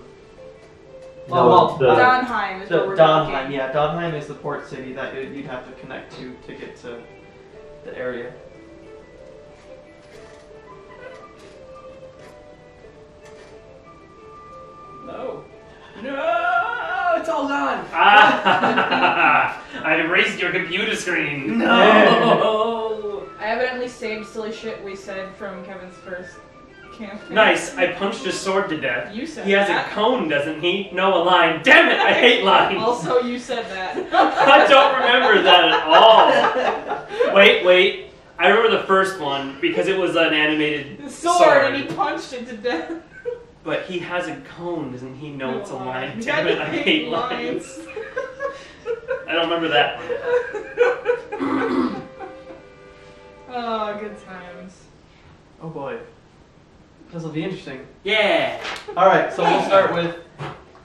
Speaker 5: No,
Speaker 3: Donheim is where we're talking.
Speaker 1: Donheim, yeah. Donheim is the port city that you'd have to connect to get to the area.
Speaker 2: No. No, it's all gone.
Speaker 4: I erased your computer screen.
Speaker 2: No.
Speaker 3: I evidently saved silly shit we said from Kevin's first campaign.
Speaker 4: Nice. I punched his sword to death.
Speaker 3: You said
Speaker 4: He has
Speaker 3: that.
Speaker 4: a cone, doesn't he? No, a line. Damn it! I hate lines.
Speaker 3: Also, you said that.
Speaker 4: I don't remember that at all. Wait. I remember the first one because it was an animated
Speaker 3: The sword, and he punched it to death.
Speaker 4: But he has a cone, doesn't he know it's a line?
Speaker 3: You
Speaker 4: Damn
Speaker 3: guys
Speaker 4: it, I hate lines. I don't remember that one.
Speaker 3: Oh, good times.
Speaker 1: Oh boy. This will be interesting.
Speaker 4: Yeah.
Speaker 1: Alright, so we'll start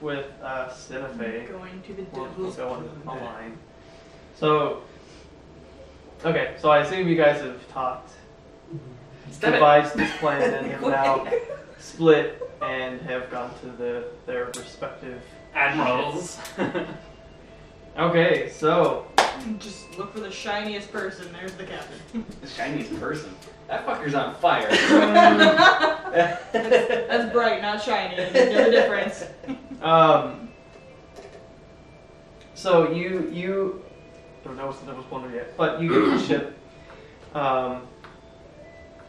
Speaker 1: with Cinefe.
Speaker 3: Going to the
Speaker 1: We'll
Speaker 3: devil's
Speaker 1: go on
Speaker 3: Plunder.
Speaker 1: online. So, okay, so I assume you guys have talked, devised this plan, and have now split and have gone to their respective
Speaker 4: Admirals.
Speaker 1: Okay, so
Speaker 3: Just look for the shiniest person. There's the captain.
Speaker 2: The shiniest person. That fucker's on fire.
Speaker 3: That's bright, not shiny. You know the difference.
Speaker 1: so you don't know what's the Devil's Plunder yet, but you get to the ship.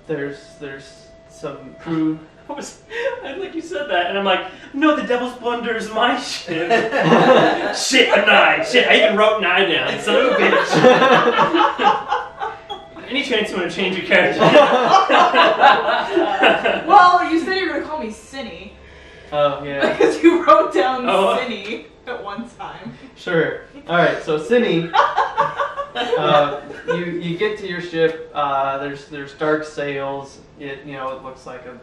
Speaker 1: There's some crew.
Speaker 4: Like you said that, and I'm like, no, the Devil's Plunder is my ship. Shit, a Nye. Shit, I even wrote Nye down. Son of a bitch. Any chance you want to change your character?
Speaker 3: Well, you said you were gonna call me Cinny.
Speaker 1: Oh yeah,
Speaker 3: Because you wrote down
Speaker 4: Oh.
Speaker 3: Cinny at one time.
Speaker 1: sure. All right, so Cinny You get to your ship. There's dark sails. It looks like a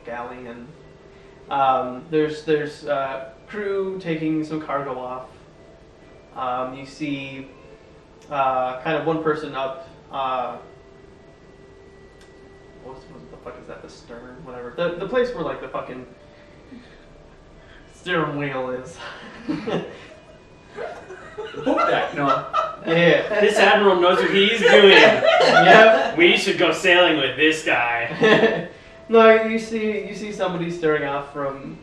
Speaker 1: galleon. There's crew taking some cargo off. You see kind of one person up. What the fuck is that? The stern, whatever. The place where like the fucking steering wheel is.
Speaker 5: Poop deck, no.
Speaker 1: Yeah.
Speaker 7: This admiral knows what he's doing.
Speaker 1: Yep.
Speaker 7: We should go sailing with this guy.
Speaker 1: No, you see somebody staring off from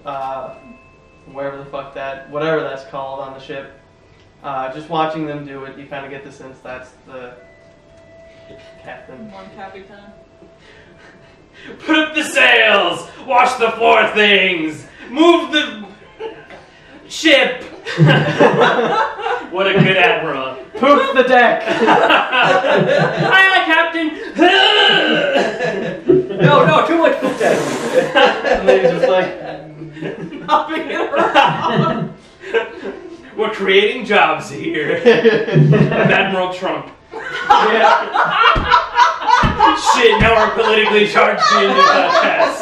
Speaker 1: wherever the fuck whatever that's called on the ship. Just watching them do it, you kind of get the sense that's the captain.
Speaker 3: One captain.
Speaker 7: Put up the sails! Watch the four things! Move the ship! What a good admiral.
Speaker 1: Poop the deck!
Speaker 7: Aye, aye, Captain!
Speaker 5: No, too much poop deck.
Speaker 1: And they just like
Speaker 3: Hopping it around.
Speaker 7: We're creating jobs here. I'm Admiral Trump.
Speaker 1: yeah.
Speaker 7: Shit, now we're politically charged in the podcast.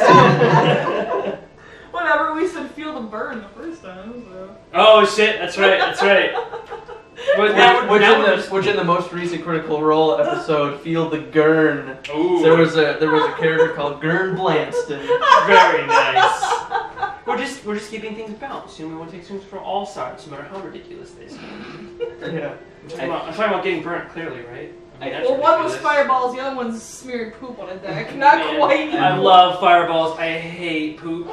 Speaker 3: Whatever, we said feel the burn the first time, so.
Speaker 7: Oh shit, that's right.
Speaker 1: Which in the most recent Critical Role episode, Feel the Gurn.
Speaker 7: Ooh,
Speaker 1: There was a character called Gurn Blanston.
Speaker 7: very nice. We're just keeping things balanced. We want to take things from all sides, no matter how ridiculous they seem.
Speaker 1: Yeah.
Speaker 7: I'm talking about getting burnt clearly, right? I mean, that's
Speaker 3: Well, one was
Speaker 7: ridiculous.
Speaker 3: fireballs, the other one's smearing poop on a deck. Not
Speaker 7: Man,
Speaker 3: quite.
Speaker 7: I love fireballs. I hate poop.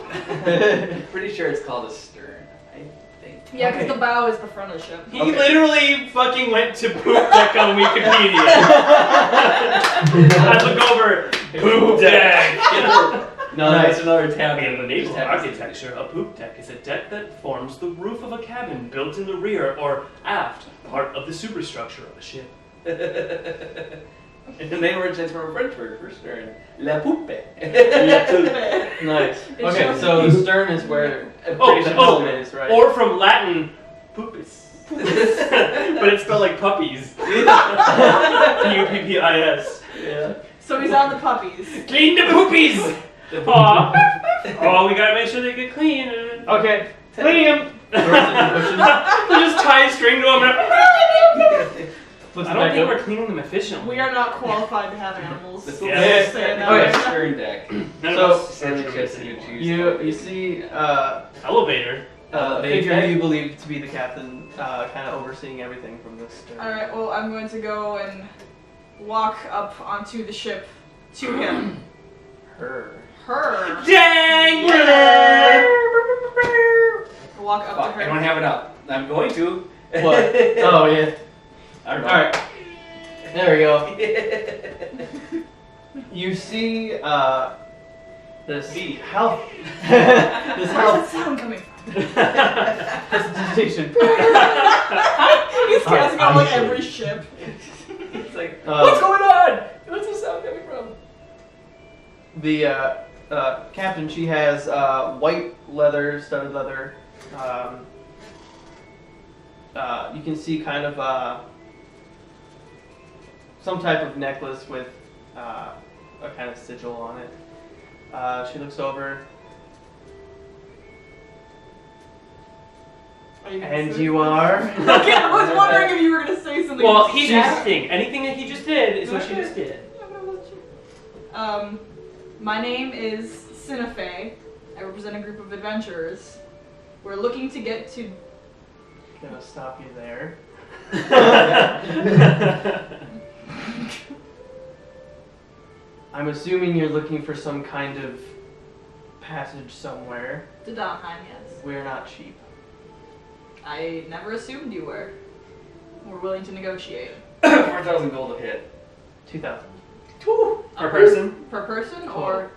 Speaker 5: Pretty sure it's called a stern, I think.
Speaker 3: Yeah, because
Speaker 1: Okay.
Speaker 3: the bow is the front of the ship.
Speaker 7: He literally fucking went to poop deck on Wikipedia. I look over poop deck.
Speaker 5: No, that's another tab.
Speaker 7: In the naval architecture, a poop deck is a deck that forms the roof of a cabin built in the rear or aft, part of the superstructure of a ship.
Speaker 5: And the name originates from a French word for stern. La poupe.
Speaker 1: Nice.
Speaker 3: It
Speaker 1: Okay,
Speaker 3: shows
Speaker 1: so the stern is where the
Speaker 7: Oh,
Speaker 1: helm is, right?
Speaker 7: Or from Latin, poopis. But it's spelled like puppies. P-U-P-P-I-S.
Speaker 1: Yeah.
Speaker 3: So he's on the puppies.
Speaker 7: Clean the poopies! Aw. Oh, we gotta make sure they get clean.
Speaker 1: Okay.
Speaker 7: Cleaning them. Just tie a string to them.
Speaker 1: Flips
Speaker 7: I
Speaker 1: it
Speaker 7: don't
Speaker 1: back
Speaker 7: think
Speaker 1: up.
Speaker 7: we're cleaning them efficiently.
Speaker 3: We are not qualified to have animals.
Speaker 5: This
Speaker 7: Yeah.
Speaker 3: Just saying that
Speaker 1: Okay.
Speaker 3: right now.
Speaker 5: Stern deck.
Speaker 7: None
Speaker 1: So-
Speaker 7: of us
Speaker 5: Essentially,
Speaker 7: are
Speaker 5: just
Speaker 7: anymore.
Speaker 1: You see
Speaker 7: Elevator.
Speaker 1: a
Speaker 5: Main
Speaker 1: figure
Speaker 5: deck?
Speaker 1: you believe to be the captain, kind of overseeing everything from this stern.
Speaker 3: Alright, well, I'm going to go and walk up onto the ship to him.
Speaker 1: Her.
Speaker 3: Her.
Speaker 7: Dang!
Speaker 3: Walk up
Speaker 5: Fuck,
Speaker 3: to
Speaker 5: I don't
Speaker 3: her.
Speaker 5: have it up. I'm going to.
Speaker 1: What? Oh yeah.
Speaker 5: I don't know.
Speaker 1: All right. There we go. You see this health. This
Speaker 3: Where's
Speaker 1: health
Speaker 3: the sound coming from?
Speaker 1: hesitation.
Speaker 3: He's casting on like every ship.
Speaker 5: It's like,
Speaker 1: Uh,
Speaker 5: what's going on? What's the sound coming from?
Speaker 1: The captain, she has white leather, studded leather. You can see kind of some type of necklace with a kind of sigil on it. She looks over,
Speaker 3: Are you gonna
Speaker 1: and
Speaker 3: say
Speaker 1: you are.
Speaker 3: Okay, I was wondering if you were gonna say something.
Speaker 7: Well, he's
Speaker 3: She's-
Speaker 7: acting. Anything that he just did is what she just did.
Speaker 3: My name is Cinefe. I represent a group of adventurers. We're looking to get to.
Speaker 1: Gonna stop you there. I'm assuming you're looking for some kind of passage somewhere.
Speaker 3: To Donheim, yes.
Speaker 1: We're not cheap.
Speaker 3: I never assumed you were. We're willing to negotiate.
Speaker 5: 4,000 gold a hit.
Speaker 1: 2,000.
Speaker 7: Per person.
Speaker 3: Per person,
Speaker 1: Total.
Speaker 3: or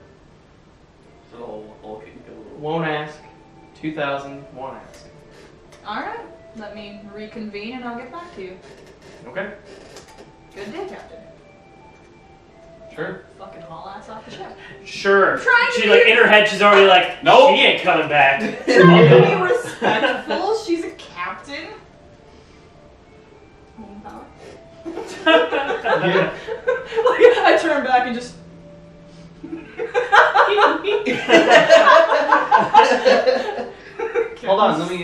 Speaker 5: So all can go.
Speaker 1: Won't ask. 2,000. Won't ask.
Speaker 3: alright. Let me reconvene and I'll get back to you.
Speaker 1: Okay.
Speaker 3: Good day, Captain.
Speaker 1: Sure.
Speaker 3: Fucking haul ass off the ship.
Speaker 7: Sure.
Speaker 3: Trying to
Speaker 7: She like in her head, she's already like,
Speaker 5: Nope.
Speaker 7: she ain't coming back.
Speaker 3: Trying to be respectful. She's a captain. power.
Speaker 1: Yeah.
Speaker 3: Like, I turn back and just.
Speaker 1: Hold on, let me.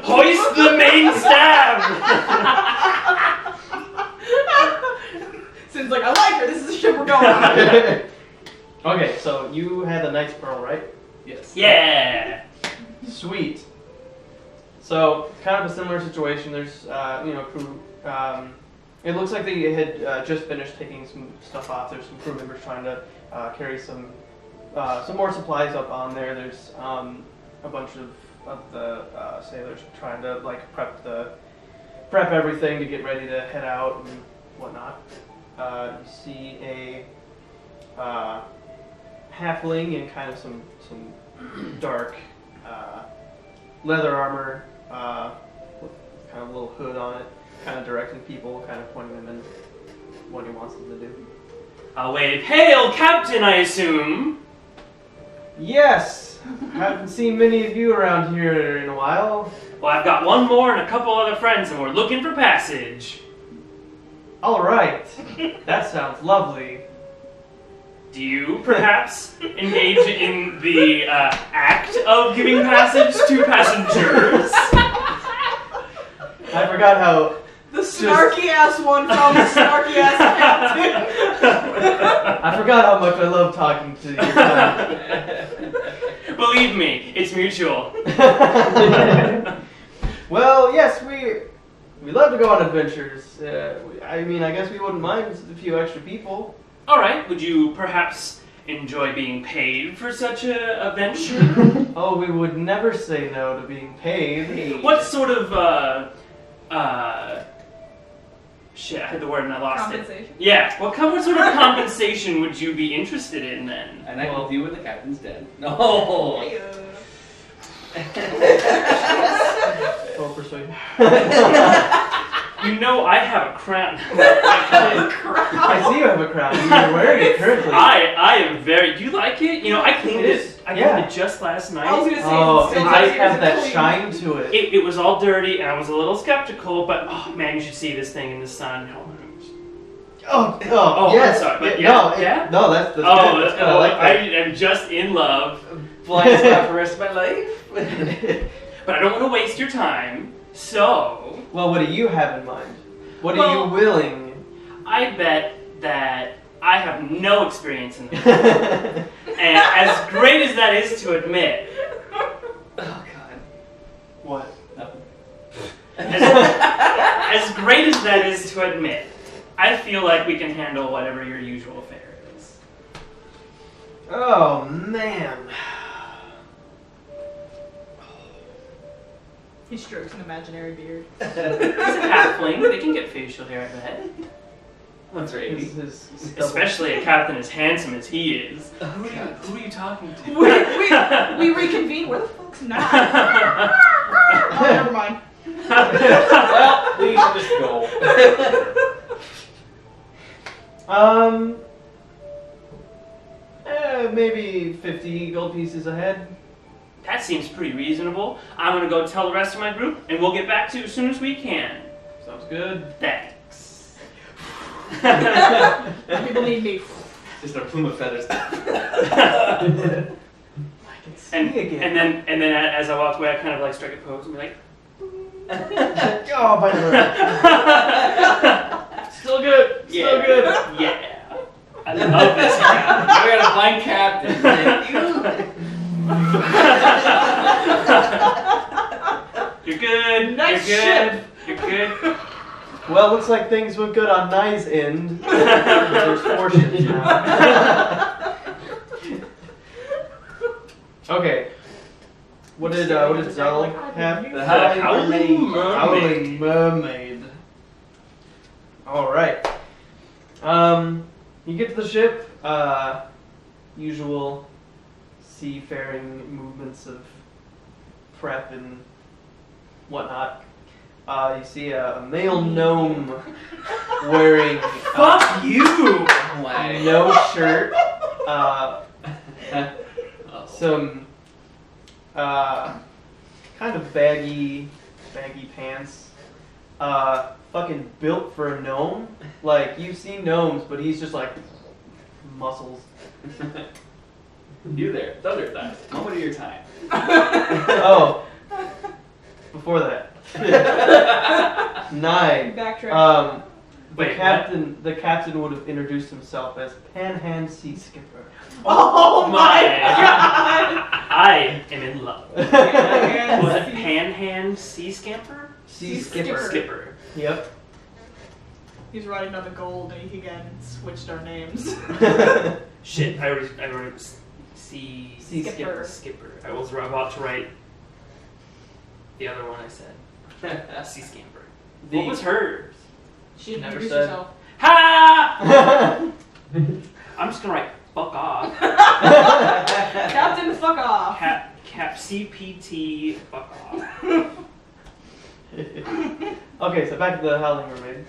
Speaker 4: Hoist the main staff!
Speaker 3: Sin's like, I like her. This is the ship we're going on.
Speaker 1: Okay, so you had the Knight's Pearl, right?
Speaker 2: Yes.
Speaker 4: Yeah!
Speaker 1: Sweet. So, kind of a similar situation. There's, crew. It looks like they had just finished taking some stuff off. There's some crew members trying to carry some more supplies up on there. There's a bunch of the sailors trying to like prep everything to get ready to head out and whatnot. You see a halfling in kind of some dark leather armor with kind of a little hood on it, kind of directing people, kind of pointing them in what he wants them to do.
Speaker 4: I'll wave, hail, Captain, I assume!
Speaker 1: Yes! Haven't seen many of you around here in a while.
Speaker 4: Well, I've got one more and a couple other friends, and we're looking for passage.
Speaker 1: Alright, that sounds lovely.
Speaker 4: Do you, perhaps, engage in the act of giving passage to passengers?
Speaker 1: I forgot how...
Speaker 3: The snarky ass one from the snarky ass captain.
Speaker 1: I forgot how much I love talking to you.
Speaker 4: Believe me, it's mutual.
Speaker 1: Well, yes, we love to go on adventures. I guess we wouldn't mind a few extra people.
Speaker 4: Alright, would you perhaps enjoy being paid for such a venture?
Speaker 1: Oh, we would never say no to being paid.
Speaker 4: What sort of, shit, I had the word and I lost it.
Speaker 3: Compensation.
Speaker 4: Yeah, what sort of compensation would you be interested in then?
Speaker 2: And I will deal with the captain's dead. No.
Speaker 1: Oh, persuasion.
Speaker 4: You know I have a crown.
Speaker 1: I see you have a crown. You're wearing it currently.
Speaker 4: I am very. Do you like it? You know, I cleaned
Speaker 1: It
Speaker 4: it.
Speaker 1: is.
Speaker 4: I
Speaker 1: Yeah.
Speaker 4: cleaned it just last night.
Speaker 3: I was gonna say,
Speaker 1: Oh,
Speaker 3: it's still
Speaker 1: I
Speaker 3: nice
Speaker 1: have
Speaker 3: and
Speaker 1: that
Speaker 3: clean.
Speaker 1: shine to it.
Speaker 4: It was all dirty, and I was a little skeptical. But oh man, you should see this thing in the sun.
Speaker 1: Oh,
Speaker 4: I'm
Speaker 1: yes.
Speaker 4: sorry, but
Speaker 1: No,
Speaker 4: yeah?
Speaker 1: no, that's good.
Speaker 4: Oh,
Speaker 1: That's good. I like
Speaker 4: I
Speaker 1: that.
Speaker 4: am just in love.
Speaker 2: Blind spot for the rest of my life.
Speaker 4: But I don't want to waste your time. So
Speaker 1: Well, what do you have in mind? What are
Speaker 4: Well-
Speaker 1: you willing?
Speaker 4: I bet that I have no experience in this. And as great as that is to admit,
Speaker 2: Oh God.
Speaker 1: What?
Speaker 2: Nothing.
Speaker 4: as great as that is to admit, I feel like we can handle whatever your usual fare is.
Speaker 1: Oh, man.
Speaker 3: He strokes an imaginary beard.
Speaker 4: He's a halfling. They can get facial hair, I bet.
Speaker 2: Once or 80.
Speaker 1: His
Speaker 4: Especially a captain as handsome as he is.
Speaker 2: Oh God.
Speaker 4: Who are you talking to?
Speaker 3: We reconvene. Where the fuck's Nat? Oh, never mind.
Speaker 2: Well, we should just go.
Speaker 1: Maybe 50 gold pieces ahead.
Speaker 4: That seems pretty reasonable. I'm gonna go tell the rest of my group, and we'll get back to you as soon as we can.
Speaker 1: Sounds good.
Speaker 4: Thanks.
Speaker 3: People need me.
Speaker 2: Just a plume of feathers.
Speaker 1: I can see again.
Speaker 4: And then as I walk away, I kind of like strike a pose and be like,
Speaker 1: Oh, by the way. Still good. Still
Speaker 4: yeah,
Speaker 1: good.
Speaker 4: yeah. I love this guy.
Speaker 2: We got a blind captain.
Speaker 4: You're good.
Speaker 3: Nice
Speaker 4: You're
Speaker 3: ship.
Speaker 4: good. You're good.
Speaker 1: Well, looks like things went good on Nye's end. There's 4 ships now. Okay. What did Zal have?
Speaker 2: The Howling
Speaker 1: Howling Mermaid. All right. You get to the ship. Usual seafaring movements of prep and whatnot. You see a male gnome wearing
Speaker 4: Fuck you.
Speaker 1: no shirt, some kind of baggy pants, fucking built for a gnome. Like, you've seen gnomes, but he's just like muscles.
Speaker 8: You there, Thunder Thighs. Moment of your time.
Speaker 1: Oh, before that. 9.
Speaker 3: Backtrack.
Speaker 4: Wait,
Speaker 1: The captain would have introduced himself as Panhand Sea Skipper.
Speaker 3: Oh my god!
Speaker 4: I am in love.
Speaker 3: Panhand
Speaker 4: Was it
Speaker 3: Sea-
Speaker 4: Panhand Sea Scamper?
Speaker 1: Sea
Speaker 3: Skipper.
Speaker 4: Skipper.
Speaker 1: Yep.
Speaker 3: He's writing down the gold and he again switched our names.
Speaker 4: Shit, I wrote Sea
Speaker 1: Sea
Speaker 3: Skipper.
Speaker 4: Skipper. I was about to write the other one I said. Sea Scamper. What was hers?
Speaker 3: She
Speaker 1: Never
Speaker 3: introduced
Speaker 1: said.
Speaker 3: herself.
Speaker 4: Ha! I'm just gonna write fuck off.
Speaker 3: Captain, fuck off.
Speaker 4: Cap CPT fuck off.
Speaker 1: Okay, so back to the Howling Mermaid.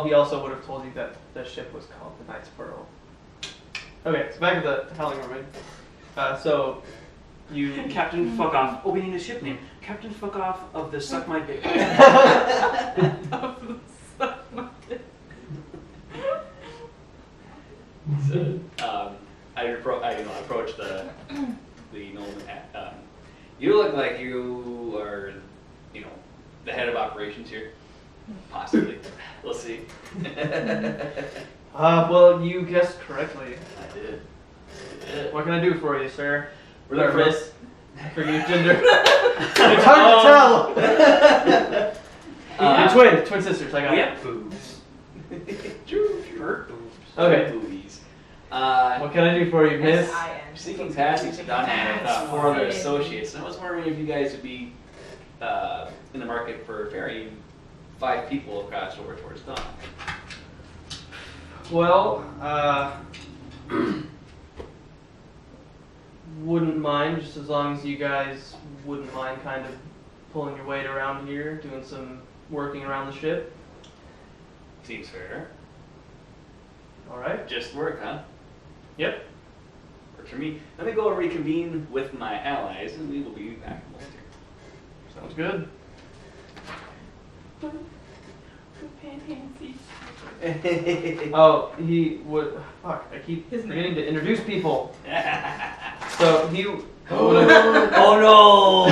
Speaker 1: He also would have told you that the ship was called the Knight's Pearl. Okay, so back to the Howling Mermaid. So you
Speaker 4: Captain fuck off. Oh, we need a ship name. Captain fuck off of the Suck My Dick.
Speaker 8: So, I approach the gnome. You look like you are, the head of operations here. Possibly. We'll see.
Speaker 1: well, you guessed correctly.
Speaker 8: I did.
Speaker 1: What can I do for you, sir?
Speaker 8: We're there
Speaker 1: Or
Speaker 8: for
Speaker 1: miss? Forget your gender. It's hard to tell. You're twin sisters. I got
Speaker 4: We
Speaker 1: it.
Speaker 4: have boobs.
Speaker 8: True.
Speaker 1: Okay.
Speaker 8: Boobies.
Speaker 1: What can I do for you, miss?
Speaker 8: Seeking passage to Dunham with 4 other associates, and I was wondering if you guys would be in the market for ferrying 5 people across over towards Dunham.
Speaker 1: Well, wouldn't mind, just as long as you guys wouldn't mind kind of pulling your weight around here, doing some working around the ship.
Speaker 8: Seems fair.
Speaker 1: All right.
Speaker 8: Just work, huh?
Speaker 1: Yep.
Speaker 8: Works for me. Let me go reconvene with my allies, and we will be back in a moment.
Speaker 1: Sounds good. Oh, he would. Fuck! I keep
Speaker 3: His
Speaker 1: forgetting to introduce people.
Speaker 8: Oh
Speaker 1: So he would
Speaker 8: no!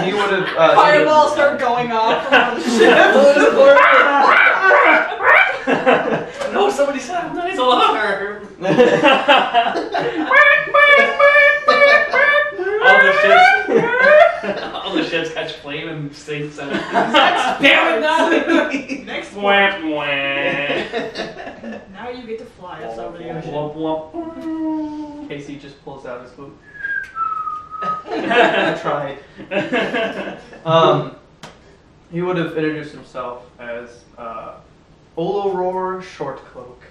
Speaker 1: he would have.
Speaker 3: Fireballs start going off from the ship.
Speaker 8: No, somebody sound nice alarm! All the ships catch flame and sink something.
Speaker 3: Damn it, Next one.
Speaker 4: Wah, wah.
Speaker 3: Now you get to fly us over the ocean.
Speaker 4: Womp, womp.
Speaker 1: Casey just pulls out his boot. I tried. He would have introduced himself as Oloror Shortcloak.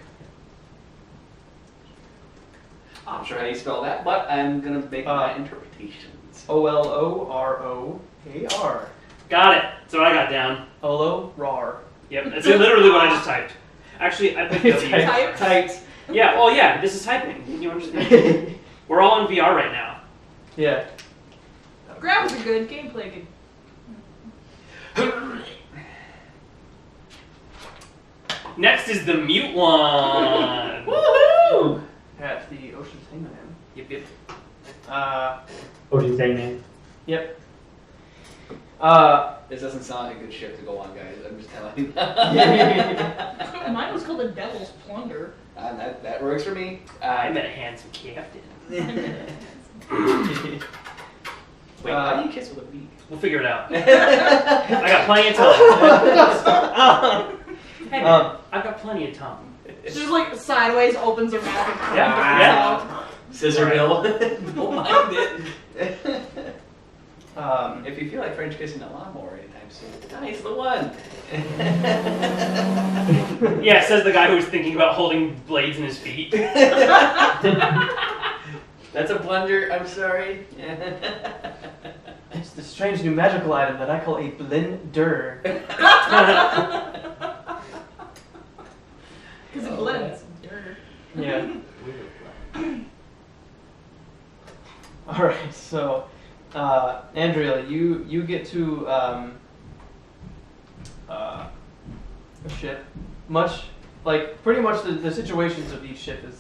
Speaker 8: I'm sure how you spell that, but I'm gonna make my interpretations.
Speaker 1: Oloror.
Speaker 4: Got it. That's what I got down.
Speaker 1: Oloror.
Speaker 4: Yep, that's literally what I just typed. Actually, I picked W.
Speaker 3: Type.
Speaker 1: Tight.
Speaker 4: Yeah, well, yeah, this is typing. You understand? We're all in VR right now.
Speaker 1: Yeah.
Speaker 3: Graphics are good, gameplay good.
Speaker 4: Next is the mute one.
Speaker 1: Woohoo! At the Ocean's Hangman.
Speaker 4: Yep, yep.
Speaker 5: Ocean's Hangman.
Speaker 1: Yep.
Speaker 8: This doesn't sound like a good ship to go on, guys. I'm just telling you.
Speaker 3: Mine was called the Devil's Plunder.
Speaker 8: That works for me.
Speaker 4: I met a handsome captain.
Speaker 8: Wait, how do you kiss with a beak?
Speaker 4: We'll figure it out. I got plenty of time. Hey, man, I've got plenty of time.
Speaker 3: She just like sideways opens her mouth and
Speaker 4: Yeah.
Speaker 8: Scissor Bill. Don't mind it. If you feel like French kissing a lawnmower anytime soon, nice, the one.
Speaker 4: Yeah, says the guy who's thinking about holding blades in his feet.
Speaker 8: That's a blunder. I'm sorry.
Speaker 1: It's the strange new magical item that I call a blender.
Speaker 3: Because it blends.
Speaker 1: Yeah. Alright, so a ship. Much like pretty much the situations of each ship is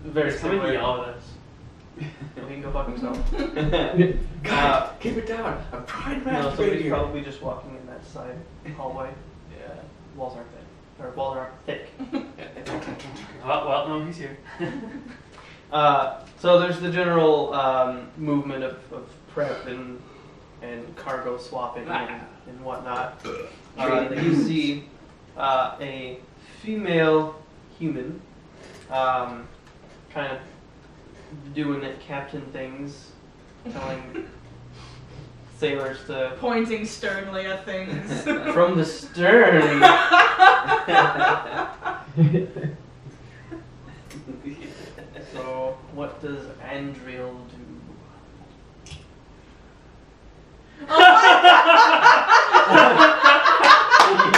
Speaker 1: very
Speaker 7: He's coming
Speaker 1: similar.
Speaker 7: to yell at us.
Speaker 1: He can go fuck himself.
Speaker 8: God, keep it down. I'm trying to
Speaker 1: No,
Speaker 8: masturbate
Speaker 1: somebody's
Speaker 8: here.
Speaker 1: probably just walking in that side hallway. Yeah, walls aren't thick. Or walls aren't thick.
Speaker 7: Well, no, he's here.
Speaker 1: So there's the general movement of prep and cargo swapping and whatnot. You see a female human kind of doing captain things, telling sailors to
Speaker 3: Pointing sternly at things.
Speaker 1: from the stern. So what does Andriel do?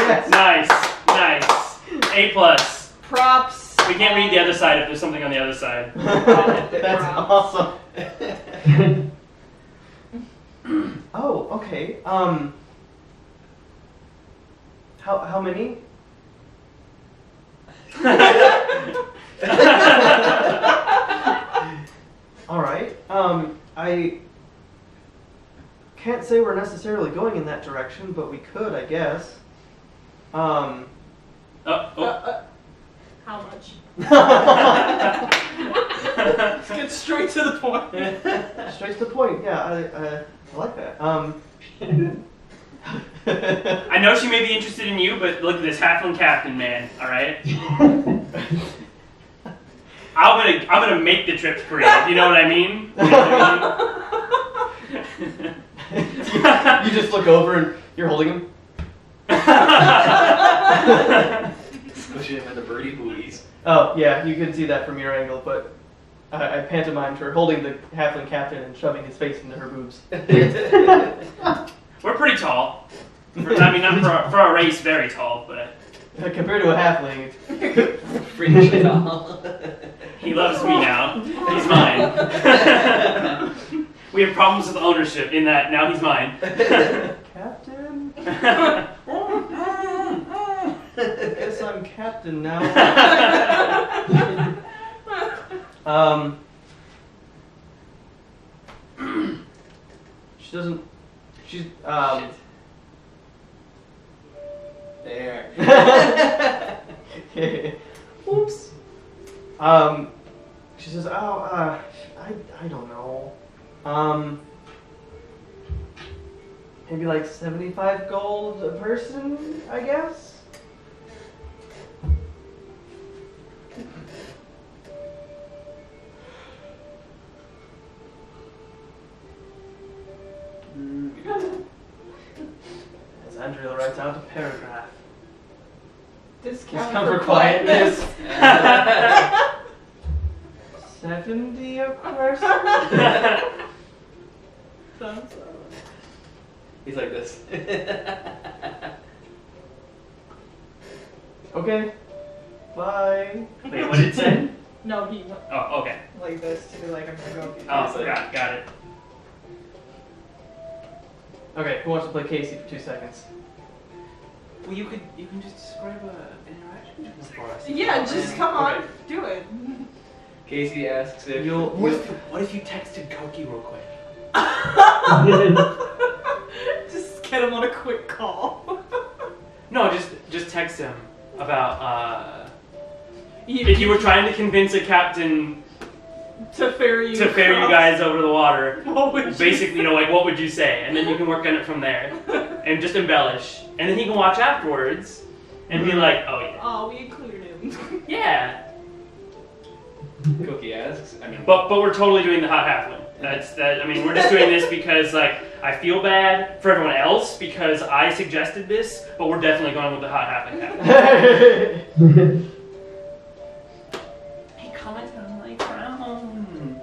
Speaker 1: Yes.
Speaker 7: Nice. A+.
Speaker 3: Props.
Speaker 7: We can't read the other side if there's something on the other side.
Speaker 1: That's awesome. Oh, okay. How many? All right. I can't say we're necessarily going in that direction, but we could, I guess.
Speaker 7: Oh.
Speaker 3: How much? Let's get straight to the point.
Speaker 1: Straight to the point. Yeah, I like that.
Speaker 7: I know she may be interested in you, but look at this halfling captain, man. All right. I'm gonna make the trip for you. You know what I mean? You know what I
Speaker 1: You just look over and you're holding him.
Speaker 8: Pushing him in the birdie buoys.
Speaker 1: Oh, yeah, you can see that from your angle, but I pantomimed her holding the halfling captain and shoving his face into her boobs.
Speaker 7: We're pretty tall. I mean, not for our race, very tall, but
Speaker 1: Compared to a halfling,
Speaker 8: Freaking tall.
Speaker 7: he loves me now. He's mine. We have problems with ownership in that now he's mine.
Speaker 1: Captain? Guess I'm captain now. She doesn't. She's
Speaker 8: There.
Speaker 1: Oops. She says, "Oh, I don't know. Maybe like 75 gold a person, I guess." As Andrea writes out a paragraph.
Speaker 3: Discount
Speaker 1: for quietness. 70 a person?
Speaker 8: He's like this.
Speaker 1: Okay. Bye.
Speaker 7: Wait, what did it say?
Speaker 3: No, he went
Speaker 7: Oh, okay.
Speaker 3: like this to be like, I'm gonna go.
Speaker 7: Oh, got it.
Speaker 1: Okay, who wants to play Casey for 2 seconds?
Speaker 7: Well, you can just describe an interaction for us.
Speaker 3: Yeah, just come on,
Speaker 1: Okay.
Speaker 3: do it.
Speaker 8: Casey asks if
Speaker 7: What if you texted Koki real quick?
Speaker 3: Just get him on a quick call.
Speaker 7: No, just text him about if you were trying to convince a captain
Speaker 3: to ferry you
Speaker 7: you guys over the water.
Speaker 3: What would
Speaker 7: Basically, you know, like what would you say? And then you can work on it from there, and just embellish. And then he can watch afterwards and be like, oh yeah,
Speaker 3: Oh, we included him.
Speaker 7: yeah.
Speaker 8: Cookie asks, I mean,
Speaker 7: But we're totally doing the hot halfling. That's that. I mean, we're just doing this because like I feel bad for everyone else because I suggested this, but we're definitely going with the hot halfling. He commented on my crown.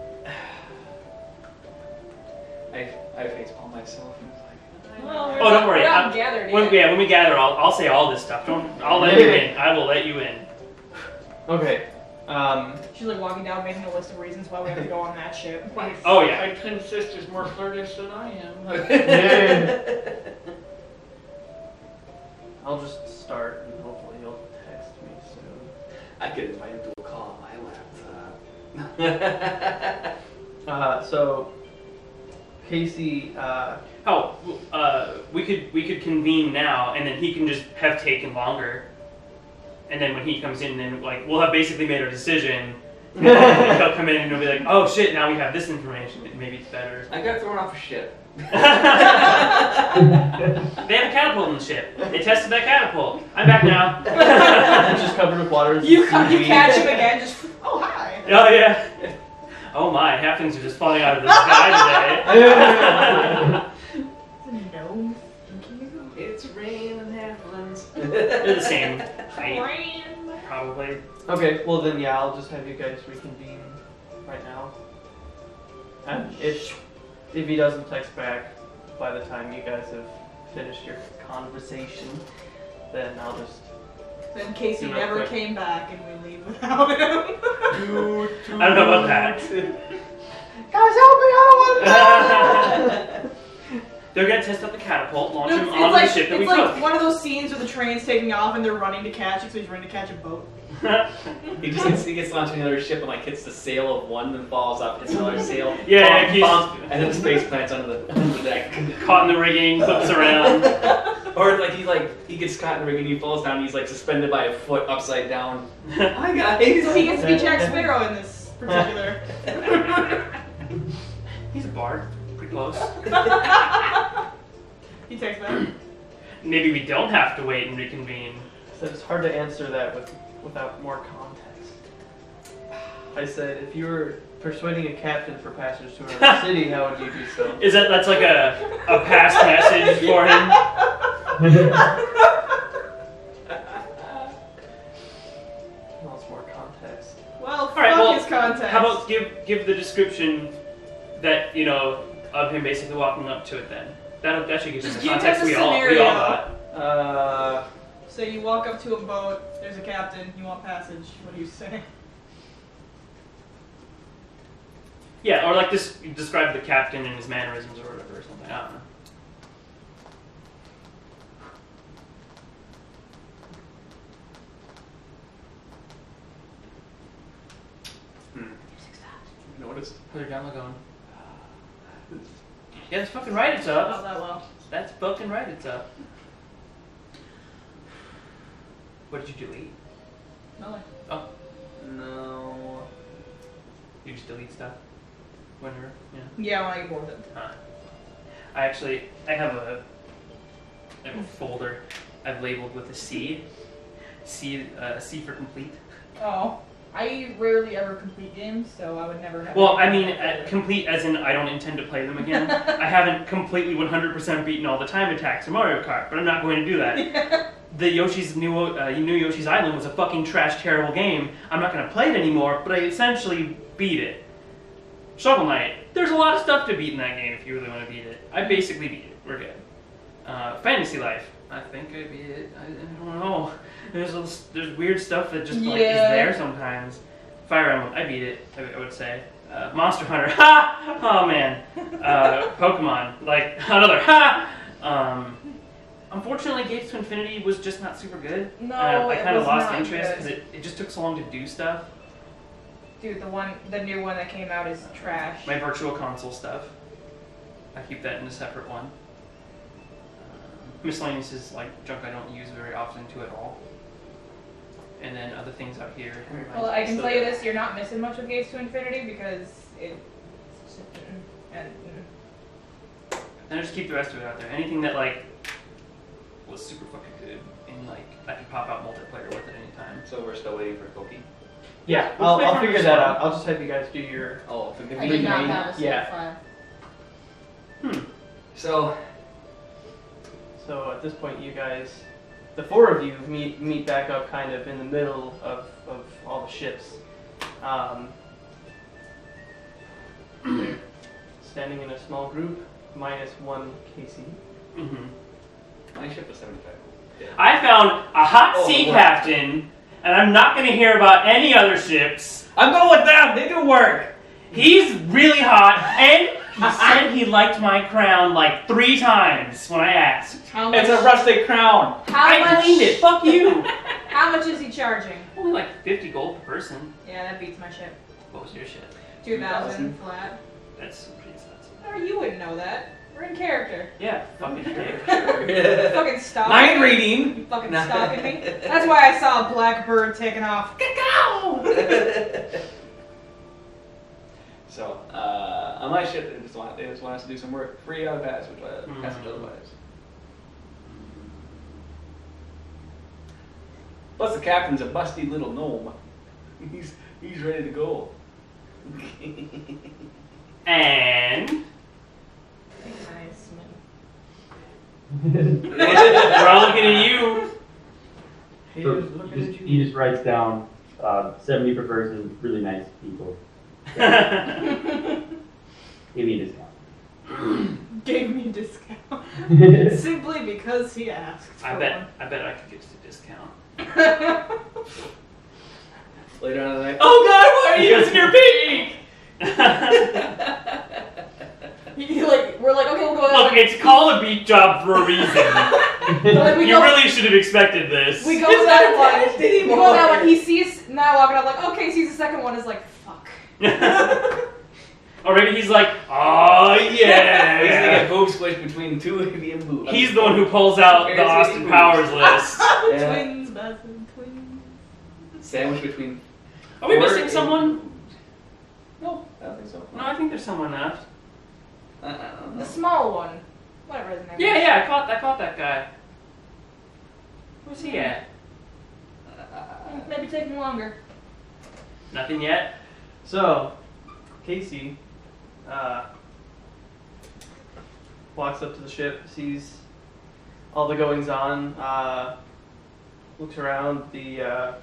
Speaker 8: I facepalm myself and was like,
Speaker 3: Well,
Speaker 7: Oh, don't worry.
Speaker 3: We're not gathered
Speaker 7: When
Speaker 3: yet.
Speaker 7: we gather, I'll say all this stuff. I'll let you in. I will let you in.
Speaker 1: Okay.
Speaker 3: She's like walking down, making a list of reasons why we have to go on that ship.
Speaker 7: Oh yeah.
Speaker 2: My twin sister's more flirtish than I am.
Speaker 1: I'll just start and hopefully you'll text me soon.
Speaker 8: I could invite him to a call on my laptop.
Speaker 1: So, Casey,
Speaker 7: we could convene now, and then he can just have taken longer. And then when he comes in, then like we'll have basically made our decision. And then he'll come in and he'll be like, "Oh shit! Now we have this information. Maybe it's better."
Speaker 8: I got thrown off a ship.
Speaker 7: They have a catapult in the ship. They tested that catapult. I'm back now.
Speaker 1: it's just covered with water.
Speaker 3: You catch him again, just, oh, hi.
Speaker 7: Oh yeah. Oh my, half things are just falling out of the sky today.
Speaker 3: No.
Speaker 8: It's rain and halflings.
Speaker 7: They're the same height, probably.
Speaker 1: Okay, well then, yeah, I'll just have you guys reconvene right now. And if he doesn't text back by the time you guys have finished your conversation, then I'll just...
Speaker 3: Then Casey
Speaker 1: Do real
Speaker 3: never
Speaker 1: quick.
Speaker 3: came back and we leave without him.
Speaker 7: I don't know about that.
Speaker 1: Guys, help me! I don't want to
Speaker 7: They're gonna test out the catapult, launch him
Speaker 3: It's
Speaker 7: onto
Speaker 3: like,
Speaker 7: the ship that we
Speaker 3: it's like
Speaker 7: took.
Speaker 3: one of those scenes where the train's taking off and they're running to catch it, so he's running to catch a boat.
Speaker 8: He gets launched on another ship and like hits the sail of one and falls up, hits another sail.
Speaker 7: Yeah,
Speaker 8: and then the space plant's under the deck.
Speaker 7: Caught in the rigging, flips around.
Speaker 8: Or like he gets caught in the rig and he falls down. And he's like suspended by a foot upside down. Hi guys.
Speaker 3: So he gets to be Jack Sparrow in this particular.
Speaker 7: He's a bard, pretty close.
Speaker 3: He takes back.
Speaker 7: Maybe we don't have to wait and reconvene.
Speaker 1: So it's hard to answer that without more context. I said, if you were persuading a captain for passage to another city, how would you do so?
Speaker 7: Is that's like a past message for him?
Speaker 1: Well, it's more context.
Speaker 3: Well,
Speaker 7: All right,
Speaker 3: fuck
Speaker 7: well,
Speaker 3: his context.
Speaker 7: How about give the description that of him basically walking up to it then? That should give us
Speaker 3: Just
Speaker 7: the
Speaker 3: give
Speaker 7: context
Speaker 3: him a
Speaker 7: we all
Speaker 3: scenario.
Speaker 7: got.
Speaker 3: So you walk up to a boat, there's a captain, you want passage, what do you say?
Speaker 7: Yeah, or like describe the captain and his mannerisms or whatever or something. I don't know.
Speaker 8: Noticed.
Speaker 7: How's your gamma going? Yeah, that's fucking right, it's up.
Speaker 3: Not that well.
Speaker 7: That's fucking right, it's up. What did you delete?
Speaker 3: No.
Speaker 7: Oh,
Speaker 1: No.
Speaker 7: you just delete stuff? When you're,
Speaker 3: Yeah, when I get bored with it.
Speaker 7: Huh. I have a folder I've labeled with a C. C for complete.
Speaker 3: Oh. I rarely ever complete games, so I would never have.
Speaker 7: Well, I mean, complete as in I don't intend to play them again. I haven't completely 100% beaten all the time attacks in Mario Kart, but I'm not going to do that.
Speaker 3: Yeah.
Speaker 7: The new Yoshi's Island was a fucking trash, terrible game. I'm not going to play it anymore, but I essentially beat it. Shovel Knight. There's a lot of stuff to beat in that game if you really want to beat it. I basically beat it. We're good. Fantasy Life. I think I beat it. I don't know. There's weird stuff that just like is there sometimes. Fire Emblem. I beat it. I would say. Monster Hunter. Ha! Oh man. Pokemon. Like another. Ha! Unfortunately, Gates to Infinity was just not super good.
Speaker 3: No,
Speaker 7: I kind of
Speaker 3: was
Speaker 7: lost
Speaker 3: not
Speaker 7: interest
Speaker 3: good.
Speaker 7: because it just took so long to do stuff.
Speaker 3: Dude, the new one that came out is trash.
Speaker 7: My virtual console stuff. I keep that in a separate one. Miscellaneous is like junk I don't use very often to at all. And then other things out here.
Speaker 3: Well, I can tell you this: you're not missing much with Gates to Infinity because it. And
Speaker 7: And I just keep the rest of it out there. Anything that like was super fucking good and like I could pop out multiplayer with at any time.
Speaker 8: So we're still waiting for Koki.
Speaker 1: Yeah,
Speaker 7: We'll play
Speaker 1: I'll
Speaker 7: for
Speaker 1: figure
Speaker 7: this
Speaker 1: that
Speaker 7: one.
Speaker 1: out. I'll just have you guys do your...
Speaker 8: Oh, for
Speaker 9: I
Speaker 8: convenience.
Speaker 9: did not have a save
Speaker 1: Yeah.
Speaker 9: file.
Speaker 8: So
Speaker 1: So at this point, you guys, the four of you meet back up kind of in the middle of all the ships. They're standing in a small group, minus one Casey.
Speaker 7: Mm-hmm.
Speaker 8: my ship was 75. Yeah.
Speaker 7: I found a hot
Speaker 8: Oh,
Speaker 7: sea
Speaker 8: wow.
Speaker 7: captain, and I'm not going to hear about any other ships.
Speaker 8: I'm going with them. They do work.
Speaker 7: He's really hot, and
Speaker 4: He said he liked my crown like 3 times when I asked.
Speaker 3: How much?
Speaker 8: It's a rustic crown.
Speaker 3: How
Speaker 4: I
Speaker 3: much?
Speaker 4: cleaned it. Fuck you.
Speaker 3: How much is he charging?
Speaker 4: Only like 50 gold per person.
Speaker 3: Yeah, that beats my shit.
Speaker 4: What was your shit?
Speaker 3: 2,000 flat.
Speaker 4: That's pretty expensive.
Speaker 3: Oh, you wouldn't know that. We're in character.
Speaker 4: Yeah, fucking dick.
Speaker 3: Fucking stop.
Speaker 8: Mind reading.
Speaker 3: You fucking stalking me. That's why I saw a black bird taking off. Go!
Speaker 8: So, on my ship, they just want us to do some work free out of passage, passage otherwise. Plus, the captain's a busty little gnome. He's ready to go.
Speaker 4: And
Speaker 3: Nice.
Speaker 4: we're all looking at you.
Speaker 5: So he just writes down 70 per person, really nice people. Give me a discount.
Speaker 3: Gave me a discount. Simply because he asked.
Speaker 4: I
Speaker 3: for
Speaker 4: bet I could get a discount.
Speaker 3: one.
Speaker 8: Later on in the night.
Speaker 4: Oh God, why are you using your pig?
Speaker 3: We're like, okay, we'll go
Speaker 4: Look,
Speaker 3: that way.
Speaker 4: it's called a beat job for a reason.
Speaker 3: Like,
Speaker 4: You really should have expected this.
Speaker 3: We go that one.
Speaker 8: Did he
Speaker 3: We go that one. He sees now walking up like, okay, sees the second one is like, fuck.
Speaker 4: Or maybe he's like, oh
Speaker 8: He's gonna
Speaker 4: yeah.
Speaker 8: get boob squished between 2 avian boobs.
Speaker 4: He's the one who pulls out the
Speaker 8: Here's
Speaker 4: Austin
Speaker 8: his
Speaker 4: Powers list.
Speaker 8: Yeah.
Speaker 3: Twins, Bassett, twins.
Speaker 8: Sandwich between.
Speaker 4: Are we
Speaker 8: 4
Speaker 4: missing
Speaker 8: avian
Speaker 4: someone?
Speaker 8: boobs. No, I don't think so.
Speaker 4: No, I think there's someone left.
Speaker 3: The small one. Whatever his name is.
Speaker 4: Yeah, I caught that guy. Where's he at?
Speaker 3: Maybe taking longer.
Speaker 4: Nothing yet.
Speaker 1: So, Casey walks up to the ship, sees all the goings on, looks around. The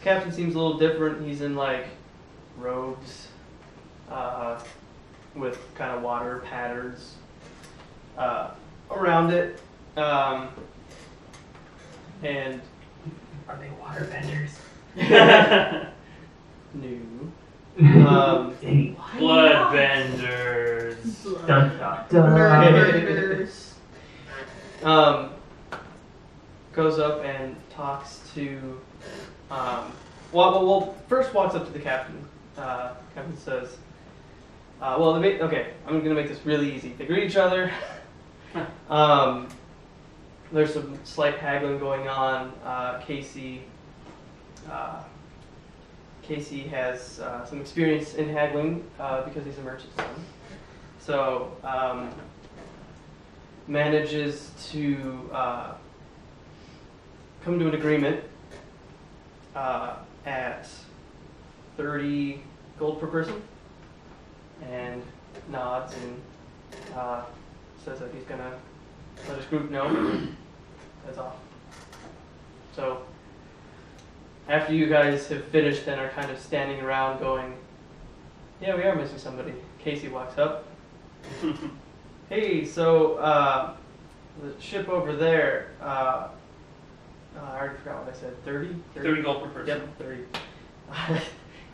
Speaker 1: captain seems a little different. He's in like robes with kind of water patterns around it. And
Speaker 5: Are they water benders?
Speaker 1: new.
Speaker 4: Bloodbenders.
Speaker 5: Dun, dun, dun.
Speaker 3: Murderers.
Speaker 1: Goes up and talks to. Well, first walks up to the captain. Captain says, okay, I'm gonna make this really easy. They greet each other. There's some slight haggling going on. Casey has some experience in haggling because he's a merchant's son. So manages to come to an agreement at 30 gold per person, and nods and says that he's gonna let his group know. That's all. So after you guys have finished and are kind of standing around going, yeah, we are missing somebody, Casey walks up. Hey, so the ship over there, I already forgot what I said, 30?
Speaker 4: 30 gold per person.
Speaker 1: Yep, 30. I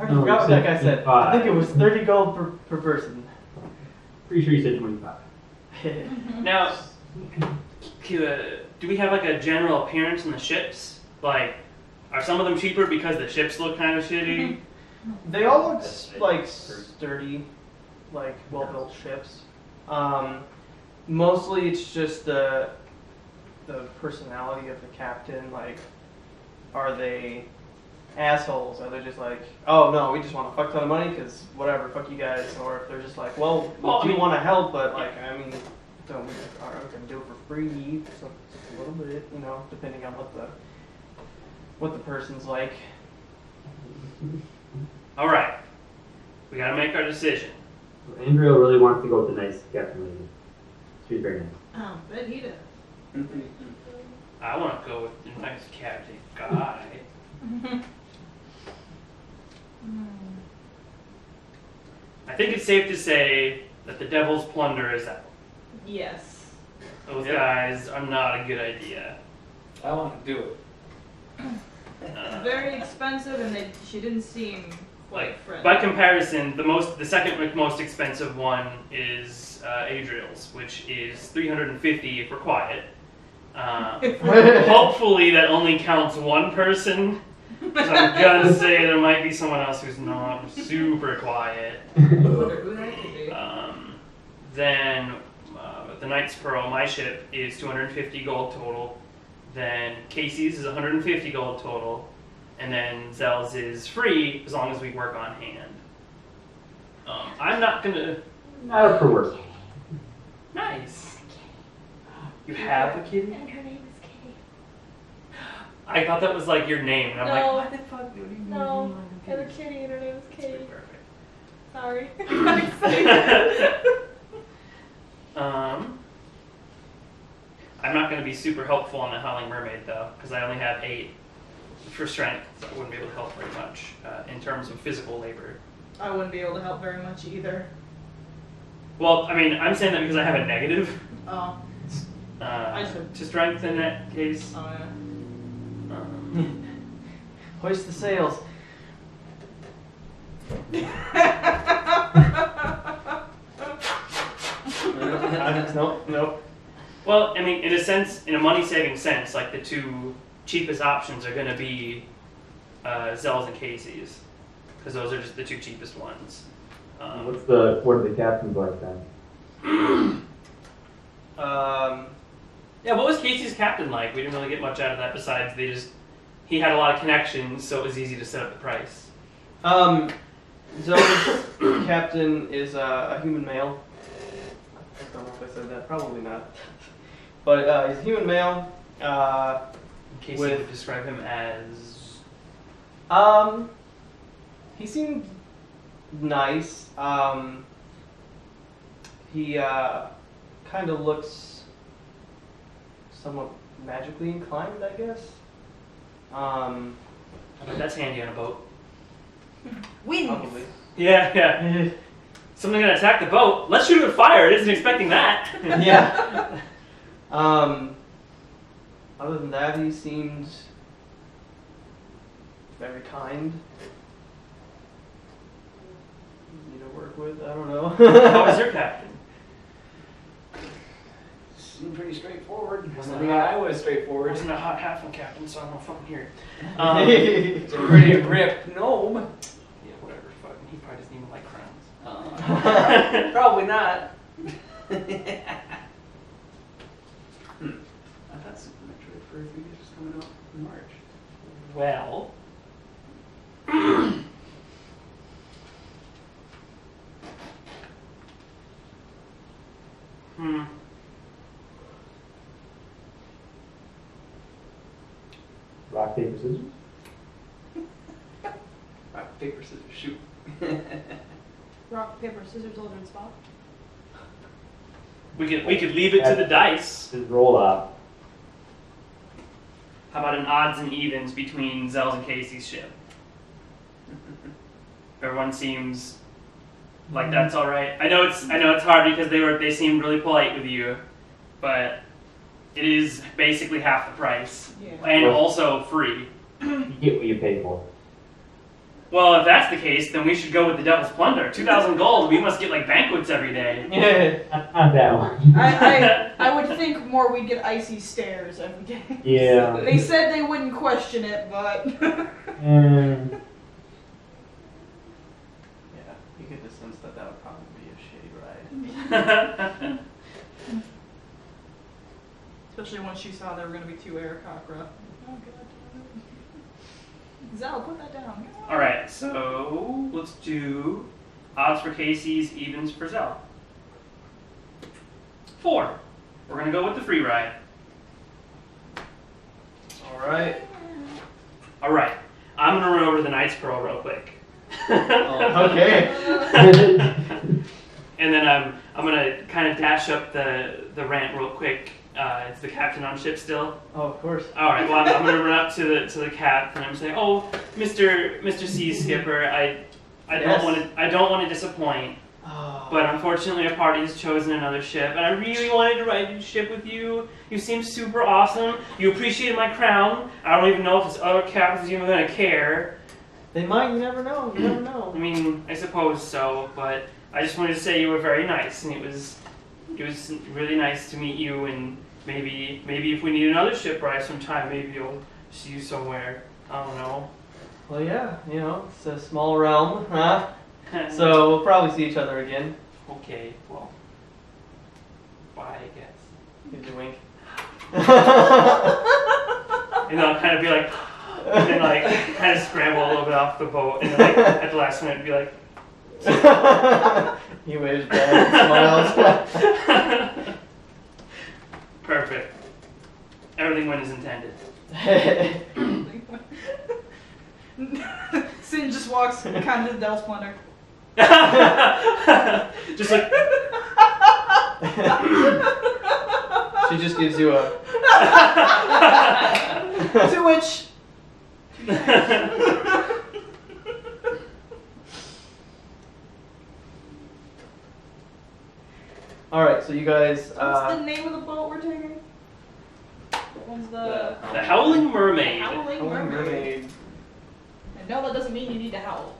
Speaker 1: already forgot what that guy said. I think it was 30 gold per person.
Speaker 5: Pretty sure you said 25.
Speaker 4: Now, do we have like a general appearance in the ships? Like, are some of them cheaper because the ships look kind of shitty?
Speaker 1: They all look like sturdy, like well-built ships. Mostly it's just the personality of the captain. Like, are they assholes? Are they just like, oh no, we just want a fuck ton of money because whatever, fuck you guys? Or if they're just like, well,
Speaker 4: Well, I
Speaker 1: we do
Speaker 4: mean-
Speaker 1: want to help, but like, I mean, don't we are we gonna do it for free? So just a little bit, you know, depending on what the person's like.
Speaker 4: All right, we gotta make our decision.
Speaker 5: Andrea really wants to go with the nice captain lady. She's very nice.
Speaker 3: Oh, bet he does.
Speaker 4: I want to go with the nice captain guy. I think it's safe to say that the devil's plunder is out.
Speaker 3: Yes.
Speaker 4: Those guys are not a good idea.
Speaker 8: I want to do it.
Speaker 3: Very expensive, and she didn't seem Like friend.
Speaker 7: By comparison, the second most expensive one is Adriel's, which is 350 if we're quiet. Hopefully that only counts one person. So I'm gonna say there might be someone else who's not super quiet.
Speaker 3: I wonder who that could be.
Speaker 7: Then the Knight's Pearl, my ship, is 250 gold total. Then Casey's is 150 gold total. And then Zell's is free as long as we work on hand. I'm not gonna.
Speaker 5: Not up for work.
Speaker 7: Nice. You have a kitty?
Speaker 10: And her name is Kay.
Speaker 7: I thought that was like your name, and I'm like,
Speaker 10: No.
Speaker 7: what the fuck? Do you
Speaker 10: No, I have a kitty and her name is Kay.
Speaker 7: Perfect.
Speaker 10: Sorry.
Speaker 7: I'm not going to be super helpful on the Howling Mermaid though, because I only have 8 for strength, so I wouldn't be able to help very much in terms of physical labor.
Speaker 3: I wouldn't be able to help very much either.
Speaker 7: Well, I mean, I'm saying that because I have a negative
Speaker 3: Oh, I should.
Speaker 7: to strength in that case.
Speaker 3: Oh yeah.
Speaker 1: Hoist the sails. Nope.
Speaker 7: Well, I mean, in a sense, in a money-saving sense, like the 2 cheapest options are going to be Zell's and Casey's, because those are just the 2 cheapest ones.
Speaker 5: What are the captains like then?
Speaker 7: Yeah, what was Casey's captain like? We didn't really get much out of that besides he had a lot of connections, so it was easy to set up the price.
Speaker 1: Zelda's captain is a human male. I don't know if I said that. Probably not. But he's a human male.
Speaker 7: Casey
Speaker 1: With-
Speaker 7: would describe him as...
Speaker 1: He seemed nice. He kind of looks somewhat magically inclined, I guess.
Speaker 7: That's handy on a boat.
Speaker 3: Wings.
Speaker 1: Probably.
Speaker 7: Yeah. Something gonna attack the boat. Let's shoot it with fire. It isn't expecting that.
Speaker 1: Yeah. Other than that, he seemed very kind. Easy to work with. I don't know.
Speaker 7: How was your captain?
Speaker 8: Seemed pretty straightforward.
Speaker 7: Wasn't
Speaker 8: I mean, I was straightforward.
Speaker 7: Wasn't a hot halfling captain, so I don't fucking hear it.
Speaker 8: It's a pretty ripped gnome.
Speaker 7: Yeah, whatever. Fuck. He probably doesn't even like crowns.
Speaker 8: Probably not. I thought Super Metroid for 3 years was coming out in March.
Speaker 7: Well.
Speaker 5: Rock, paper, scissors?
Speaker 8: Rock, paper, scissors, shoot.
Speaker 3: Rock, paper, scissors, Eldred spot.
Speaker 7: We could leave it to the dice.
Speaker 5: Just roll up.
Speaker 7: How about an odds and evens between Zell's and Casey's ship? Everyone seems like that's all right. I know it's hard because they seemed really polite with you, but it is basically half the price
Speaker 3: Yeah.
Speaker 7: and also free.
Speaker 5: You get what you pay for.
Speaker 7: Well, if that's the case, then we should go with the Devil's Plunder. 2,000 gold. We must get like banquets every day.
Speaker 5: Not that one.
Speaker 3: I would think more we'd get icy stares every day.
Speaker 5: Yeah.
Speaker 3: They said they wouldn't question it, but
Speaker 5: Mm,
Speaker 1: Yeah, you get the sense that would probably be a shitty ride.
Speaker 3: especially when she saw there were going to be 2 Aarakocra. Oh god. Zell, put that down.
Speaker 7: All right, so let's do odds for Casey's, evens for Zell. 4. We're gonna go with the free ride.
Speaker 1: Alright.
Speaker 7: All right, I'm gonna run over to the Knight's Pearl real quick.
Speaker 1: Okay.
Speaker 7: And then I'm gonna kind of dash up the ramp real quick. Is the captain on ship still?
Speaker 1: Oh, of course.
Speaker 7: All right. Well, I'm gonna run up to the captain and I'm saying, "Oh, Mr. Sea Skipper, I
Speaker 1: Yes.
Speaker 7: don't want to disappoint,
Speaker 1: Oh.
Speaker 7: but unfortunately a party has chosen another ship, and I really wanted to ride the ship with you. You seem super awesome. You appreciated my crown. I don't even know if this other captain's even gonna care.
Speaker 1: They might. You never know. You never know.
Speaker 7: I mean, I suppose so, but I just wanted to say you were very nice, and it was really nice to meet you. And maybe if we need another shipwright sometime, maybe you'll see you somewhere. I don't know.
Speaker 1: Well, yeah. You know, it's a small realm, huh? So we'll probably see each other again.
Speaker 7: Okay, well, bye, I guess.
Speaker 1: Gives you a wink.
Speaker 7: And I'll kind of be like, and then like kind of scramble a little bit off the boat, and then like at the last minute be like,
Speaker 1: He waves back and smiles.
Speaker 7: perfect. Everything went as intended.
Speaker 3: Sin just walks kind of to the Del Splendor.
Speaker 7: Just like
Speaker 1: She just gives you a.
Speaker 3: To which.
Speaker 1: All right, so you guys.
Speaker 3: What's the name of the boat we're taking? What's the
Speaker 7: Howling Mermaid.
Speaker 3: Howling Mermaid? And no, that doesn't mean you need to howl.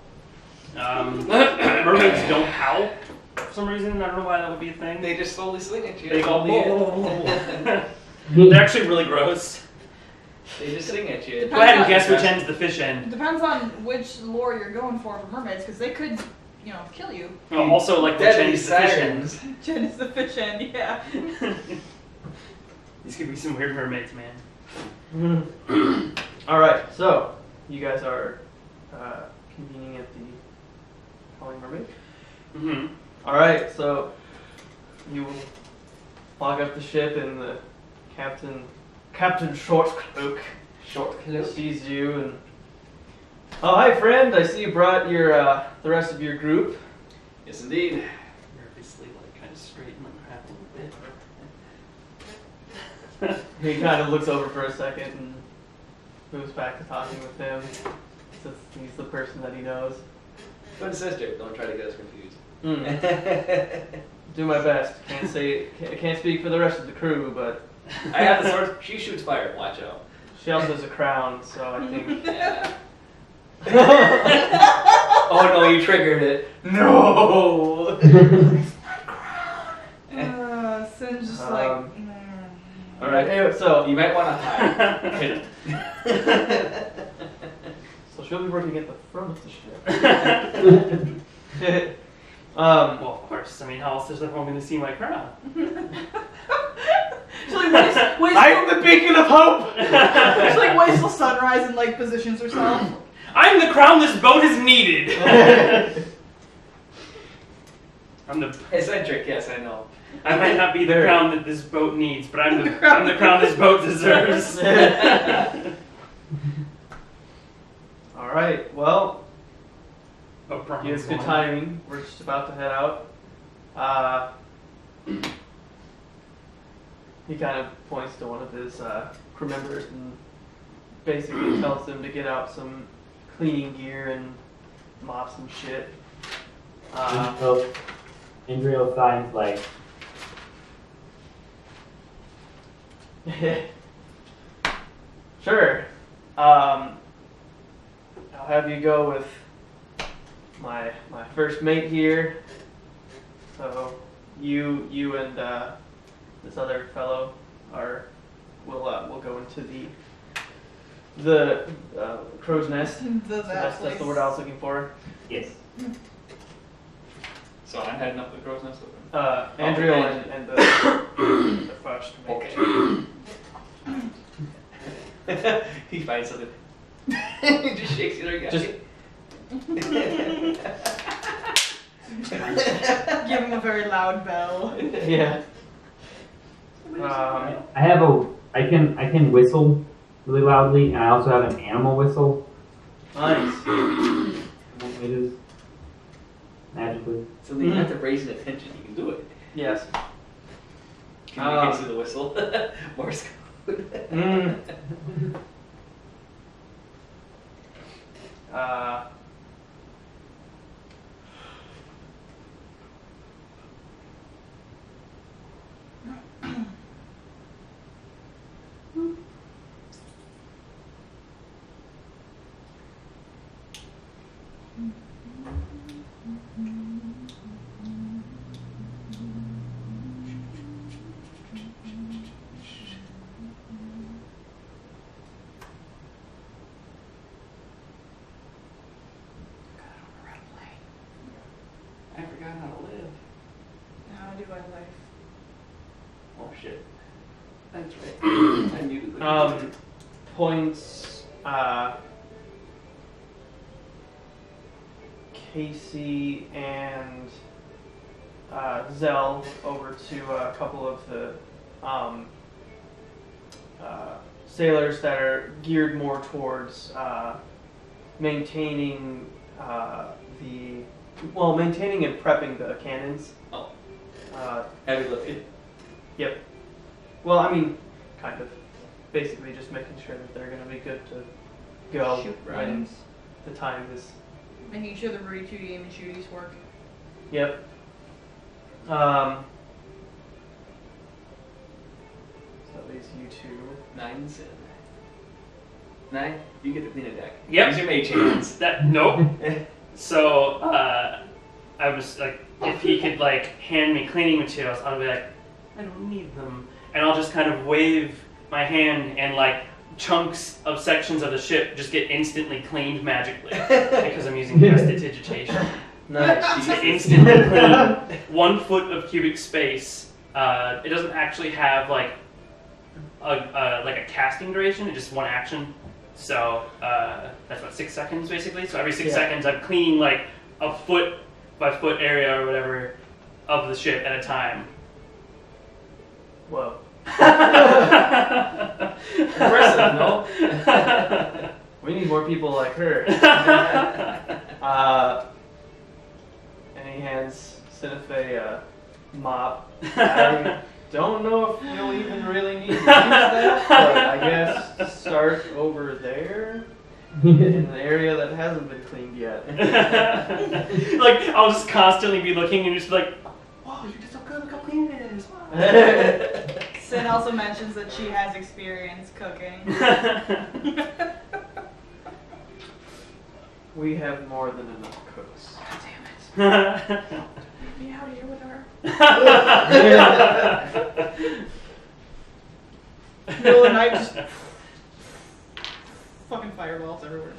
Speaker 7: Mermaids don't howl for some reason. I don't know why that would be a thing.
Speaker 8: They just slowly swing at you.
Speaker 7: They go,
Speaker 8: Yeah.
Speaker 7: They're actually really gross.
Speaker 8: They just sing at you.
Speaker 3: Depends
Speaker 7: Go ahead and
Speaker 3: on-
Speaker 7: guess which end's the fish end.
Speaker 3: Depends on which lore you're going for mermaids, because they could, kill you.
Speaker 7: Oh, also, like, which
Speaker 8: Deadly
Speaker 7: end is the fish
Speaker 8: sirens.
Speaker 7: end.
Speaker 3: Jen is the fish end, yeah.
Speaker 7: These could be some weird mermaids, man.
Speaker 1: All right, so you guys are convening at the Howling Mermaid.
Speaker 7: Mm-hmm.
Speaker 1: All right, so you log up the ship, and the Captain Shortcloak sees you and. Oh, hi, friend. I see you brought your the rest of your group.
Speaker 8: Yes, indeed.
Speaker 7: Nervously, like, kind of straighten my crap a little bit.
Speaker 1: He kind of looks over for a second and moves back to talking with him. Since he's the person that he knows.
Speaker 8: Twin sister. Don't try to get us confused.
Speaker 1: Do my best. Can't speak for the rest of the crew, but
Speaker 8: I have the sword. She shoots fire. Watch out.
Speaker 1: she also has a crown, so I think.
Speaker 8: Yeah. Oh no, you triggered it. No.
Speaker 3: Sin's just
Speaker 1: All right. Anyway, so
Speaker 8: You might want to hide.
Speaker 1: so she'll be working at the front of the ship.
Speaker 7: Well, of course. I mean, how else is everyone going to see my crown?
Speaker 3: She waits
Speaker 1: I am the beacon of hope.
Speaker 3: she waits till sunrise and positions herself.
Speaker 7: I'm the crown this boat has needed. I'm the.
Speaker 8: Eccentric, yes, I know.
Speaker 7: I might not be the crown that this boat needs, but I'm the crown this boat deserves.
Speaker 1: All right. Well,
Speaker 7: Oh, Bron
Speaker 1: it's
Speaker 7: is
Speaker 1: good
Speaker 7: one.
Speaker 1: timing. We're just about to head out. He kind of points to one of his crew members and basically tells them to get out some cleaning gear and mop some shit.
Speaker 5: Indriel signs like,
Speaker 1: Sure. I'll have you go with my first mate here. So you and this other fellow will go into the crow's nest. That's the word I was looking for.
Speaker 5: yes.
Speaker 8: So I'm heading up the crow's nest with him.
Speaker 1: Andriel and the first mate.
Speaker 8: Okay. He finds something. He just shakes the other guy.
Speaker 1: Just-
Speaker 3: Give him a very loud bell.
Speaker 1: Yeah.
Speaker 5: I can whistle really loudly, and I also have an animal whistle.
Speaker 1: Nice.
Speaker 5: It is magically.
Speaker 8: So you have to raise an attention. You can do it.
Speaker 1: Yes.
Speaker 8: Communicates through the whistle. Morse code.
Speaker 1: Points Casey and Zell over to a couple of the sailors that are geared more towards maintaining maintaining and prepping the cannons.
Speaker 8: Oh.
Speaker 1: Heavy lifting. Yep. Well, I mean, kind of. Basically, just making sure that they're going to be good to go
Speaker 3: Shoot
Speaker 1: when
Speaker 3: runs.
Speaker 1: the time is.
Speaker 3: Making sure the Rudy 2 game and shooties work.
Speaker 1: Yep. So that leaves you two.
Speaker 8: 9, 7. 9, you get to clean a deck.
Speaker 7: Yep.
Speaker 8: Use your mage hands.
Speaker 7: Nope. So I was like, if he could like hand me cleaning materials, I'll be like, I don't need them, and I'll just kind of wave my hand, and like chunks of sections of the ship just get instantly cleaned magically because I'm using prestidigitation.
Speaker 1: Nice.
Speaker 7: To instantly clean 1 foot of cubic space. It doesn't actually have like a casting duration. It's just one action. So that's what, 6 seconds basically. So every 6 seconds, I'm cleaning like a foot by foot area or whatever of the ship at a time.
Speaker 1: Whoa.
Speaker 8: Impressive, no?
Speaker 1: We need more people like her. And he hands Sinife a mop. I don't know if you'll even really need to use that, but I guess start over there in an area that hasn't been cleaned yet.
Speaker 7: Like, I'll just constantly be looking and just be like, whoa, you did so good, look how clean it is. Wow.
Speaker 3: Sin also mentions that she has experience cooking.
Speaker 1: We have more than enough cooks.
Speaker 3: Get me out of here with her. Middle of the night, just fucking fireballs everywhere.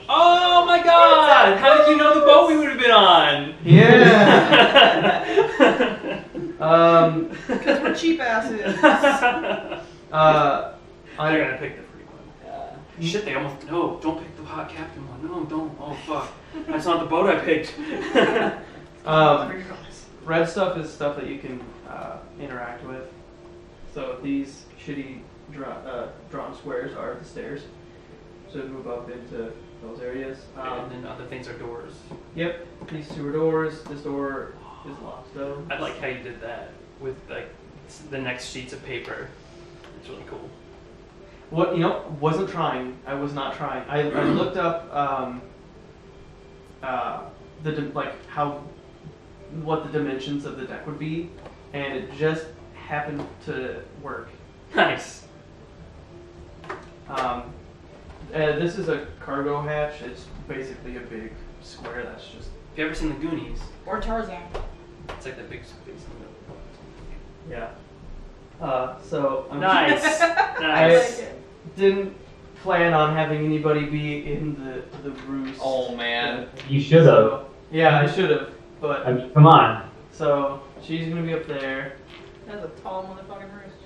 Speaker 7: Oh my god! How did you know the boat we would have been on?
Speaker 1: Yeah.
Speaker 3: Because we're cheap asses.
Speaker 7: They're gonna pick the free one. Shit, they almost. No, don't pick the hot captain one. No, don't. Oh fuck. That's not the boat I picked.
Speaker 1: Red stuff is stuff that you can interact with. So these shitty drawn squares are the stairs. So move up into those areas.
Speaker 7: And then other things are doors.
Speaker 1: Yep, these two are doors. This door is locked though.
Speaker 7: I like how you did that with like the next sheets of paper. It's really cool.
Speaker 1: What, wasn't trying. I was not trying. I looked up what the dimensions of the deck would be, and it just happened to work.
Speaker 7: Nice.
Speaker 1: This is a cargo hatch. It's basically a big square that's just.
Speaker 7: Have you ever seen the Goonies?
Speaker 3: Or Tarzan.
Speaker 7: It's like the big space in the middle.
Speaker 1: Yeah. So I'm
Speaker 7: Nice.
Speaker 1: I
Speaker 7: Nice.
Speaker 1: didn't plan on having anybody be in the roost.
Speaker 8: Oh man.
Speaker 5: You should have.
Speaker 1: So, yeah, I should have. But
Speaker 5: I mean, come on.
Speaker 1: so she's gonna be up there.
Speaker 3: That's a tall motherfucking roost.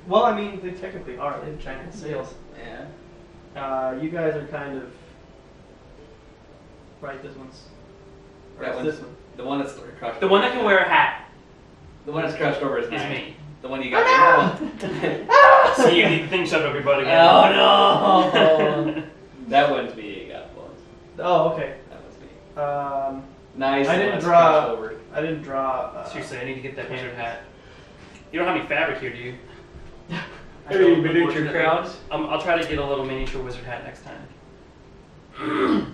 Speaker 1: Well, I mean, they technically are. They have giant sails.
Speaker 8: Yeah.
Speaker 1: You guys are kind of. Right, this one's. Or
Speaker 8: That
Speaker 1: it's
Speaker 8: one's-
Speaker 1: this one.
Speaker 8: The one that's crushed.
Speaker 7: The one that can wear a hat
Speaker 8: The one that's crushed over is
Speaker 7: is
Speaker 8: mine.
Speaker 7: me.
Speaker 8: The one you got. Oh,
Speaker 7: So you need things shoved up your butt again.
Speaker 8: no! That one's me. You got bullets.
Speaker 1: Oh, okay.
Speaker 8: That was me. Nice.
Speaker 1: I
Speaker 8: the
Speaker 1: didn't
Speaker 8: one that's
Speaker 1: draw-
Speaker 8: crushed over.
Speaker 1: I didn't draw.
Speaker 7: Seriously, I need to get that wizard hat. You don't have any fabric here, do you?
Speaker 1: I don't, unfortunately.
Speaker 7: I'll try to get a little miniature wizard hat next time.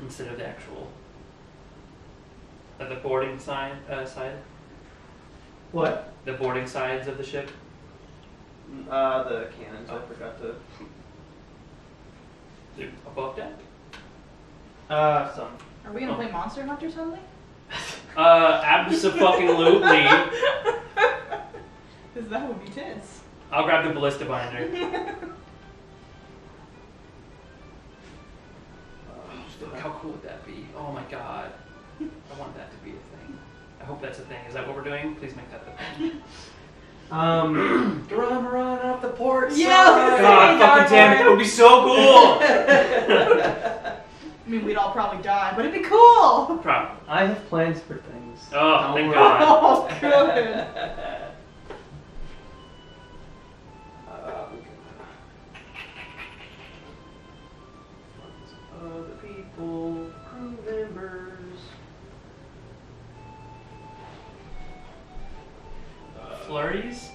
Speaker 7: Instead of the actual. At the boarding side.
Speaker 1: What?
Speaker 7: The boarding sides of the ship.
Speaker 1: The cannons. I forgot to.
Speaker 7: Above deck?
Speaker 1: Some.
Speaker 3: Are we gonna play Monster Hunter suddenly?
Speaker 7: Abso-fucking-lutely.
Speaker 3: Because that would be tense.
Speaker 7: I'll grab the ballista binder. How cool would that be? Oh my god. I want that to be a thing. I hope that's a thing. Is that what we're doing? Please make that a thing.
Speaker 8: Run off the port
Speaker 3: Yeah,
Speaker 8: side.
Speaker 7: God, fucking damn it, that would be so cool!
Speaker 3: I mean, we'd all probably die, but it'd be cool.
Speaker 7: Probably.
Speaker 1: I have plans for things.
Speaker 7: Oh,
Speaker 1: Don't
Speaker 7: thank
Speaker 1: worry.
Speaker 7: God.
Speaker 3: Oh, good.
Speaker 1: Other people, crew members.
Speaker 7: Flurries?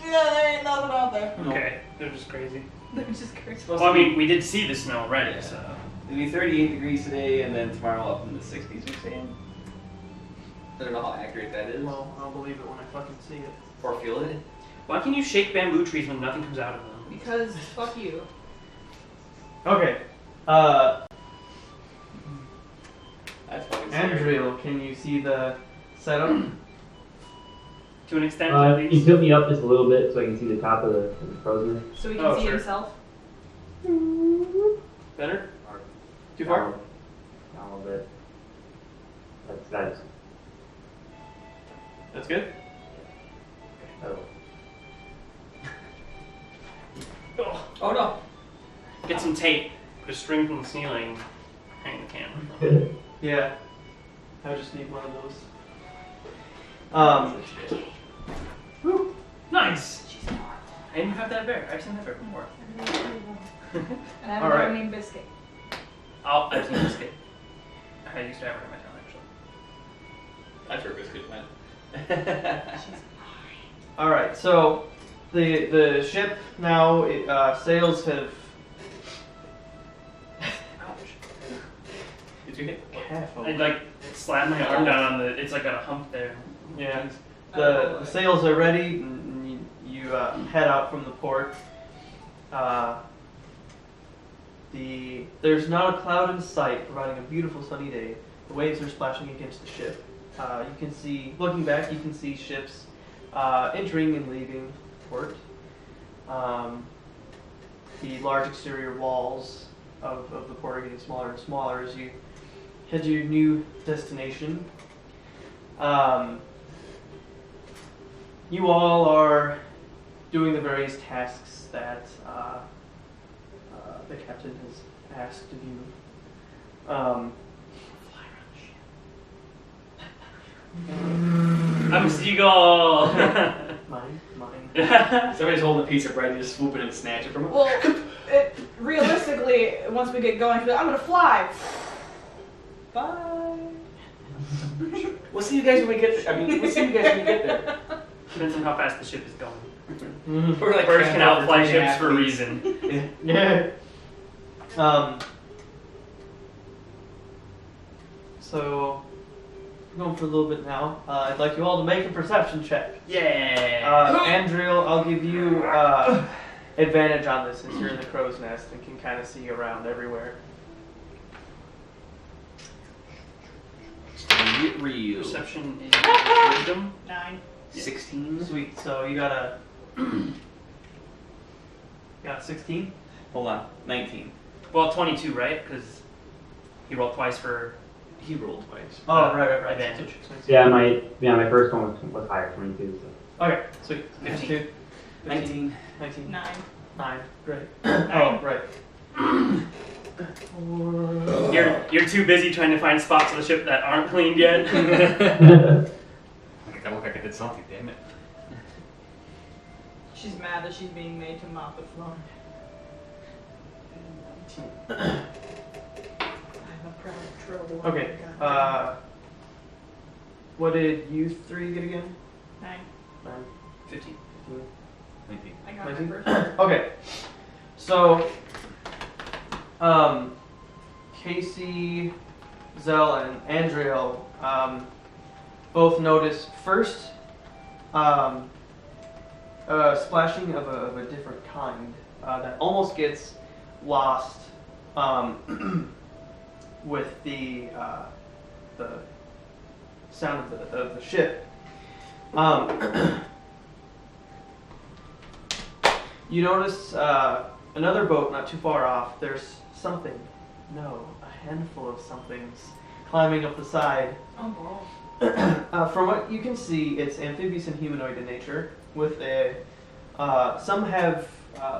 Speaker 3: Yeah, there ain't nothing out there.
Speaker 7: Okay, they're just crazy.
Speaker 3: They're just crazy.
Speaker 8: Supposed
Speaker 7: Well, I
Speaker 8: to be-
Speaker 7: mean, we did see the snow already,
Speaker 8: Yeah.
Speaker 7: so.
Speaker 8: It'll be 38 degrees today, and then tomorrow up in the 60s, you're saying? I don't know how accurate that is.
Speaker 1: Well, I'll believe it when I fucking see it.
Speaker 8: Or feel it.
Speaker 7: Why can you shake bamboo trees when nothing comes out of them?
Speaker 3: Because fuck you.
Speaker 1: Okay.
Speaker 8: That's fucking scary.
Speaker 1: Andrew, can you see the setup?
Speaker 7: To an extent, at
Speaker 5: You
Speaker 7: least.
Speaker 5: tilt me up just a little bit so I can see the top of the crow's nest.
Speaker 3: So he can
Speaker 7: Oh,
Speaker 3: see
Speaker 7: sure.
Speaker 3: himself.
Speaker 7: Better?
Speaker 1: Too far?
Speaker 5: Down a little bit. That's
Speaker 1: That's good?
Speaker 5: oh.
Speaker 8: Oh no!
Speaker 7: Get some tape, put a string from the ceiling, hang the camera.
Speaker 1: Yeah. I just need one of those.
Speaker 7: Nice! I didn't have that bear. I've seen that bear before.
Speaker 3: And I have
Speaker 1: All
Speaker 3: a
Speaker 1: right.
Speaker 3: dog named Biscuit.
Speaker 7: Oh, I've seen Biscuit. I used to have her in my town, actually.
Speaker 8: That's where Biscuit went.
Speaker 1: Alright, so the ship now, sails have
Speaker 8: Did you hit?
Speaker 1: half
Speaker 7: I like slammed my arm down on the. It's like got a hump there.
Speaker 1: Yeah. The sails are ready, and you head out from the port. There's not a cloud in sight, providing a beautiful sunny day. The waves are splashing against the ship. You can see, looking back, you can see ships entering and leaving port. The large exterior walls of the port are getting smaller and smaller as you head to your new destination. You all are doing the various tasks that the captain has asked of you. Fly around
Speaker 7: I'm a seagull!
Speaker 1: the ship. Mine.
Speaker 8: Somebody's holding a piece of bread and just swoop it and snatch it from him.
Speaker 3: Well, realistically, once we get going, she'll be like, I'm gonna fly. Bye.
Speaker 8: We'll see you guys when we get there. We'll see you guys when you get there.
Speaker 7: Depends on how fast the ship is going.
Speaker 8: We're like
Speaker 7: Birds can
Speaker 8: cramped over
Speaker 7: outfly
Speaker 8: 3.5
Speaker 7: ships for a
Speaker 8: weeks.
Speaker 7: reason.
Speaker 1: Yeah. So, we're going for a little bit now. I'd like you all to make a perception check.
Speaker 7: Yeah!
Speaker 1: Andrew, I'll give you advantage on this since you're in the crow's nest and can kind of see around everywhere.
Speaker 8: Get real.
Speaker 7: Perception is wisdom.
Speaker 3: 9.
Speaker 8: 16.
Speaker 1: Sweet. So you got a. Got 16?
Speaker 8: Hold on. 19.
Speaker 7: Well, 22, right? Because he rolled twice for
Speaker 8: He rolled twice.
Speaker 1: Oh, right.
Speaker 7: advantage.
Speaker 1: So-
Speaker 5: My first one was higher, 22. So.
Speaker 1: Okay, sweet.
Speaker 7: 15.
Speaker 1: 15.
Speaker 8: 19.
Speaker 1: 19.
Speaker 3: 9.
Speaker 1: 9. Great.
Speaker 3: 9.
Speaker 1: Oh, right.
Speaker 7: You're too busy trying to find spots of the ship that aren't cleaned yet.
Speaker 8: I look like I did something, damn it.
Speaker 3: She's mad that she's being made to mop the floor. I'm a proud trouble.
Speaker 1: Okay. What did you three get again?
Speaker 3: 9.
Speaker 1: 9.
Speaker 7: 15.
Speaker 8: 19.
Speaker 3: I got my
Speaker 1: 19?
Speaker 3: first.
Speaker 1: Okay. So, Casey, Zell, and Andriel both notice first splashing of a different kind that almost gets lost with the sound of the ship. You notice another boat not too far off. There's something, no, a handful of somethings climbing up the side.
Speaker 3: Oh,
Speaker 1: From what you can see, it's amphibious and humanoid in nature. With a, some have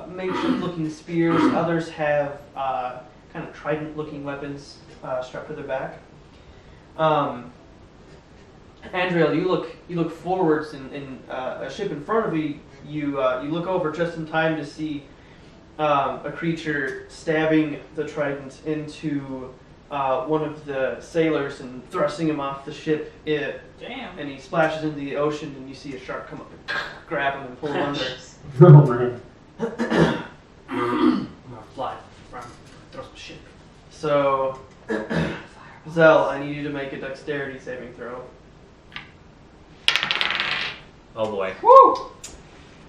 Speaker 1: makeshift-looking spears. Others have kind of trident-looking weapons strapped to their back. Andriel, you look forwards in a ship in front of you. You look over just in time to see a creature stabbing the trident into one of the sailors and thrusting him off the ship.
Speaker 3: damn.
Speaker 1: And he splashes into the ocean, and you see a shark come up and grab him and pull him under.
Speaker 5: Oh man.
Speaker 4: I'm gonna fly, run, throw some shit.
Speaker 1: So, Zell, I need you to make a dexterity saving throw.
Speaker 2: Oh boy.
Speaker 1: Woo!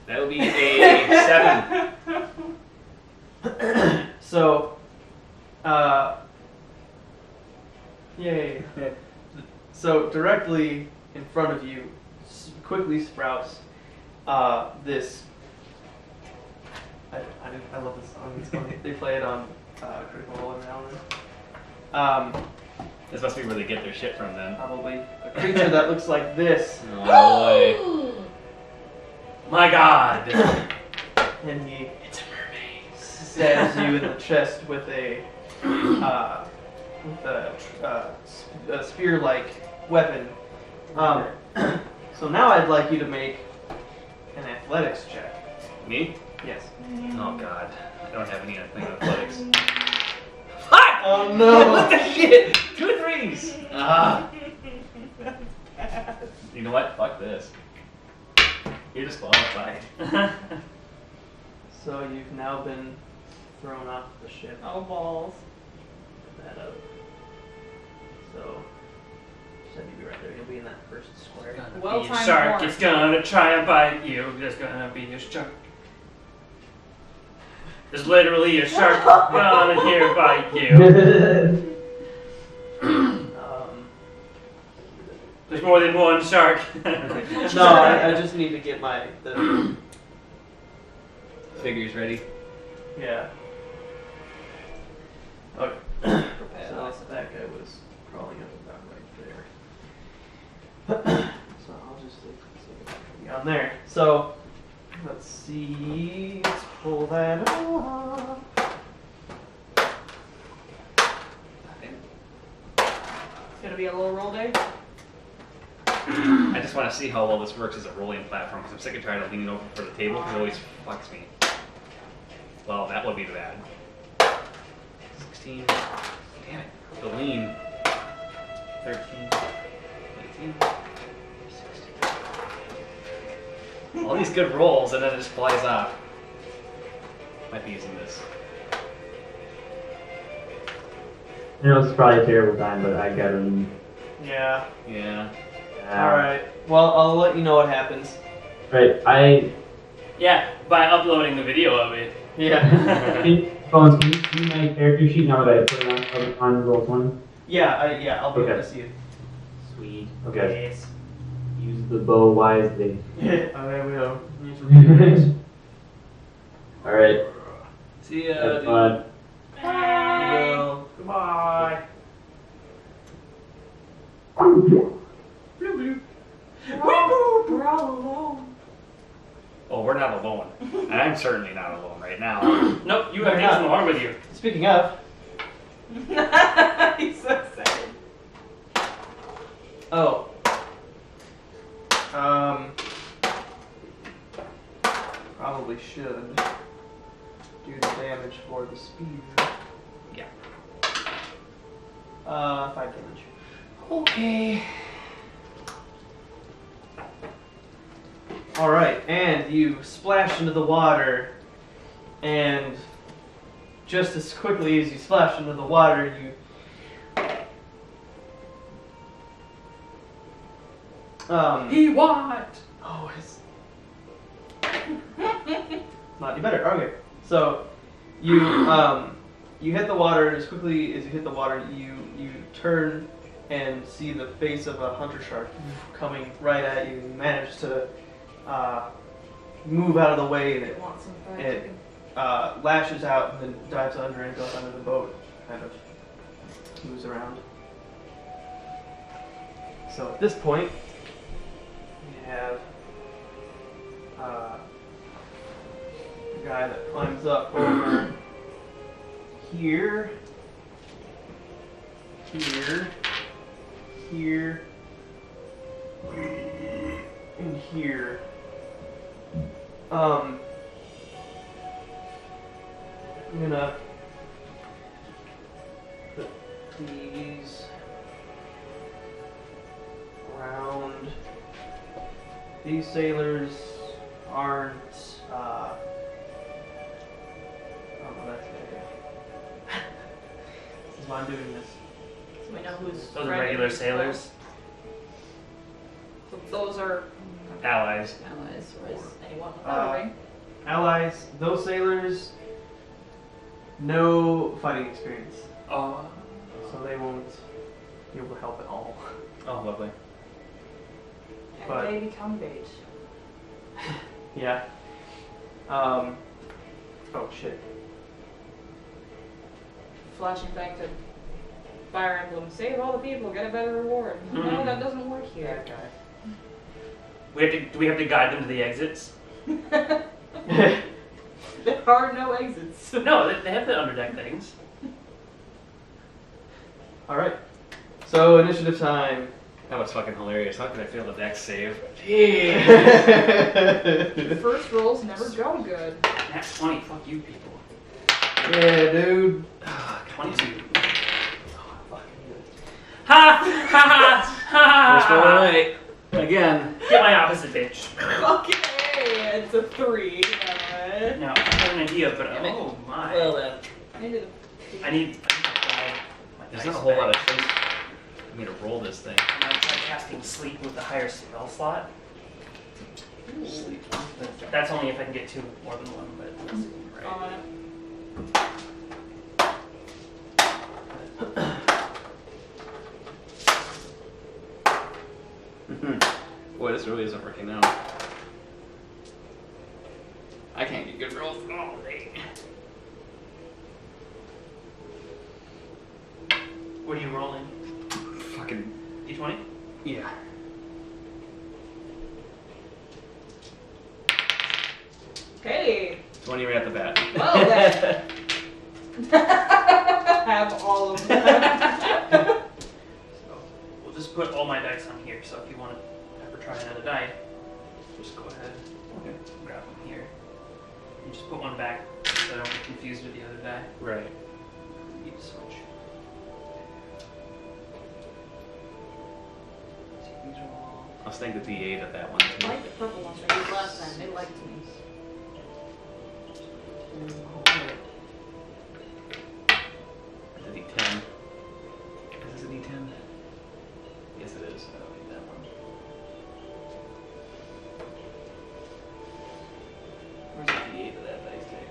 Speaker 2: That would be a 7.
Speaker 1: So, yay. So directly in front of you, quickly sprouts this. I love this song. It's funny. They play it on Critical Role every now and then.
Speaker 2: This must be where they get their shit from then.
Speaker 1: Probably a creature that looks like this,
Speaker 2: Oh
Speaker 4: My God.
Speaker 1: and he stabs you in the chest with a spear-like weapon. So now I'd like you to make an athletics check.
Speaker 2: boy. Me?
Speaker 1: Yes.
Speaker 2: Oh god. I don't have any athletics.
Speaker 1: Oh no!
Speaker 2: What the shit? 2 3s! Ah. You know what? Fuck this. You're disqualified.
Speaker 1: So you've now been thrown off the ship.
Speaker 3: Oh, balls.
Speaker 1: Get that up. So, just have you be right there. You'll be in that first square.
Speaker 3: Well
Speaker 4: Be a
Speaker 3: timed
Speaker 4: shark,
Speaker 3: horn.
Speaker 4: it's gonna try and bite you. There's gonna be a shark. There's literally a shark gonna here bite you. There's more than one shark.
Speaker 1: No, I just need to get the
Speaker 2: Figures ready.
Speaker 1: yeah. Okay. So that guy was crawling up about right there. So I'll just take on there. So let's see. Let's pull that up.
Speaker 3: It's gonna be a low roll day.
Speaker 2: I just want to see how well this works as a rolling platform because I'm sick and tired of leaning over for the table because it always fucks me. Well, that would be bad. 16. Damn it. The lean. 13. 18. 16. All these good rolls and then it just flies off. Might be using this.
Speaker 5: You know, it's probably a terrible time, but I got him.
Speaker 1: Yeah.
Speaker 2: Yeah.
Speaker 1: Alright. Well, I'll let you know what happens.
Speaker 5: Right,
Speaker 4: Yeah, by uploading the video of it.
Speaker 1: Yeah.
Speaker 5: Bones, can you see my character sheet now that I put it on Roll20?
Speaker 1: Yeah, I'll be able
Speaker 5: Okay.
Speaker 1: to see it.
Speaker 5: Sweet. Okay.
Speaker 1: Yes.
Speaker 5: Use the bow wisely.
Speaker 1: I will. Usually.
Speaker 5: Alright,
Speaker 2: See ya,
Speaker 5: have
Speaker 2: dude.
Speaker 5: fun.
Speaker 1: Well,
Speaker 4: Goodbye.
Speaker 3: We're all alone.
Speaker 2: Oh, we're not alone. And I'm certainly not alone right now.
Speaker 4: Nope, you have
Speaker 1: We're
Speaker 4: Jason
Speaker 1: not.
Speaker 4: Moore with you.
Speaker 1: speaking of,
Speaker 3: He's so sad.
Speaker 1: oh. Probably should do the damage for the spear.
Speaker 2: Yeah.
Speaker 1: 5 damage.
Speaker 2: Okay.
Speaker 1: Alright, and you splash into the water, and just as quickly as you splash into the water, you
Speaker 4: He what?
Speaker 1: oh, it's not any better. Okay, so you you hit the water, and as quickly as you hit the water, you turn and see the face of a hunter shark coming right at you. You manage to move out of the way, and
Speaker 3: Want some fried
Speaker 1: it
Speaker 3: chicken?
Speaker 1: lashes out and then dives under and goes under the boat, kind of moves around. So at this point, we have the guy that climbs up over here, here, here, and here. I'm gonna put these around. These sailors aren't. Oh, that's the idea. This is why I'm doing this.
Speaker 3: So we know who's.
Speaker 4: Those are
Speaker 3: ready.
Speaker 4: regular sailors.
Speaker 3: So those are
Speaker 4: Allies.
Speaker 3: allies, or is anyone without a ring?
Speaker 1: Allies, those sailors, no fighting experience,
Speaker 4: Oh.
Speaker 1: so they won't be able to help at all.
Speaker 5: Oh, lovely.
Speaker 3: And
Speaker 1: but-
Speaker 3: they become bait.
Speaker 1: Yeah. Oh shit.
Speaker 3: Flashing back to Fire Emblem, save all the people, get a better reward. No,
Speaker 4: Mhm.
Speaker 3: that doesn't work here.
Speaker 1: That guy.
Speaker 4: Do we have to guide them to the exits?
Speaker 3: There are no exits.
Speaker 4: No, they have the underdeck things.
Speaker 1: All right. So initiative time.
Speaker 2: That was fucking hilarious. How could I fail the dex save?
Speaker 3: First rolls never go good.
Speaker 4: That's 20. Fuck you people.
Speaker 1: Yeah, dude.
Speaker 4: 22. Ha! Ha ha!
Speaker 2: First roll
Speaker 4: Ha!
Speaker 2: right. Again.
Speaker 4: Get my opposite, bitch.
Speaker 3: Okay, it's a 3.
Speaker 4: No, I have an idea, but oh my.
Speaker 2: Well then.
Speaker 4: I need to guide my
Speaker 2: There's
Speaker 4: dice
Speaker 2: not a whole lot
Speaker 4: back.
Speaker 2: of things for me to roll this thing.
Speaker 4: I'm gonna try casting sleep with the higher spell slot.
Speaker 2: Sleep.
Speaker 4: But that's only if I can get two more than one, but let's see. Right.
Speaker 2: Boy, this really isn't working out. I can't get good rolls all day.
Speaker 4: What are you rolling?
Speaker 2: Fucking.
Speaker 4: D20?
Speaker 2: Yeah.
Speaker 3: Okay.
Speaker 2: 20 right at the bat.
Speaker 3: Well then. Have all of them.
Speaker 4: So we'll just put all my dice on here, so if you want to ever try another die, just go ahead.
Speaker 2: Okay.
Speaker 4: Grab them here. And just put one back so I don't get confused with the other die.
Speaker 2: Right.
Speaker 4: You need to switch. See, these are all.
Speaker 2: I'll stake the D8 at that one
Speaker 3: I
Speaker 2: too.
Speaker 3: like the purple ones I used last time. They liked me.
Speaker 2: The D10. Is this a D10? Yes, it is. I don't need that one. Where's the D8 of that dice tag?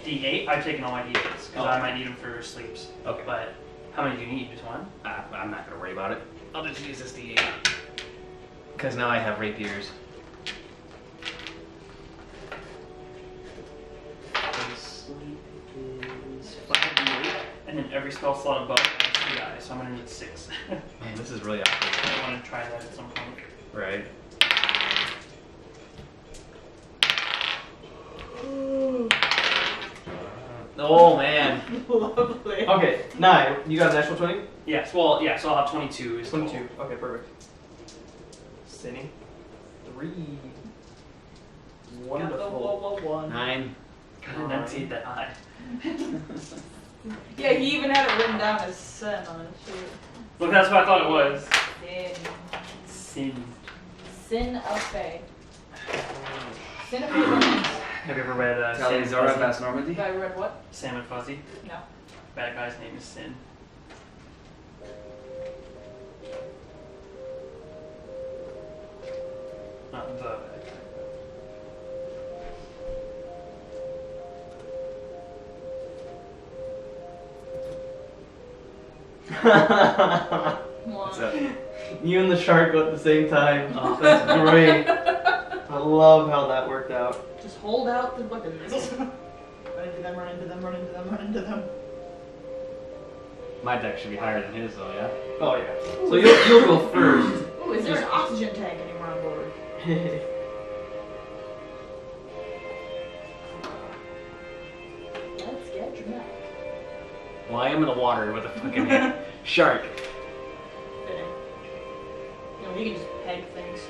Speaker 4: D8? I've taken all my D8s because
Speaker 2: Oh.
Speaker 4: I might need them for sleeps.
Speaker 2: Okay.
Speaker 4: But how many do you need? Just one?
Speaker 2: I'm not gonna worry about it. I'll just use this D8. Because now I have rapiers.
Speaker 4: Sleep is 5d8, and then every spell slot above has 2 dice, so I'm gonna need 6.
Speaker 2: Man, this is really awkward.
Speaker 4: I want to try that at some point.
Speaker 2: Right. Oh man.
Speaker 3: Lovely.
Speaker 1: Okay, 9. You got an actual 20?
Speaker 4: Yes, well, yeah, so I'll have 22 is
Speaker 1: 22. Okay, perfect. Sinning. 3.
Speaker 3: Got the
Speaker 1: Wonderful.
Speaker 3: 1.
Speaker 2: 9.
Speaker 4: Gotta enunciate that I.
Speaker 3: Yeah, he even had it written down as sin on his sheet.
Speaker 4: Look, that's what I thought it was.
Speaker 3: Sin.
Speaker 4: Sin.
Speaker 3: Sin of Fey. Sin of Fey Wild.
Speaker 4: Have you ever read Sam and
Speaker 2: Zora
Speaker 4: Fuzzy?
Speaker 2: Vast Normandy?
Speaker 3: Have I read what?
Speaker 4: Sam and Fuzzy?
Speaker 3: No.
Speaker 4: Bad guy's name is Sin. Not the bad guy.
Speaker 2: What's that?
Speaker 1: You and the shark go at the same time. Oh, that's great. I love how that worked out.
Speaker 3: Just hold out the weapons. Run into them, run into them, run into them, run into them.
Speaker 2: My deck should be higher than his, though, yeah?
Speaker 1: Oh yeah. So you'll go first.
Speaker 3: Ooh, is there an oxygen tank anywhere on board? Let's get drunk.
Speaker 2: Well, I am in the water with a fucking shark.
Speaker 3: Fitting. You know, you can just peg things.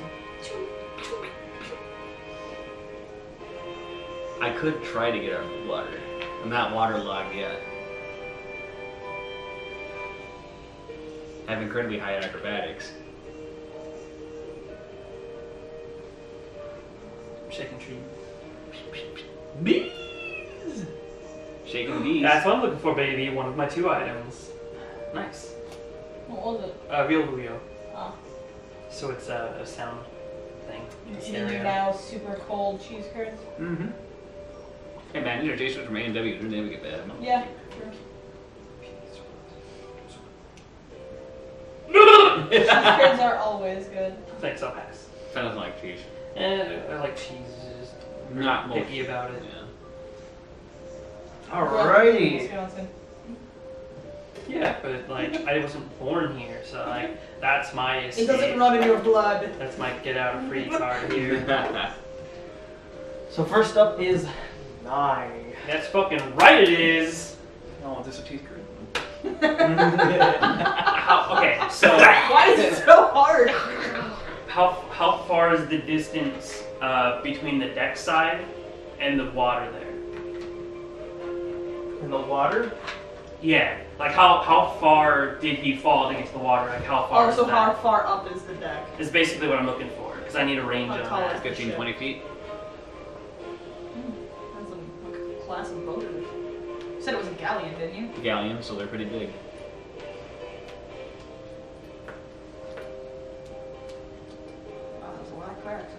Speaker 2: I could try to get out of the water. I'm not waterlogged yet. I have incredibly high acrobatics.
Speaker 7: Shaking tree.
Speaker 2: Bees! Shaking bees.
Speaker 7: That's what I'm looking for, baby. One of my 2 items. Nice.
Speaker 3: What was it?
Speaker 7: Real Julio.
Speaker 3: Oh.
Speaker 7: So it's a sound thing.
Speaker 3: Eating your now super cold cheese curds?
Speaker 2: Mm-hmm. Hey man, these are tastes from A&W. They're never get bad.
Speaker 3: Yeah, sure. Cheese curds are always good.
Speaker 7: Thanks, I'll pass.
Speaker 2: Sounds like cheese.
Speaker 7: I like cheese. Just
Speaker 2: Not most.
Speaker 7: picky about it.
Speaker 2: Yeah.
Speaker 1: Alrighty.
Speaker 3: Wisconsin.
Speaker 7: Yeah, but like I wasn't born here, so like that's my
Speaker 3: It
Speaker 7: escape.
Speaker 3: doesn't run in your blood.
Speaker 7: That's my get out of free card here.
Speaker 1: So first up is 9.
Speaker 7: That's fucking right. It is.
Speaker 8: Oh, this is a cheese curd.
Speaker 7: Okay, so
Speaker 3: Why is it so hard?
Speaker 7: how far is the distance between the deck side and the water there?
Speaker 1: In the water?
Speaker 7: Yeah, like how far did he fall to get to the water? Like how far?
Speaker 3: Oh,
Speaker 7: is
Speaker 3: so
Speaker 7: that?
Speaker 3: how far up is the deck?
Speaker 7: Is basically what I'm looking for because I need a range
Speaker 3: How
Speaker 7: on
Speaker 3: tall
Speaker 7: that.
Speaker 3: is
Speaker 2: 15, 20 feet.
Speaker 3: That's what class of boat it is. You said it was a galleon, didn't you?
Speaker 2: Galleons, so they're pretty big.
Speaker 3: Wow, there's a lot of cracks.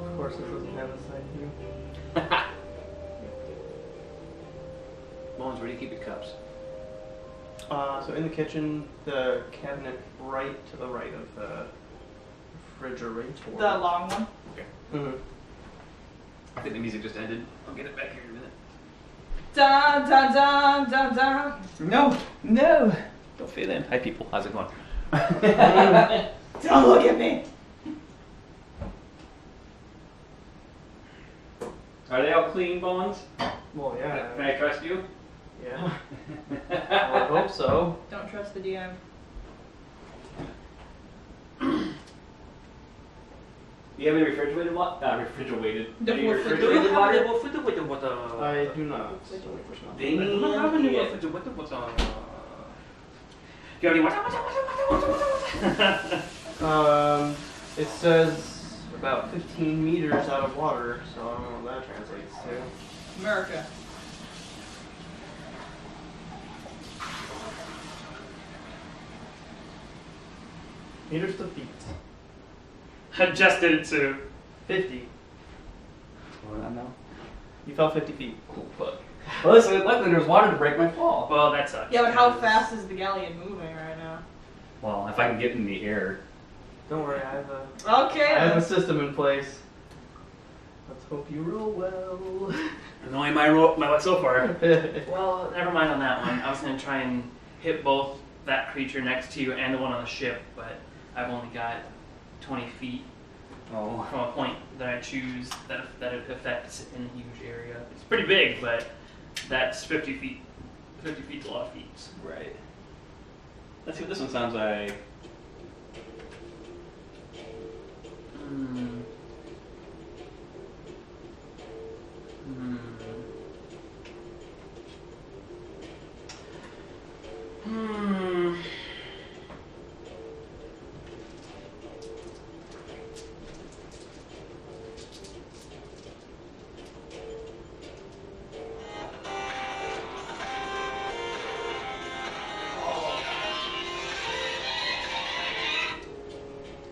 Speaker 1: Of course it doesn't have a side view.
Speaker 2: Bones, where do you keep your cups?
Speaker 1: So in the kitchen, the cabinet right to the right of the refrigerator.
Speaker 3: The long one.
Speaker 1: Mhm.
Speaker 2: I think the music just ended. I'll get it back here in a minute.
Speaker 3: Dun dun dun dun dun.
Speaker 8: No, no. Don't fit in. Hi, people. How's it going?
Speaker 3: Don't look at me.
Speaker 2: Are they all clean, Bones?
Speaker 1: Well, yeah.
Speaker 2: Can I trust you?
Speaker 1: Yeah. I would hope so.
Speaker 3: Don't trust the DM.
Speaker 2: Do you have any refrigerated water? Refrigerated.
Speaker 3: The
Speaker 2: Any
Speaker 3: refrigerated
Speaker 2: water?
Speaker 1: I do not.
Speaker 2: Dang it.
Speaker 1: It says about 15 meters out of water, so I don't know what that translates to.
Speaker 3: America.
Speaker 1: Meters to feet.
Speaker 7: I just did it too.
Speaker 1: 50.
Speaker 8: What's going on now?
Speaker 1: You fell 50 feet.
Speaker 8: Cool, fuck. Well, listen, luckily there's water to break my fall.
Speaker 7: Well, that sucks.
Speaker 3: Yeah, but how fast is the galleon moving right now?
Speaker 8: Well, if I can get in the air.
Speaker 1: Don't worry, I have a
Speaker 3: Okay.
Speaker 1: I have a system in place. Let's hope you roll well.
Speaker 7: Knowing my luck so far. Well, never mind on that one. I was gonna try and hit both that creature next to you and the one on the ship, but I've only got 20 feet
Speaker 8: Oh.
Speaker 7: from a point that I choose that it affects in a huge area. It's pretty big, but that's 50 feet. 50 feet's a lot of feet.
Speaker 8: Right. Let's see what this one sounds like.
Speaker 7: Hmm.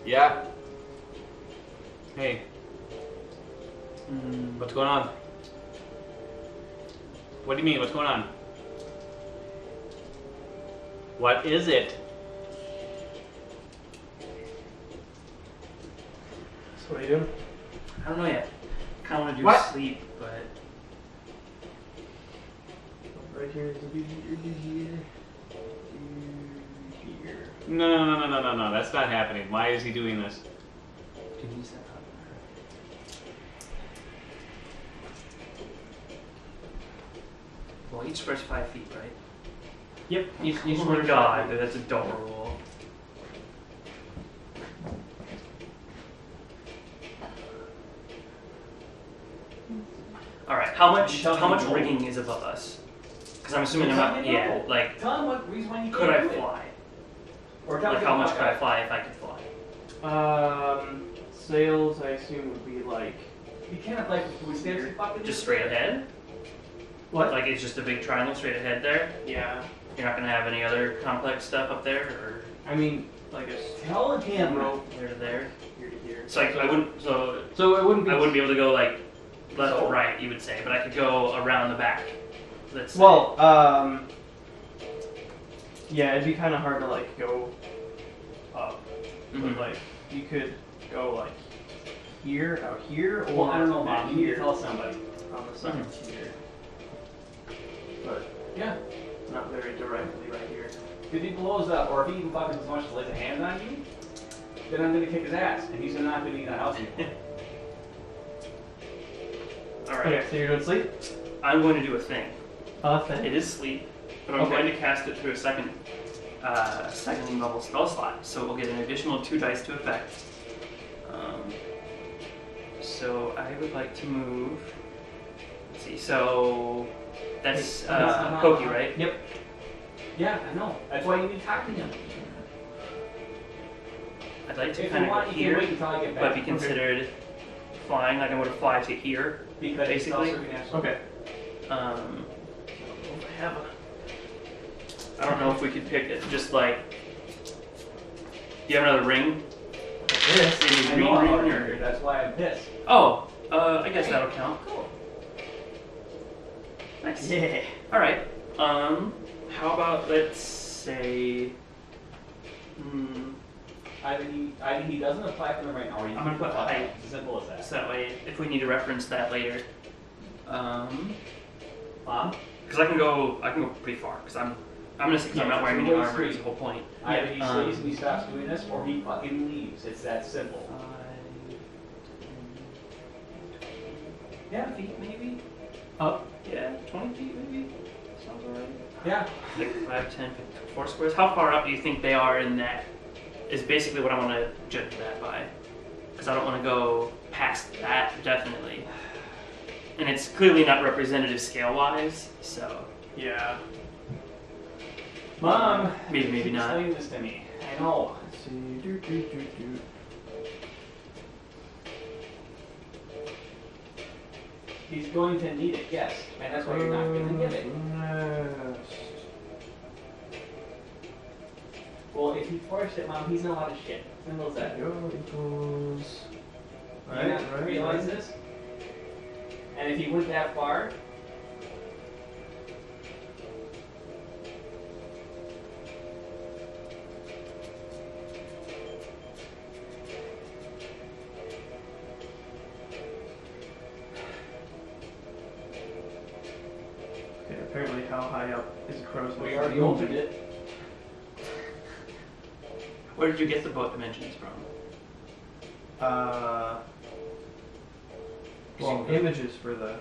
Speaker 2: Yeah. Hey, what's going on? What do you mean? What's going on? What is it?
Speaker 1: So what are you doing?
Speaker 7: I don't know yet. Kind of want to do
Speaker 2: What?
Speaker 7: sleep, but
Speaker 1: right here. Do here.
Speaker 2: No. That's not happening. Why is he doing this?
Speaker 4: Well, each square's 5 feet, right?
Speaker 1: Yep. Each
Speaker 4: Oh
Speaker 1: one
Speaker 4: my
Speaker 1: is
Speaker 4: god,
Speaker 1: 5 feet.
Speaker 4: that's a dumb rule. Alright, how much rigging is above us? Because I'm assuming I'm not, yeah, like,
Speaker 8: Tell him what reason why you
Speaker 4: could I
Speaker 8: can't do it.
Speaker 4: fly?
Speaker 8: Or tell
Speaker 4: Like,
Speaker 8: him
Speaker 4: how much
Speaker 8: about
Speaker 4: could I
Speaker 8: that.
Speaker 4: fly if I could fly?
Speaker 1: Sails, I assume, would be like.
Speaker 8: You can't like we stand so fucking
Speaker 4: Just straight ahead?
Speaker 1: What?
Speaker 4: Like, it's just a big triangle straight ahead there?
Speaker 1: Yeah.
Speaker 4: You're not gonna have any other complex stuff up there, or
Speaker 1: I mean, like a
Speaker 8: Tell him.
Speaker 1: rope
Speaker 4: there to there?
Speaker 1: here to here.
Speaker 4: So I wouldn't, so
Speaker 1: So it wouldn't be.
Speaker 4: I wouldn't be able to go like left
Speaker 8: So?
Speaker 4: or right, you would say, but I could go around the back. Let's say.
Speaker 1: Well, yeah, it'd be kind of hard to like go up,
Speaker 4: Mhm.
Speaker 1: but like you could go like here, out here, or
Speaker 8: Well, I don't know, Mom.
Speaker 1: back
Speaker 8: You need to
Speaker 1: here
Speaker 8: tell somebody.
Speaker 1: on the sides here. But
Speaker 8: Yeah.
Speaker 1: not very directly right here.
Speaker 8: If he blows up, or if he even fucking as much as lays a hand on you, then I'm gonna kick his ass, and he's not gonna be in that house anymore.
Speaker 4: Alright.
Speaker 1: Okay, so you're doing sleep.
Speaker 4: I'm going to do a thing.
Speaker 1: Thing.
Speaker 4: It is sleep, but I'm
Speaker 1: Okay.
Speaker 4: going to cast it through a second level spell slot, so we'll get an additional 2 dice to effect. So I would like to move. Let's see. So that's Pokey, right?
Speaker 1: Yep.
Speaker 8: Yeah, I know. That's why you need to talk to him.
Speaker 4: I'd like to
Speaker 8: If
Speaker 4: kind
Speaker 8: you
Speaker 4: of
Speaker 8: want,
Speaker 4: go
Speaker 8: you can
Speaker 4: here,
Speaker 8: wait until I get back.
Speaker 4: but be considered flying. Like I would fly to here.
Speaker 8: Because it's
Speaker 4: basically.
Speaker 8: also gonna have
Speaker 1: Okay.
Speaker 4: I don't know if we could pick it. Just like, do you have another ring?
Speaker 1: Yes.
Speaker 4: Maybe
Speaker 8: I
Speaker 4: green
Speaker 8: know I'm
Speaker 4: ring
Speaker 8: already
Speaker 4: or?
Speaker 8: here. That's why I'm pissed.
Speaker 4: Oh, I guess that'll count.
Speaker 8: Cool.
Speaker 4: Nice.
Speaker 1: Yeah.
Speaker 4: All right. How about let's say,
Speaker 8: Either he doesn't apply for them right now, or you
Speaker 4: I'm
Speaker 8: can
Speaker 4: gonna put
Speaker 8: apply.
Speaker 4: height.
Speaker 8: It's as simple as that.
Speaker 4: so that way if we need to reference that later,
Speaker 8: Mom?
Speaker 4: because I can go pretty far because I'm gonna say because I'm not wearing any armor. Is the whole point.
Speaker 8: Either he stays and he stops doing this, or he fucking leaves. It's that simple.
Speaker 4: 10 feet maybe.
Speaker 1: Up.
Speaker 4: Yeah, 20 feet maybe. Sounds alright.
Speaker 8: Yeah.
Speaker 4: Like 5, 10, 4 squares. How far up do you think they are in that? Is basically what I want to judge that by. Because I don't want to go past that, definitely. And it's clearly not representative scale-wise, so
Speaker 1: Yeah.
Speaker 8: Mom,
Speaker 4: maybe
Speaker 8: keep
Speaker 4: not.
Speaker 8: explaining this to me. I know.
Speaker 1: Let's see.
Speaker 8: He's going to need it, yes. And that's why you're not going to get it. Well, if he forced it, Mom, he's in a lot of shit. Simple as that.
Speaker 1: Go equals.
Speaker 8: Do you not realize this? And if he went that far,
Speaker 1: Okay, apparently how high up is a crow's nest?
Speaker 8: we already opened it.
Speaker 4: Where did you get the boat dimensions from?
Speaker 1: Well, images for the,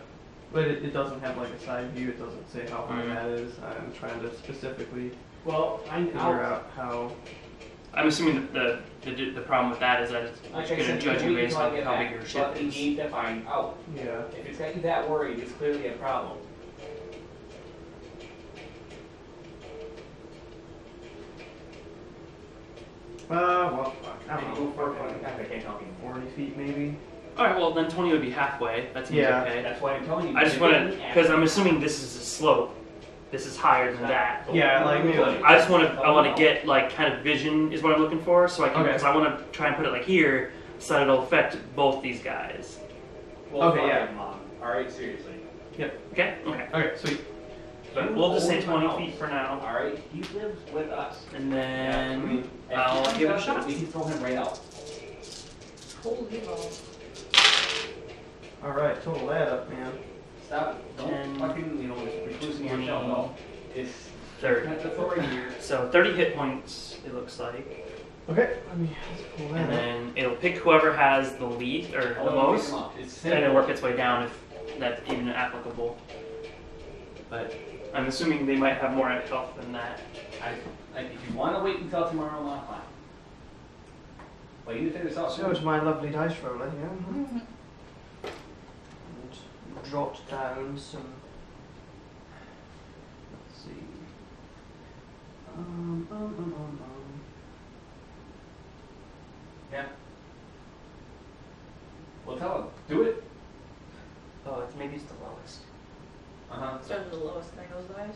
Speaker 1: but it doesn't have like a side view. It doesn't say how high that is. I'm trying to specifically
Speaker 8: Well,
Speaker 1: figure out how.
Speaker 4: I'm assuming that the problem with that is that it's
Speaker 8: like I
Speaker 4: going to
Speaker 8: said,
Speaker 4: judge
Speaker 8: wait
Speaker 4: you based
Speaker 8: until I
Speaker 4: on
Speaker 8: get
Speaker 4: how
Speaker 8: back,
Speaker 4: big your ship
Speaker 8: but we
Speaker 4: is.
Speaker 8: need to find out.
Speaker 1: Yeah.
Speaker 8: If it's got you that worried, it's clearly a problem.
Speaker 1: Well, fuck. I
Speaker 8: Maybe
Speaker 1: don't
Speaker 8: go
Speaker 1: know.
Speaker 8: for I can't help you.
Speaker 1: 40 feet maybe.
Speaker 4: All right, well then 20 would be halfway. That seems
Speaker 1: Yeah.
Speaker 4: okay.
Speaker 8: That's why I'm telling you.
Speaker 4: I just want to, because I'm assuming this is a slope. This is higher than that.
Speaker 1: Yeah, like maybe like.
Speaker 4: I just want to, I want to get like kind of vision is what I'm looking for, so I can,
Speaker 1: Okay.
Speaker 4: because I want to try and put it like here, so that it'll affect both these guys.
Speaker 8: Well,
Speaker 1: Okay,
Speaker 8: fine,
Speaker 1: yeah.
Speaker 8: Mom. All right, seriously.
Speaker 4: Okay. Okay.
Speaker 1: Okay, sweet.
Speaker 4: But we'll just say 20 feet for now,
Speaker 8: All right, he lives with us.
Speaker 4: and then
Speaker 8: If
Speaker 4: I'll
Speaker 8: he comes
Speaker 4: give it a
Speaker 8: up,
Speaker 4: shot.
Speaker 8: We can throw him right out.
Speaker 3: Holy balls.
Speaker 1: All right, total that up, man.
Speaker 8: Stop. Don't
Speaker 4: 10,
Speaker 8: fucking, reclusing yourself. No. It's
Speaker 4: 30.
Speaker 8: that's the floor right here.
Speaker 4: So 30 hit points, it looks like.
Speaker 1: Okay, let me just pull
Speaker 4: And
Speaker 1: that up.
Speaker 4: then it'll pick whoever has the least or the most, and it'll work its way down if that's even applicable. But I'm assuming they might have more health than that.
Speaker 8: If you want to wait until tomorrow, fine. Well, you need to figure this out
Speaker 1: So
Speaker 8: soon.
Speaker 1: it's my lovely dice roller here. And jot down some. Let's see.
Speaker 8: Yeah. Well, tell them. Do it.
Speaker 4: Oh, maybe it's the lowest.
Speaker 8: Uh-huh.
Speaker 3: Starts with the lowest thing, those dice.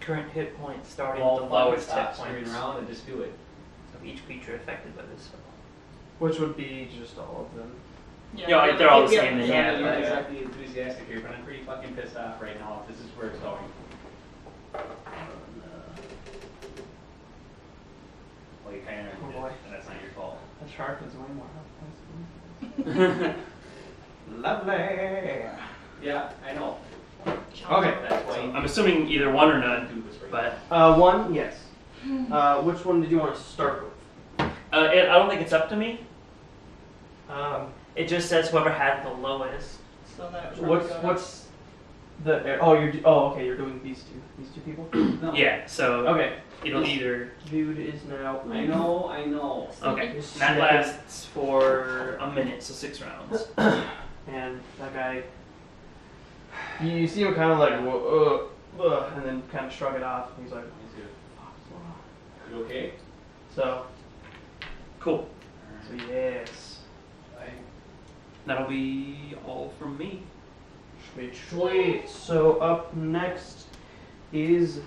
Speaker 4: Current hit points starting
Speaker 8: Well,
Speaker 4: with the lowest hit
Speaker 8: stop screwing
Speaker 4: points
Speaker 8: around and just do it.
Speaker 4: of each creature affected by this spell.
Speaker 1: Which would be just all of them.
Speaker 4: Yeah, they're all the same then,
Speaker 8: Yeah,
Speaker 4: yeah.
Speaker 8: you're not
Speaker 4: but-
Speaker 8: exactly enthusiastic here, but I'm pretty fucking pissed off right now if this is where it's going. Well, you kind of
Speaker 1: Oh,
Speaker 8: did,
Speaker 1: boy.
Speaker 8: and that's not your fault.
Speaker 1: The shark is way more helpful. Lovely.
Speaker 8: Yeah, I know.
Speaker 1: Okay.
Speaker 8: That's why
Speaker 4: I'm assuming either one or none,
Speaker 8: do this right
Speaker 4: but
Speaker 1: One, yes. Which one did you want to start with?
Speaker 4: I don't think it's up to me. It just says whoever had the lowest.
Speaker 3: So that
Speaker 1: What's the? Okay. You're doing these two people.
Speaker 8: No.
Speaker 4: Yeah, so
Speaker 1: Okay.
Speaker 4: it'll either.
Speaker 1: Dude is now.
Speaker 8: I know.
Speaker 4: Okay,
Speaker 1: Just
Speaker 4: and that
Speaker 1: second.
Speaker 4: lasts for a minute, so 6 rounds.
Speaker 1: And that guy. You see him kind of like, and then kind of shrug it off. And he's like,
Speaker 8: You okay?
Speaker 1: so
Speaker 4: Cool.
Speaker 1: yes.
Speaker 4: That'll be all from me.
Speaker 1: Sweet. So up next is